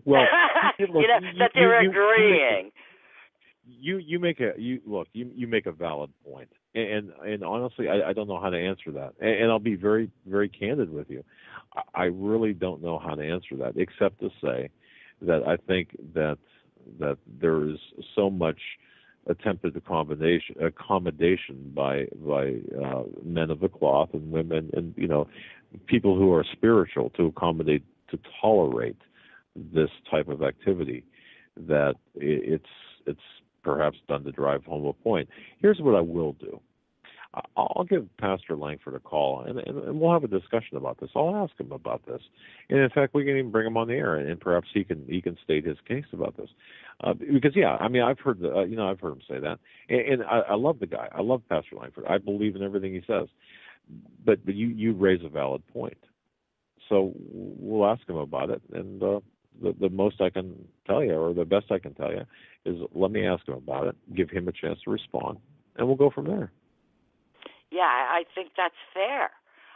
Well, that they're agreeing. You make a valid point, and honestly, I don't know how to answer that, and I'll be very, very candid with you. I really don't know how to answer that, except to say that I think that there is so much attempted accommodation by men of the cloth and women and people who are spiritual to tolerate this type of activity that it's perhaps done to drive home a point. Here's what I will do. I'll give Pastor Langford a call, and we'll have a discussion about this. I'll ask him about this, and in fact, we can even bring him on the air, and perhaps he can state his case about this. Because I've heard I've heard him say that, and I love the guy. I love Pastor Langford. I believe in everything he says, but you raise a valid point. So we'll ask him about it, and the most I can tell you, or the best I can tell you, is let me ask him about it, give him a chance to respond, and we'll go from there. Yeah, I think that's fair.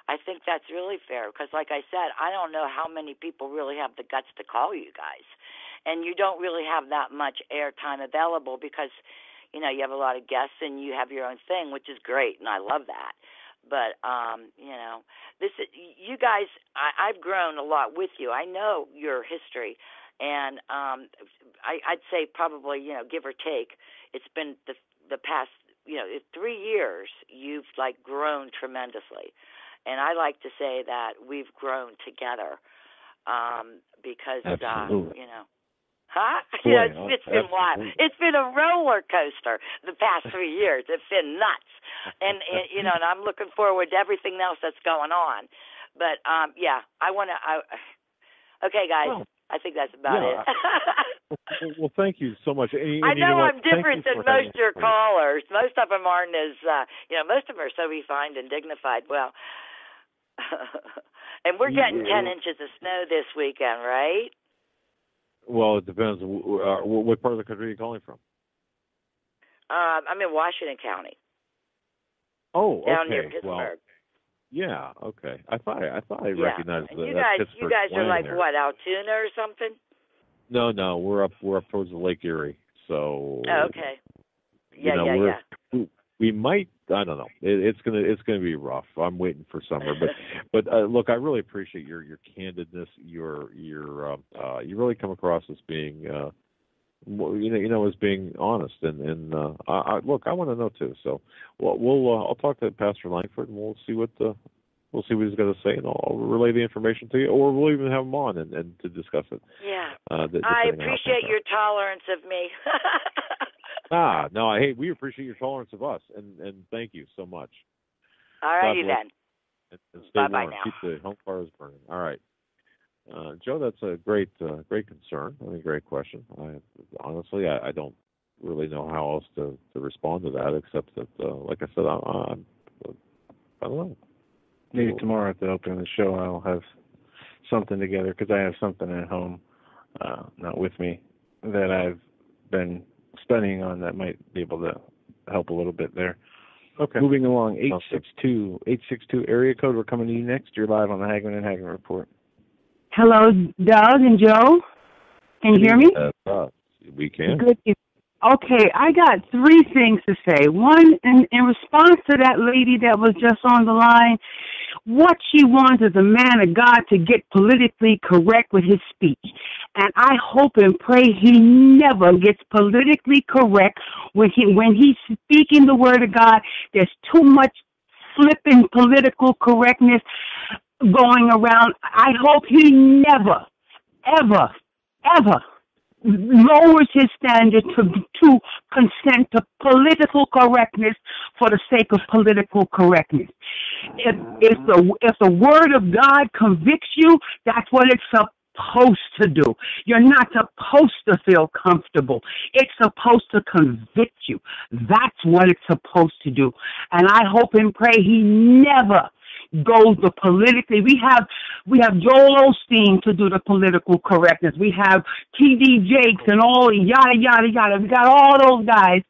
I think that's really fair because, like I said, I don't know how many people really have the guts to call you guys. And you don't really have that much airtime available because, you have a lot of guests and you have your own thing, which is great, and I love that. But, you guys, I've grown a lot with you. I know your history, and I'd say probably, give or take, it's been the past 3 years, you've grown tremendously. And I like to say that we've grown together because, Absolutely. It's been wild. It's been a roller coaster the past 3 years. It's been nuts. And and I'm looking forward to everything else that's going on. But, okay, guys. Well, I think that's about it. Well, thank you so much. And I know I'm different than most of your callers. Most of them aren't as, most of them are so refined and dignified. Well, and we're getting 10 inches of snow this weekend, right? Well, it depends. What part of the country are you calling from? I'm in Washington County. Oh, okay. Down near Pittsburgh. Well, yeah, okay. I thought I recognized and that. You guys are like there. What, Altoona or something? No, we're up towards the Lake Erie. So. Oh, okay. Yeah. We might. I don't know. It's gonna be rough. I'm waiting for summer, but look, I really appreciate your candidness. You really come across as being as being honest, and I want to know too. So I'll talk to Pastor Langford, and we'll see what he's going to say, and I'll relay the information to you, or we'll even have him on and to discuss it. Yeah, I appreciate your tolerance of me. No, hey, we appreciate your tolerance of us, and thank you so much. All righty then. And stay Bye-bye warm. now. Keep the home fires burning. All right. Joe, that's a great concern. I mean, great question. Honestly, I don't really know how else to respond to that, except that, like I said, I don't know. Maybe tomorrow at the opening of the show I'll have something together, because I have something at home, not with me, that I've been studying on that might be able to help a little bit there. Okay. Moving along, 862 area code. We're coming to you next. You're live on the Hagmann and Hagmann Report. Hello, Doug and Joe. Can you hear me? We can. Good. Okay, I got 3 things to say. One, in response to that lady that was just on the line, what she wants is a man of God to get politically correct with his speech. And I hope and pray he never gets politically correct when he's speaking the word of God. There's too much flipping political correctness going around. I hope he never, ever, ever lowers his standard to consent to political correctness for the sake of political correctness. If the word of God convicts you, that's what it's supposed to do. You're not supposed to feel comfortable. It's supposed to convict you. That's what it's supposed to do. And I hope and pray he never goes the politically. We have Joel Osteen to do the political correctness. We have T.D. Jakes and all yada yada yada. We got all those guys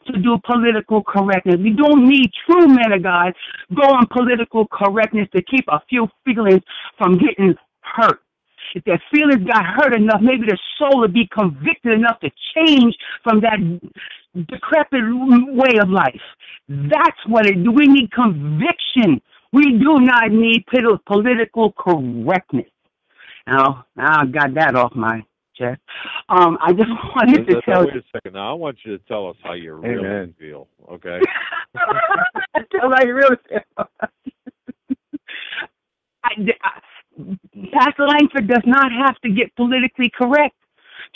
to do political correctness. We don't need true men of God going political correctness to keep a few feelings from getting hurt. If their feelings got hurt enough, maybe their soul would be convicted enough to change from that decrepit way of life. That's what it do. We need conviction. We do not need political correctness. Now I got that off my chest. I just wanted to tell you. Wait a second. Now, I want you to tell us how you really feel, okay? Tell how you really feel. Pastor Langford does not have to get politically correct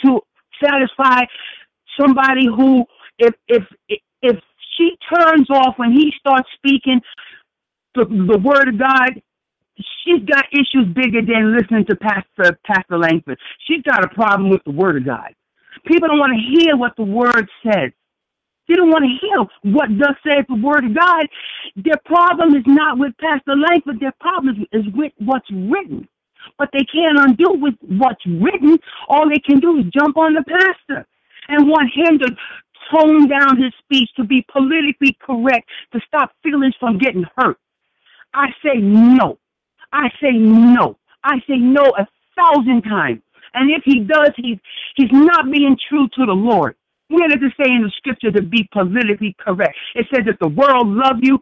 to satisfy somebody who, if she turns off when he starts speaking the word of God, she's got issues bigger than listening to Pastor Langford. She's got a problem with the word of God. People don't want to hear what the word says. They don't want to hear what thus says the word of God. Their problem is not with Pastor Langford. Their problem is with what's written. But they can't undo with what's written. All they can do is jump on the pastor and want him to tone down his speech, to be politically correct, to stop feelings from getting hurt. I say no. I say no. I say no 1,000 times. And if he does, he's not being true to the Lord. Where does it say in the scripture to be politically correct? It says if the world loves you,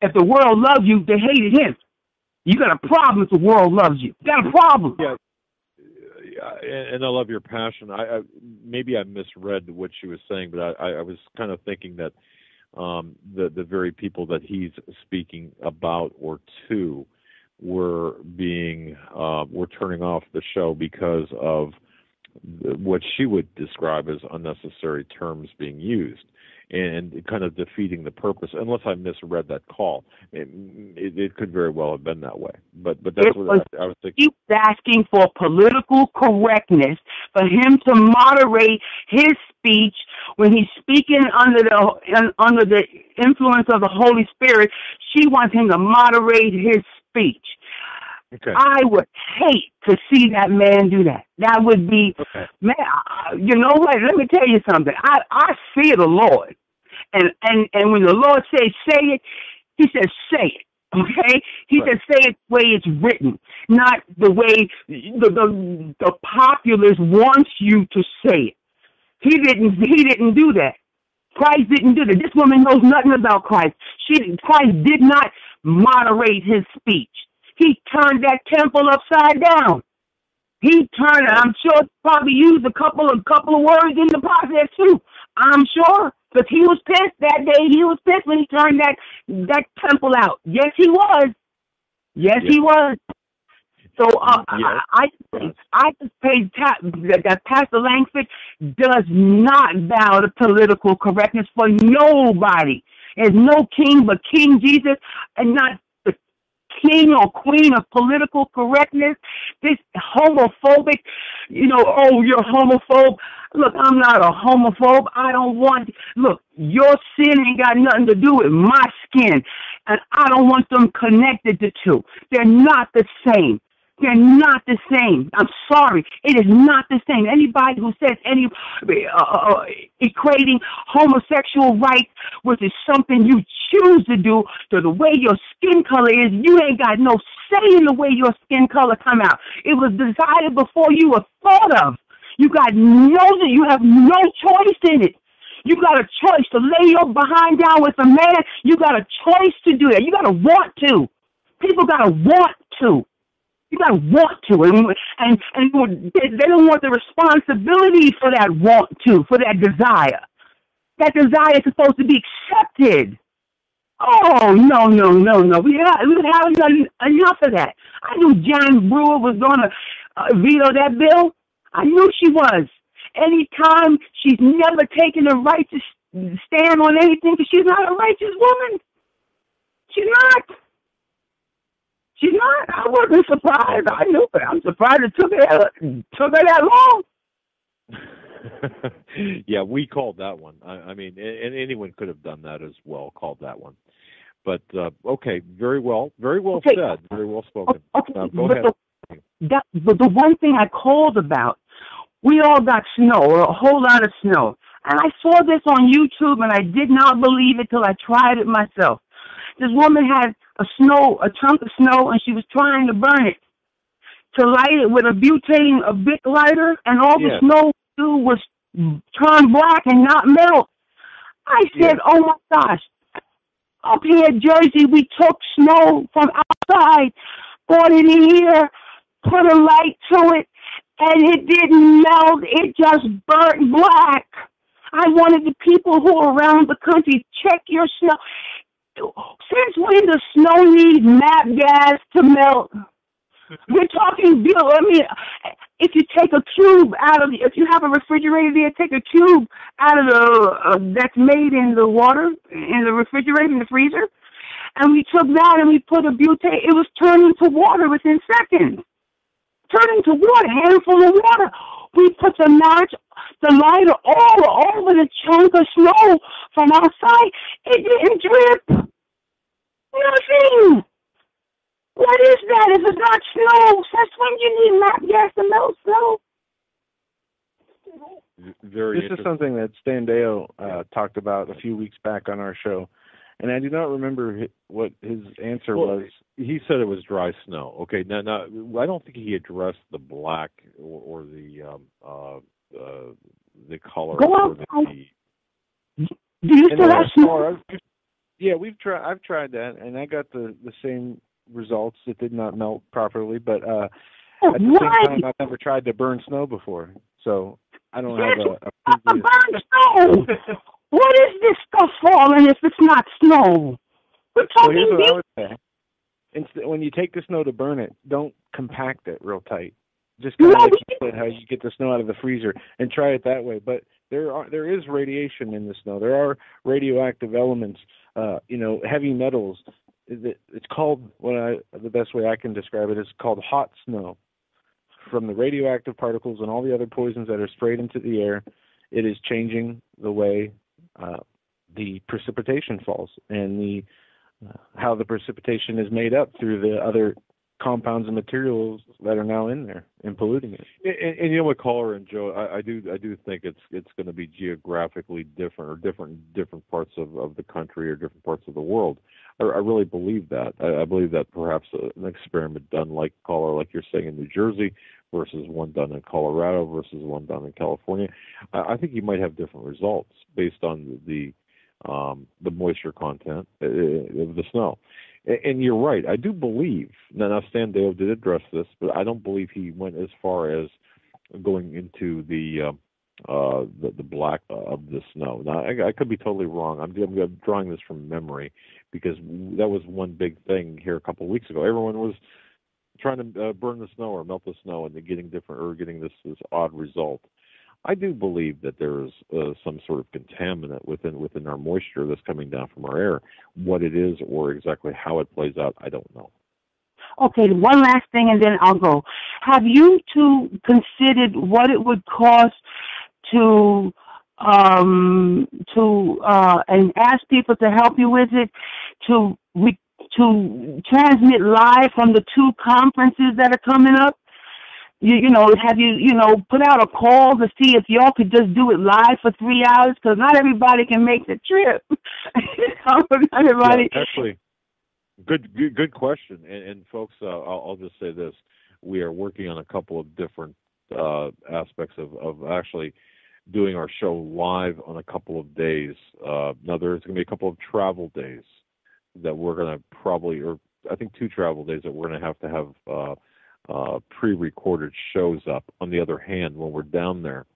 they hated him. You got a problem if the world loves you. You got a problem. Yeah, and I love your passion. Maybe I misread what she was saying, but I was kind of thinking that the very people that he's speaking about or to were turning off the show because of what she would describe as unnecessary terms being used and kind of defeating the purpose, unless I misread that call. It could very well have been that way. But that's what I was thinking. He was asking for political correctness, for him to moderate his speech when he's speaking under the influence of the Holy Spirit. She wants him to moderate his speech. Okay. I would hate to see that man do that. That would be, man, you know what? Let me tell you something. I fear the Lord. And when the Lord says say it, he says say it. Okay? He says say it the way it's written, not the way the populace wants you to say it. He didn't do that. Christ didn't do that. This woman knows nothing about Christ. Christ did not moderate his speech. He turned that temple upside down. He turned it. I'm sure probably used a couple of words in the process too. I'm sure, because he was pissed that day. He was pissed when he turned that temple out. Yes, he was. Yes, he was. So I just paid that Pastor Langford does not bow to political correctness for nobody. There's no king but King Jesus, and not the king or queen of political correctness. This homophobic, oh, you're homophobe. Look, I'm not a homophobe. I don't want, look, your sin ain't got nothing to do with my skin, and I don't want them connected to two. They're not the same. They're not the same. I'm sorry. It is not the same. Anybody who says equating homosexual rights, which is something you choose to do, to the way your skin color is, you ain't got no say in the way your skin color come out. It was decided before you were thought of. You have no choice in it. You got a choice to lay your behind down with a man. You got a choice to do that. You got to want to. People got to want to. You got to want to, and they don't want the responsibility for that want to, for that desire. That desire is supposed to be accepted. Oh, no, no, no, no. We haven't done enough of that. I knew Jan Brewer was going to veto that bill. I knew she was. Anytime, she's never taken the right to stand on anything because she's not a righteous woman. She's not. She's not. I wasn't surprised. I knew it. I'm surprised it took her that long. Yeah, we called that one. I mean, and anyone could have done that as well, called that one. But, okay, very well said, very well spoken. Okay, go ahead. But the one thing I called about, we all got snow, a whole lot of snow. And I saw this on YouTube, and I did not believe it till I tried it myself. This woman had a chunk of snow, and she was trying to burn it, to light it with a Bic lighter, and all the snow was turn black and not melt. I said, oh my gosh. Up here in Jersey, we took snow from outside, brought it in here, put a light to it, and it didn't melt. It just burnt black. I wanted the people who are around the country, check your snow. Since when does snow need MAP gas to melt? We're talking, I mean, if you take a cube if you have a refrigerator there, take a cube out of that's made in the water, in the refrigerator, in the freezer, and we took that and we put a butane, it was turning to water within seconds. Turning to water, handful of water. We put the lighter all over the chunk of snow from outside. It didn't drip. Nothing. What is that if it's not snow? Since when you need MAP gas to melt snow? This is something that Stan Deo talked about a few weeks back on our show, and I do not remember what his answer was. He said it was dry snow. Okay, now I don't think he addressed the black or the color. Go or outside. Do you still have snow? Yeah, I've tried that, and I got the same results. It did not melt properly, but at the same time, I've never tried to burn snow before, so I don't have a previous... burn snow. What is this stuff falling if it's not snow? We're talking. Here's what I would say. When you take the snow to burn it, don't compact it real tight. Just kind of like you said, how you get the snow out of the freezer, and try it that way. But there is radiation in the snow. There are radioactive elements. Heavy metals. It's called, the best way I can describe it is called hot snow. From the radioactive particles and all the other poisons that are sprayed into the air, it is changing the way the precipitation falls and how the precipitation is made up through the other compounds and materials that are now in there and polluting it. And you know what, caller and Joe, I do think it's going to be geographically different, or different parts of the country or different parts of the world. I really believe that. I believe that perhaps an experiment done like you're saying in New Jersey versus one done in Colorado versus one done in California, I think you might have different results based on the moisture content of the snow. And you're right. I do believe, now Stan Dale did address this, but I don't believe he went as far as going into the black of the snow. Now, I could be totally wrong. I'm drawing this from memory because that was one big thing here a couple of weeks ago. Everyone was trying to burn the snow or melt the snow, and they're getting this odd result. I do believe that there is some sort of contaminant within our moisture that's coming down from our air. What it is or exactly how it plays out, I don't know. Okay, one last thing, and then I'll go. Have you two considered what it would cost to and ask people to help you with it, to transmit live from the two conferences that are coming up? Have you put out a call to see if y'all could just do it live for 3 hours? Because not everybody can make the trip. Everybody. Yeah, actually, good question. And folks, I'll just say this: we are working on a couple of different aspects of actually doing our show live on a couple of days. Now there's going to be a couple of travel days that we're going to I think 2 travel days that we're going to have pre-recorded shows up. On the other hand, when we're down there,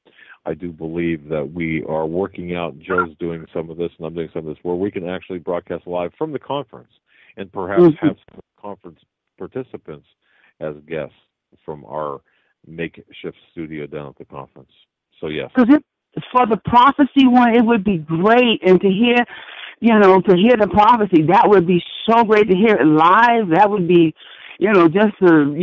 I do believe that we are working out, Joe's doing some of this and I'm doing some of this, where we can actually broadcast live from the conference and perhaps have some conference participants as guests from our makeshift studio down at the conference. So, yes. Because for the prophecy one, it would be great. And to hear, to hear the prophecy, that would be so great to hear it live. That would be, just to,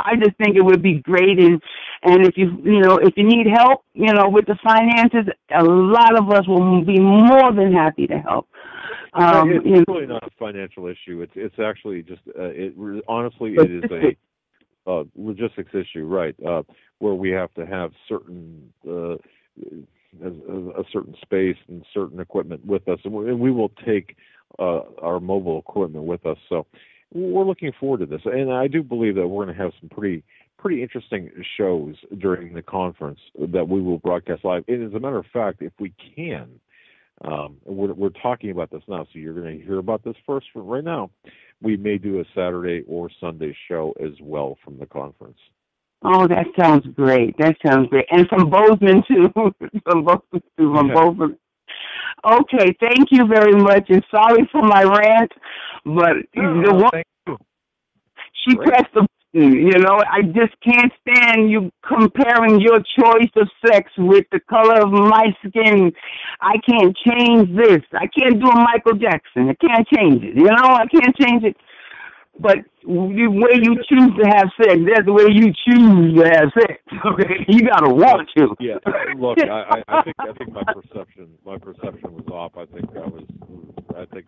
I just think it would be great. And if if you need help, with the finances, a lot of us will be more than happy to help. It's really not a financial issue. It's actually just, honestly, it is a logistics issue, right? Where we have to have certain a certain space and certain equipment with us, and we will take our mobile equipment with us. So we're looking forward to this, and I do believe that we're going to have some pretty interesting shows during the conference that we will broadcast live. And as a matter of fact, if we can, we're talking about this now, so you're going to hear about this first. For right now, we may do a Saturday or Sunday show as well from the conference. Oh, that sounds great. And from Bozeman, too. from Bozeman. Okay, thank you very much. And sorry for my rant, but thank you. She pressed the button. I just can't stand you comparing your choice of sex with the color of my skin. I can't change this. I can't do a Michael Jackson. I can't change it. I can't change it. But the way you choose to have sex, that's the way you choose to have sex. Okay, you gotta want to. Yeah. Look, I think my perception was off. I think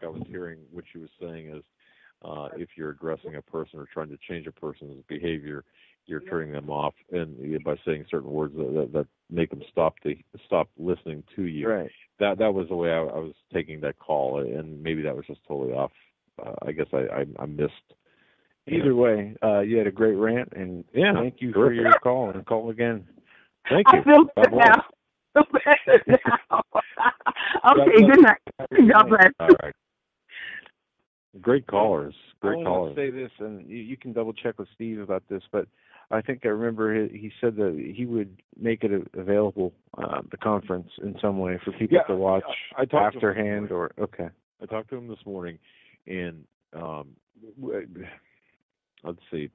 I was hearing what she was saying is, if you're addressing a person or trying to change a person's behavior, you're turning them off, and by saying certain words that make them stop listening to you. Right. That was the way I was taking that call, and maybe that was just totally off. I guess I missed. Either way, you had a great rant, and thank you for your call, and call again. Thank you. I feel better now. Okay, good night. God bless. All right. Great callers. I want to say this, and you can double check with Steve about this, but I think I remember he said that he would make it available, the conference, in some way for people to watch afterhand or okay. I talked to him this morning, and let's see.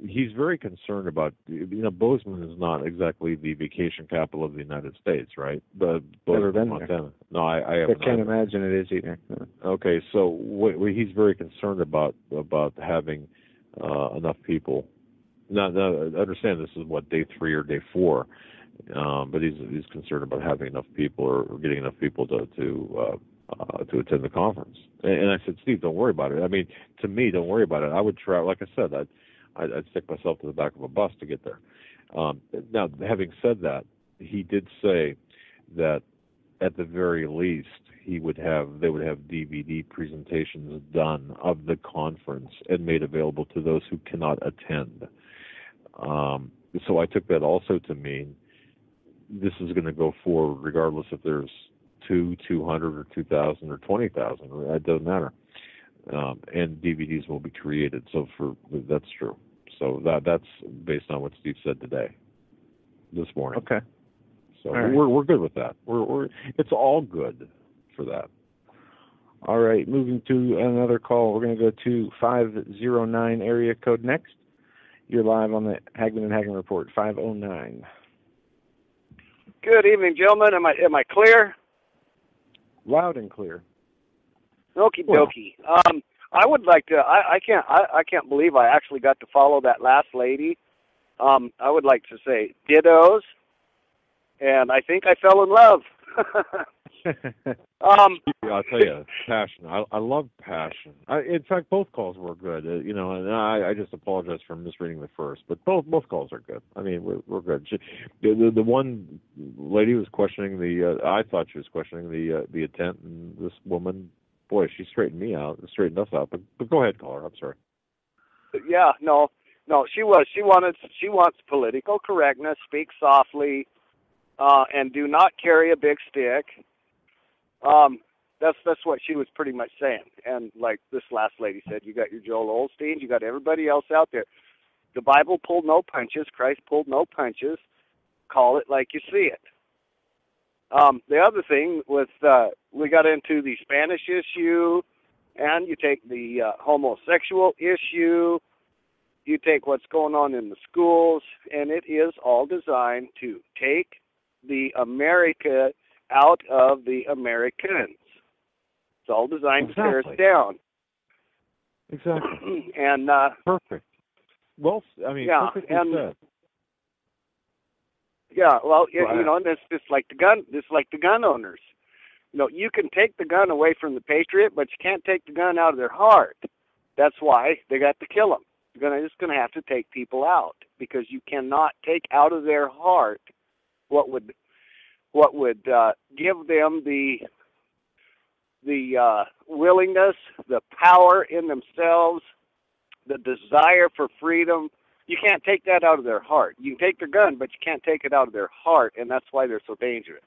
He's very concerned about, Bozeman is not exactly the vacation capital of the United States, right? Never been Montana. There. No, I haven't. I can't imagine it is either. Okay, so what he's very concerned about having enough people. Now, I understand this is day 3 or day 4, but he's concerned about having enough people or getting enough people to attend the conference. And I said, Steve, don't worry about it. I mean, to me, don't worry about it. I would try, like I said, I'd stick myself to the back of a bus to get there. Now, having said that, he did say that at the very least they would have DVD presentations done of the conference and made available to those who cannot attend. So I took that also to mean this is going to go forward regardless if there's 200 or 2,000 or 20,000. It doesn't matter. And DVDs will be created. So that's true. So that's based on what Steve said this morning. Okay. So we're good with that. It's all good for that. All right. Moving to another call. We're going to go to 509 area code next. You're live on the Hagmann and Hagmann Report. 509. Good evening, gentlemen. Am I clear? Loud and clear. Okie dokie. I would like to. I can't believe I actually got to follow that last lady. I would like to say dittos, and I think I fell in love. I'll tell you, passion. I love passion. In fact, both calls were good. And I just apologize for misreading the first, but both calls are good. I mean, we're good. The one lady was questioning I thought she was questioning the intent, and this woman, boy, she straightened us out. But go ahead, caller. I'm sorry. Yeah, no. She wants political correctness. Speak softly, and do not carry a big stick. That's what she was pretty much saying. And like this last lady said, you got your Joel Osteen, you got everybody else out there. The Bible pulled no punches. Christ pulled no punches. call it like you see it. The other thing was we got into the Spanish issue, and you take the homosexual issue, you take what's going on in the schools, and it is all designed to take the America out of the Americans. It's all designed to tear us down. Exactly. And perfect. Well, I mean, perfectly said. Yeah, well, you know, and it's just like the gun owners. You know, you can take the gun away from the patriot, but you can't take the gun out of their heart. That's why they got to kill them. You're just going to have to take people out, because you cannot take out of their heart what would give them the willingness, the power in themselves, the desire for freedom. You can't take that out of their heart. You can take their gun, but you can't take it out of their heart, and that's why they're so dangerous.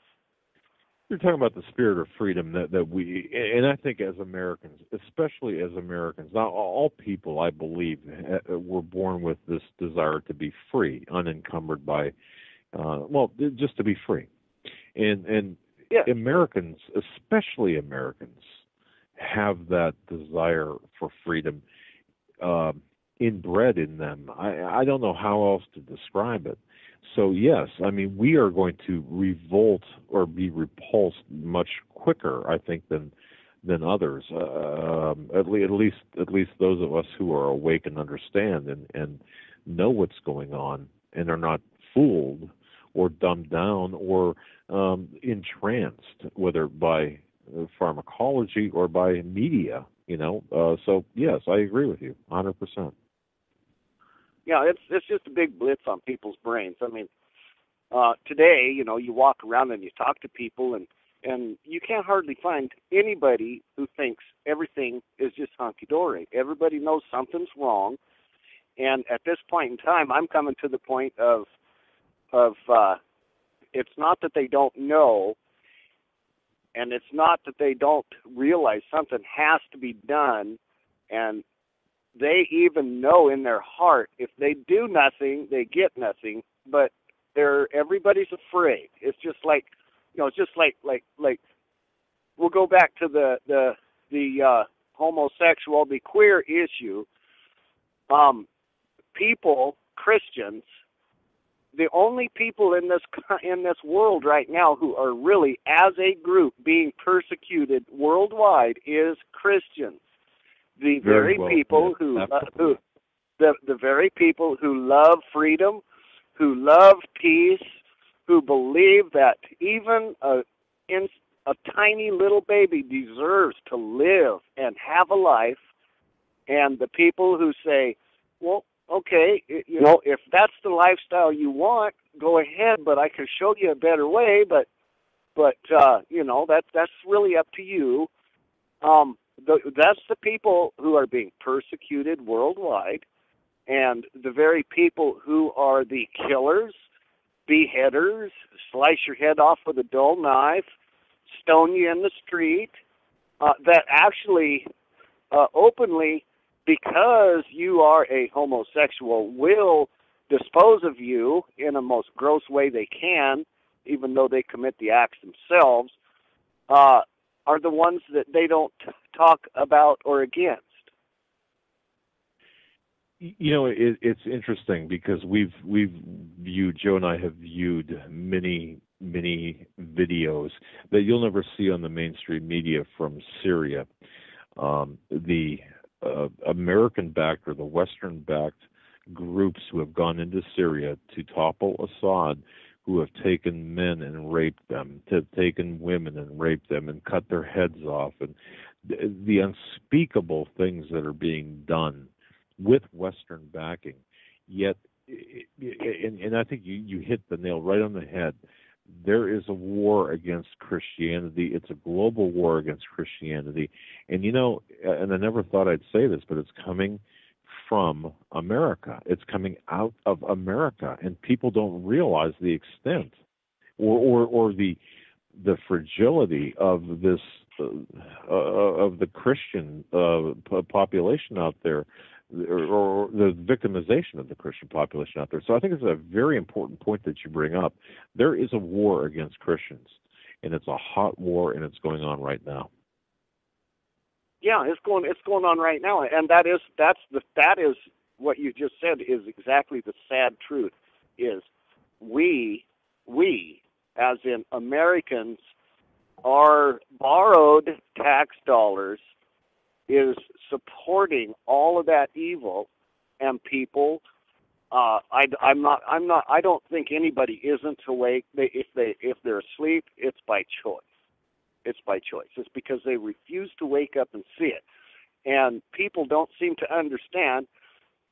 You're talking about the spirit of freedom that we, and I think as Americans, especially as Americans, not all people, I believe, were born with this desire to be free, unencumbered by, just to be free. And yeah. Americans, especially Americans, have that desire for freedom inbred in them. I don't know how else to describe it. So yes, I mean, we are going to revolt or be repulsed much quicker, I think, than others. At least those of us who are awake and understand and know what's going on and are not fooled or dumbed down or entranced, whether by pharmacology or by media. You know, so yes, I agree with you 100%. Yeah, it's just a big blitz on people's brains. I mean, today, you know, you walk around and you talk to people, and you can't hardly find anybody who thinks everything is just hunky-dory. Everybody knows something's wrong, and at this point in time, I'm coming to the point of it's not that they don't know, and it's not that they don't realize something has to be done, and they even know in their heart if they do nothing, they get nothing. But everybody's afraid. It's just like, you know, it's just like we'll go back to the homosexual, the queer issue. People, Christians, the only people in this world right now who are really, as a group, being persecuted worldwide is Christians. The very people the very people who love freedom, who love peace, who believe that even a tiny little baby deserves to live and have a life, and the people who say, well, okay, you know, if that's the lifestyle you want, go ahead, but I can show you a better way, but you know, that's really up to you. That's the people who are being persecuted worldwide, and the very people who are the killers, beheaders, slice your head off with a dull knife, stone you in the street, that actually openly, because you are a homosexual, will dispose of you in a most gross way they can, even though they commit the acts themselves, are the ones that they don't talk about or against. You know, it's interesting because we've viewed, Joe and I have viewed many videos that you'll never see on the mainstream media from Syria. The American-backed or the Western-backed groups who have gone into Syria to topple Assad, who have taken men and raped them, have taken women and raped them and cut their heads off, and the unspeakable things that are being done with Western backing. Yet, and I think you hit the nail right on the head, there is a war against Christianity. It's a global war against Christianity. And, you know, and I never thought I'd say this, but it's coming from America. It's coming out of America, and people don't realize the extent or the fragility of this of the Christian population out there. or the victimization of the Christian population out there. So I think it's a very important point that you bring up. There is a war against Christians, and it's a hot war, and it's going on right now. Yeah, it's going on right now, and that is what you just said is exactly the sad truth. Is we as in Americans, our borrowed tax dollars is supporting all of that evil, and people. I don't think anybody isn't awake. If they're asleep, it's by choice. It's by choice. It's because they refuse to wake up and see it. And people don't seem to understand,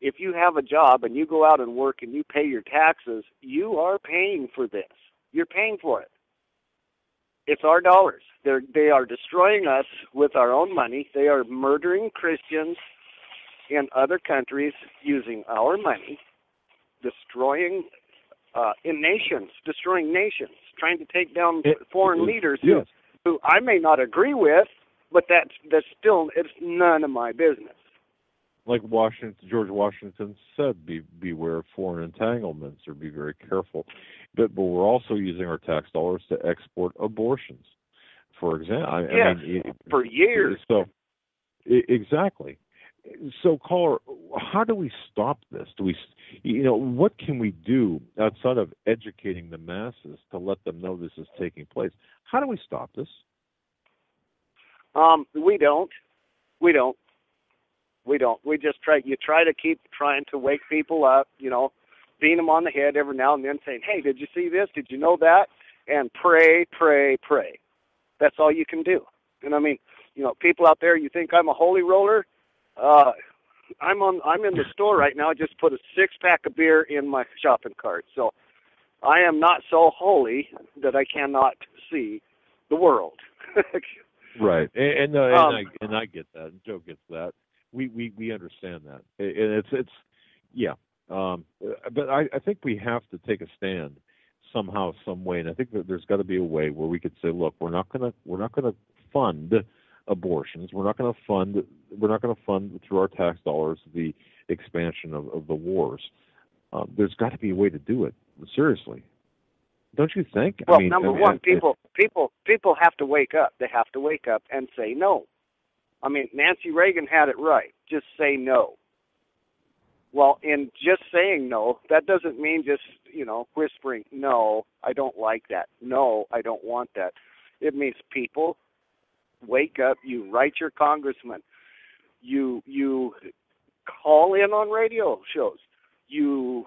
if you have a job and you go out and work and you pay your taxes, you are paying for this. You're paying for it. It's our dollars. They are destroying us with our own money. They are murdering Christians in other countries using our money, destroying nations, trying to take down foreign leaders who I may not agree with, but that's still, it's none of my business. Like George Washington said, beware of foreign entanglements, or be very careful. But we're also using our tax dollars to export abortions, for example. I mean, for years. So, exactly. So, caller, how do we stop this? What can we do outside of educating the masses to let them know this is taking place? How do we stop this? We don't. We just try. You try to keep trying to wake people up. Beating them on the head every now and then, saying, "Hey, did you see this? Did you know that?" And pray. That's all you can do. And I mean, people out there, you think I'm a holy roller? I'm in the store right now. I just put a 6-pack of beer in my shopping cart. So I am not so holy that I cannot see the world. Right, and I get that. And Joe gets that. We understand that, and it's but I think we have to take a stand somehow, some way, and I think that there's got to be a way where we could say, look, we're not going to fund abortions. We're not going to fund through our tax dollars the expansion of the wars. There's got to be a way to do it. Seriously, don't you think? Well, number one, people have to wake up. They have to wake up and say no. I mean, Nancy Reagan had it right. Just say no. Well, in just saying no, that doesn't mean just, whispering, no, I don't like that. No, I don't want that. It means people wake up. You write your congressman. You call in on radio shows. You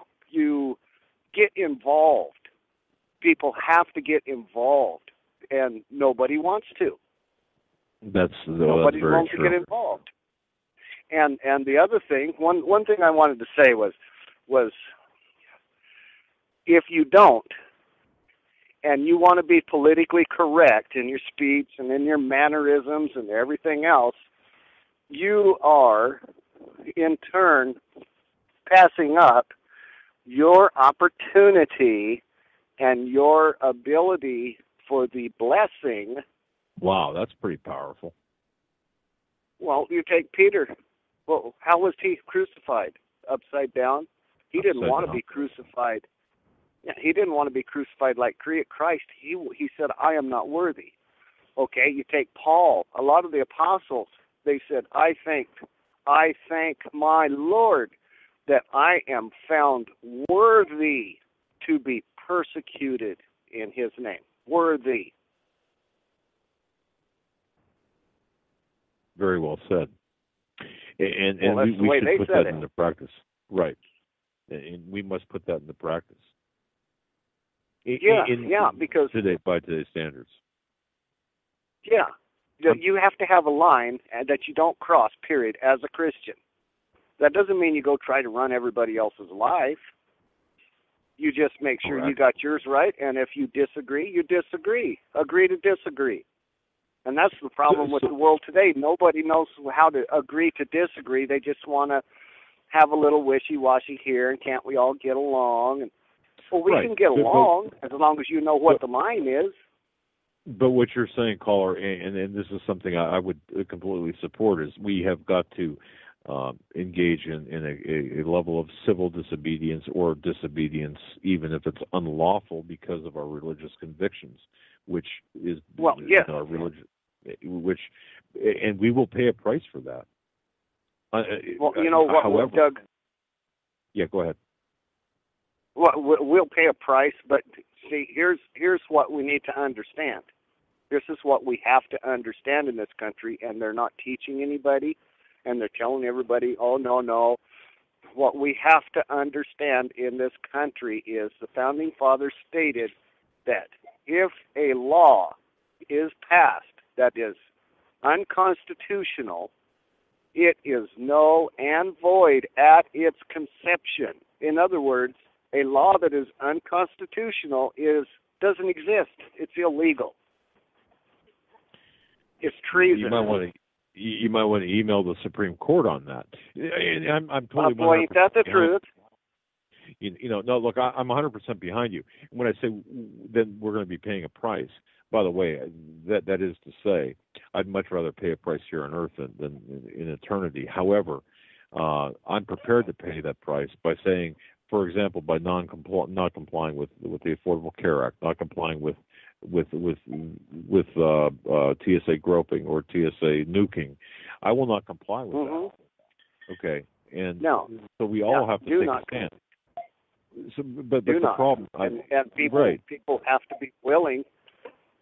get involved. People have to get involved, and nobody wants to. Nobody wants to get involved. And the other thing, one thing I wanted to say was if you don't, and you want to be politically correct in your speech and in your mannerisms and everything else, you are, in turn, passing up your opportunity and your ability for the blessing. Wow, that's pretty powerful. Well, you take Peter. Well, how was he crucified? Upside down? He didn't want to be crucified. Yeah, he didn't want to be crucified like Christ. He said, I am not worthy. Okay, you take Paul. A lot of the apostles, they said, I thank my Lord that I am found worthy to be persecuted in his name. Worthy. Very well said. And we should put that into practice. Right. And we must put that into practice. Because by today's standards. Yeah. You have to have a line that you don't cross, period, as a Christian. That doesn't mean you go try to run everybody else's life. You just make sure you got yours right, and if you disagree, you disagree. Agree to disagree. And that's the problem with the world today. Nobody knows how to agree to disagree. They just want to have a little wishy-washy here, and can't we all get along? And, well, we can get along as long as you know what the line is. But what you're saying, caller, and this is something I would completely support, is we have got to engage in a level of civil disobedience or disobedience, even if it's unlawful because of our religious convictions, which is our religion, and we will pay a price for that. However, Doug. Yeah, go ahead. Well, we'll pay a price, but see, here's what we need to understand. This is what we have to understand in this country, and they're not teaching anybody, and they're telling everybody, oh, no. What we have to understand in this country is the Founding Fathers stated that if a law is passed that is unconstitutional, it is null and void at its conception. In other words, a law that is unconstitutional doesn't exist. It's illegal. It's treason. You might want to email the Supreme Court on that. I'm totally. Boy, ain't that the truth? No, look, I'm 100% behind you. When I say then we're going to be paying a price. By the way, that is to say, I'd much rather pay a price here on Earth than in eternity. However, I'm prepared to pay that price by saying, for example, by not complying with the Affordable Care Act, not complying with TSA groping or TSA nuking. I will not comply with that. Okay, and so we all have to take a stand. So, but the problem, and people have to be willing.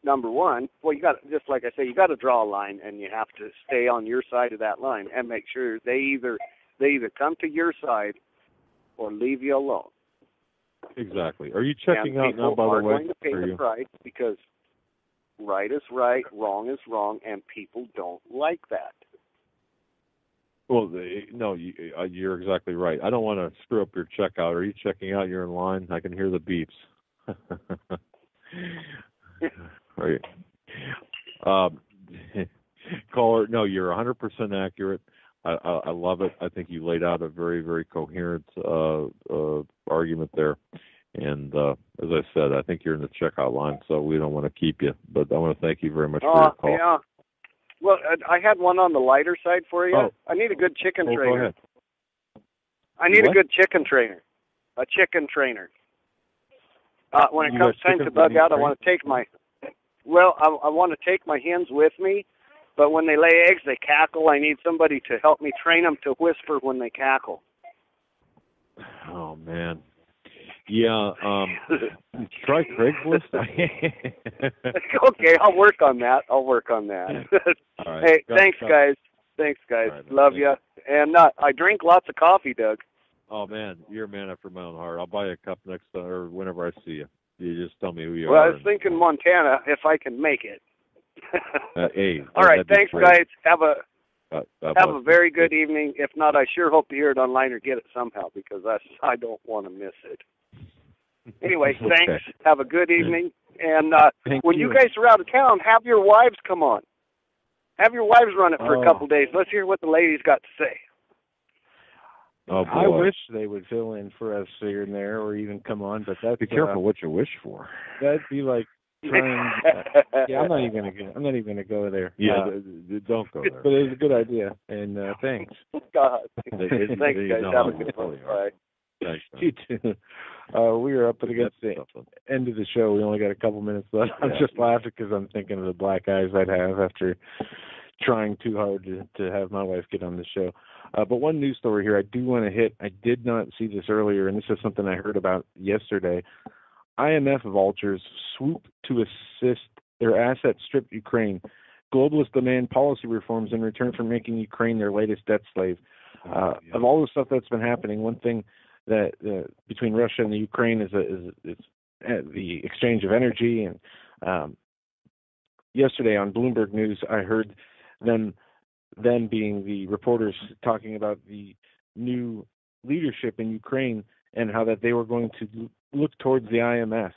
Number one, well, you got, just like I say, you got to draw a line, and you have to stay on your side of that line and make sure they either come to your side or leave you alone. Exactly. Are you checking out now, by the way? People are going to pay the price because right is right, wrong is wrong, and people don't like that. Well, no, you're exactly right. I don't want to screw up your checkout. Are you checking out? You're in line. I can hear the beeps. Right. Caller, no, you're 100% accurate. I love it. I think you laid out a very, very coherent argument there. And as I said, I think you're in the checkout line, so we don't want to keep you. But I want to thank you very much for your call. Yeah. Well, I had one on the lighter side for you. Oh. I need a good chicken trainer. Go ahead. I need a good chicken trainer. A chicken trainer. When it comes time to bug out, I want to take I want to take my hens with me, but when they lay eggs, they cackle. I need somebody to help me train them to whisper when they cackle. Oh, man. Yeah, try Craigslist. Okay, I'll work on that. All right. Hey, thanks, guys. Right, love you. And I drink lots of coffee, Doug. Oh, man, you're a man after my own heart. I'll buy you a cup next time or whenever I see you. You just tell me who you are. Well, I was thinking Montana, if I can make it. Hey. All right, thanks, guys. Have a very good evening. If not, I sure hope to hear it online or get it somehow because I don't want to miss it. Anyway, thanks. Have a good evening. And when you guys are out of town, have your wives come on. Have your wives run it for a couple days. Let's hear what the ladies got to say. Oh, boy. I wish they would fill in for us here and there, or even come on. But that's be careful what you wish for. That'd be like trying. I'm not even gonna go there. Yeah, don't go there. But it was a good idea, and thanks. God, thanks, guys. Have a good one. Bye. Thanks, you too. We are up against the end of the show. We only got a couple minutes left. I'm just laughing because I'm thinking of the black eyes I'd have after trying too hard to have my wife get on the show. But one news story here I do want to hit. I did not see this earlier, and this is something I heard about yesterday. IMF vultures swoop to assist their assets strip Ukraine. Globalists demand policy reforms in return for making Ukraine their latest debt slave. Of all the stuff that's been happening, one thing that between Russia and the Ukraine is the exchange of energy. And yesterday on Bloomberg News, I heard them being the reporters talking about the new leadership in Ukraine and how that they were going to look towards the IMF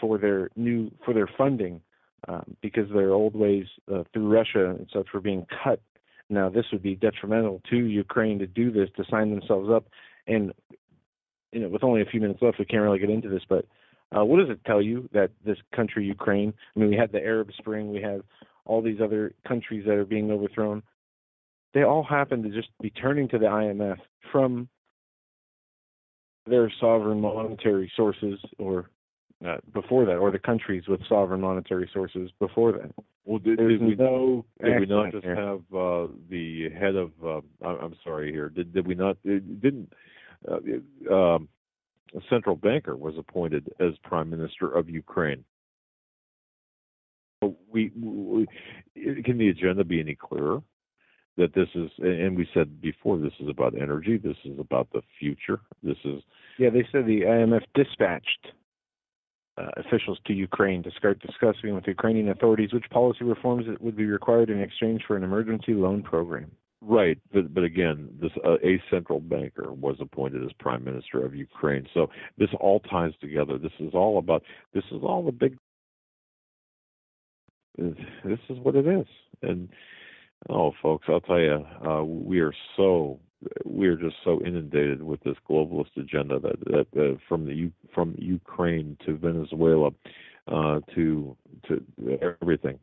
for their funding because their old ways through Russia and such were being cut. Now this would be detrimental to Ukraine to do this, to sign themselves up. And with only a few minutes left, we can't really get into this, but what does it tell you that this country, Ukraine, I mean, we had the Arab Spring, we have all these other countries that are being overthrown. they all happen to just be turning to the IMF from their sovereign monetary sources, or before that, or the countries with sovereign monetary sources before that. Well, did we not just have the head of? I'm sorry here. Did we not? Didn't a central banker was appointed as prime minister of Ukraine? Can the agenda be any clearer? That this is, and we said before, this is about energy. This is about the future. This is. Yeah, they said the IMF dispatched officials to Ukraine to start discussing with the Ukrainian authorities which policy reforms would be required in exchange for an emergency loan program. Right, but again, this a central banker was appointed as prime minister of Ukraine. So this all ties together. This is all the big. This is what it is, and folks, I'll tell you, we are just so inundated with this globalist agenda that from Ukraine to Venezuela to everything.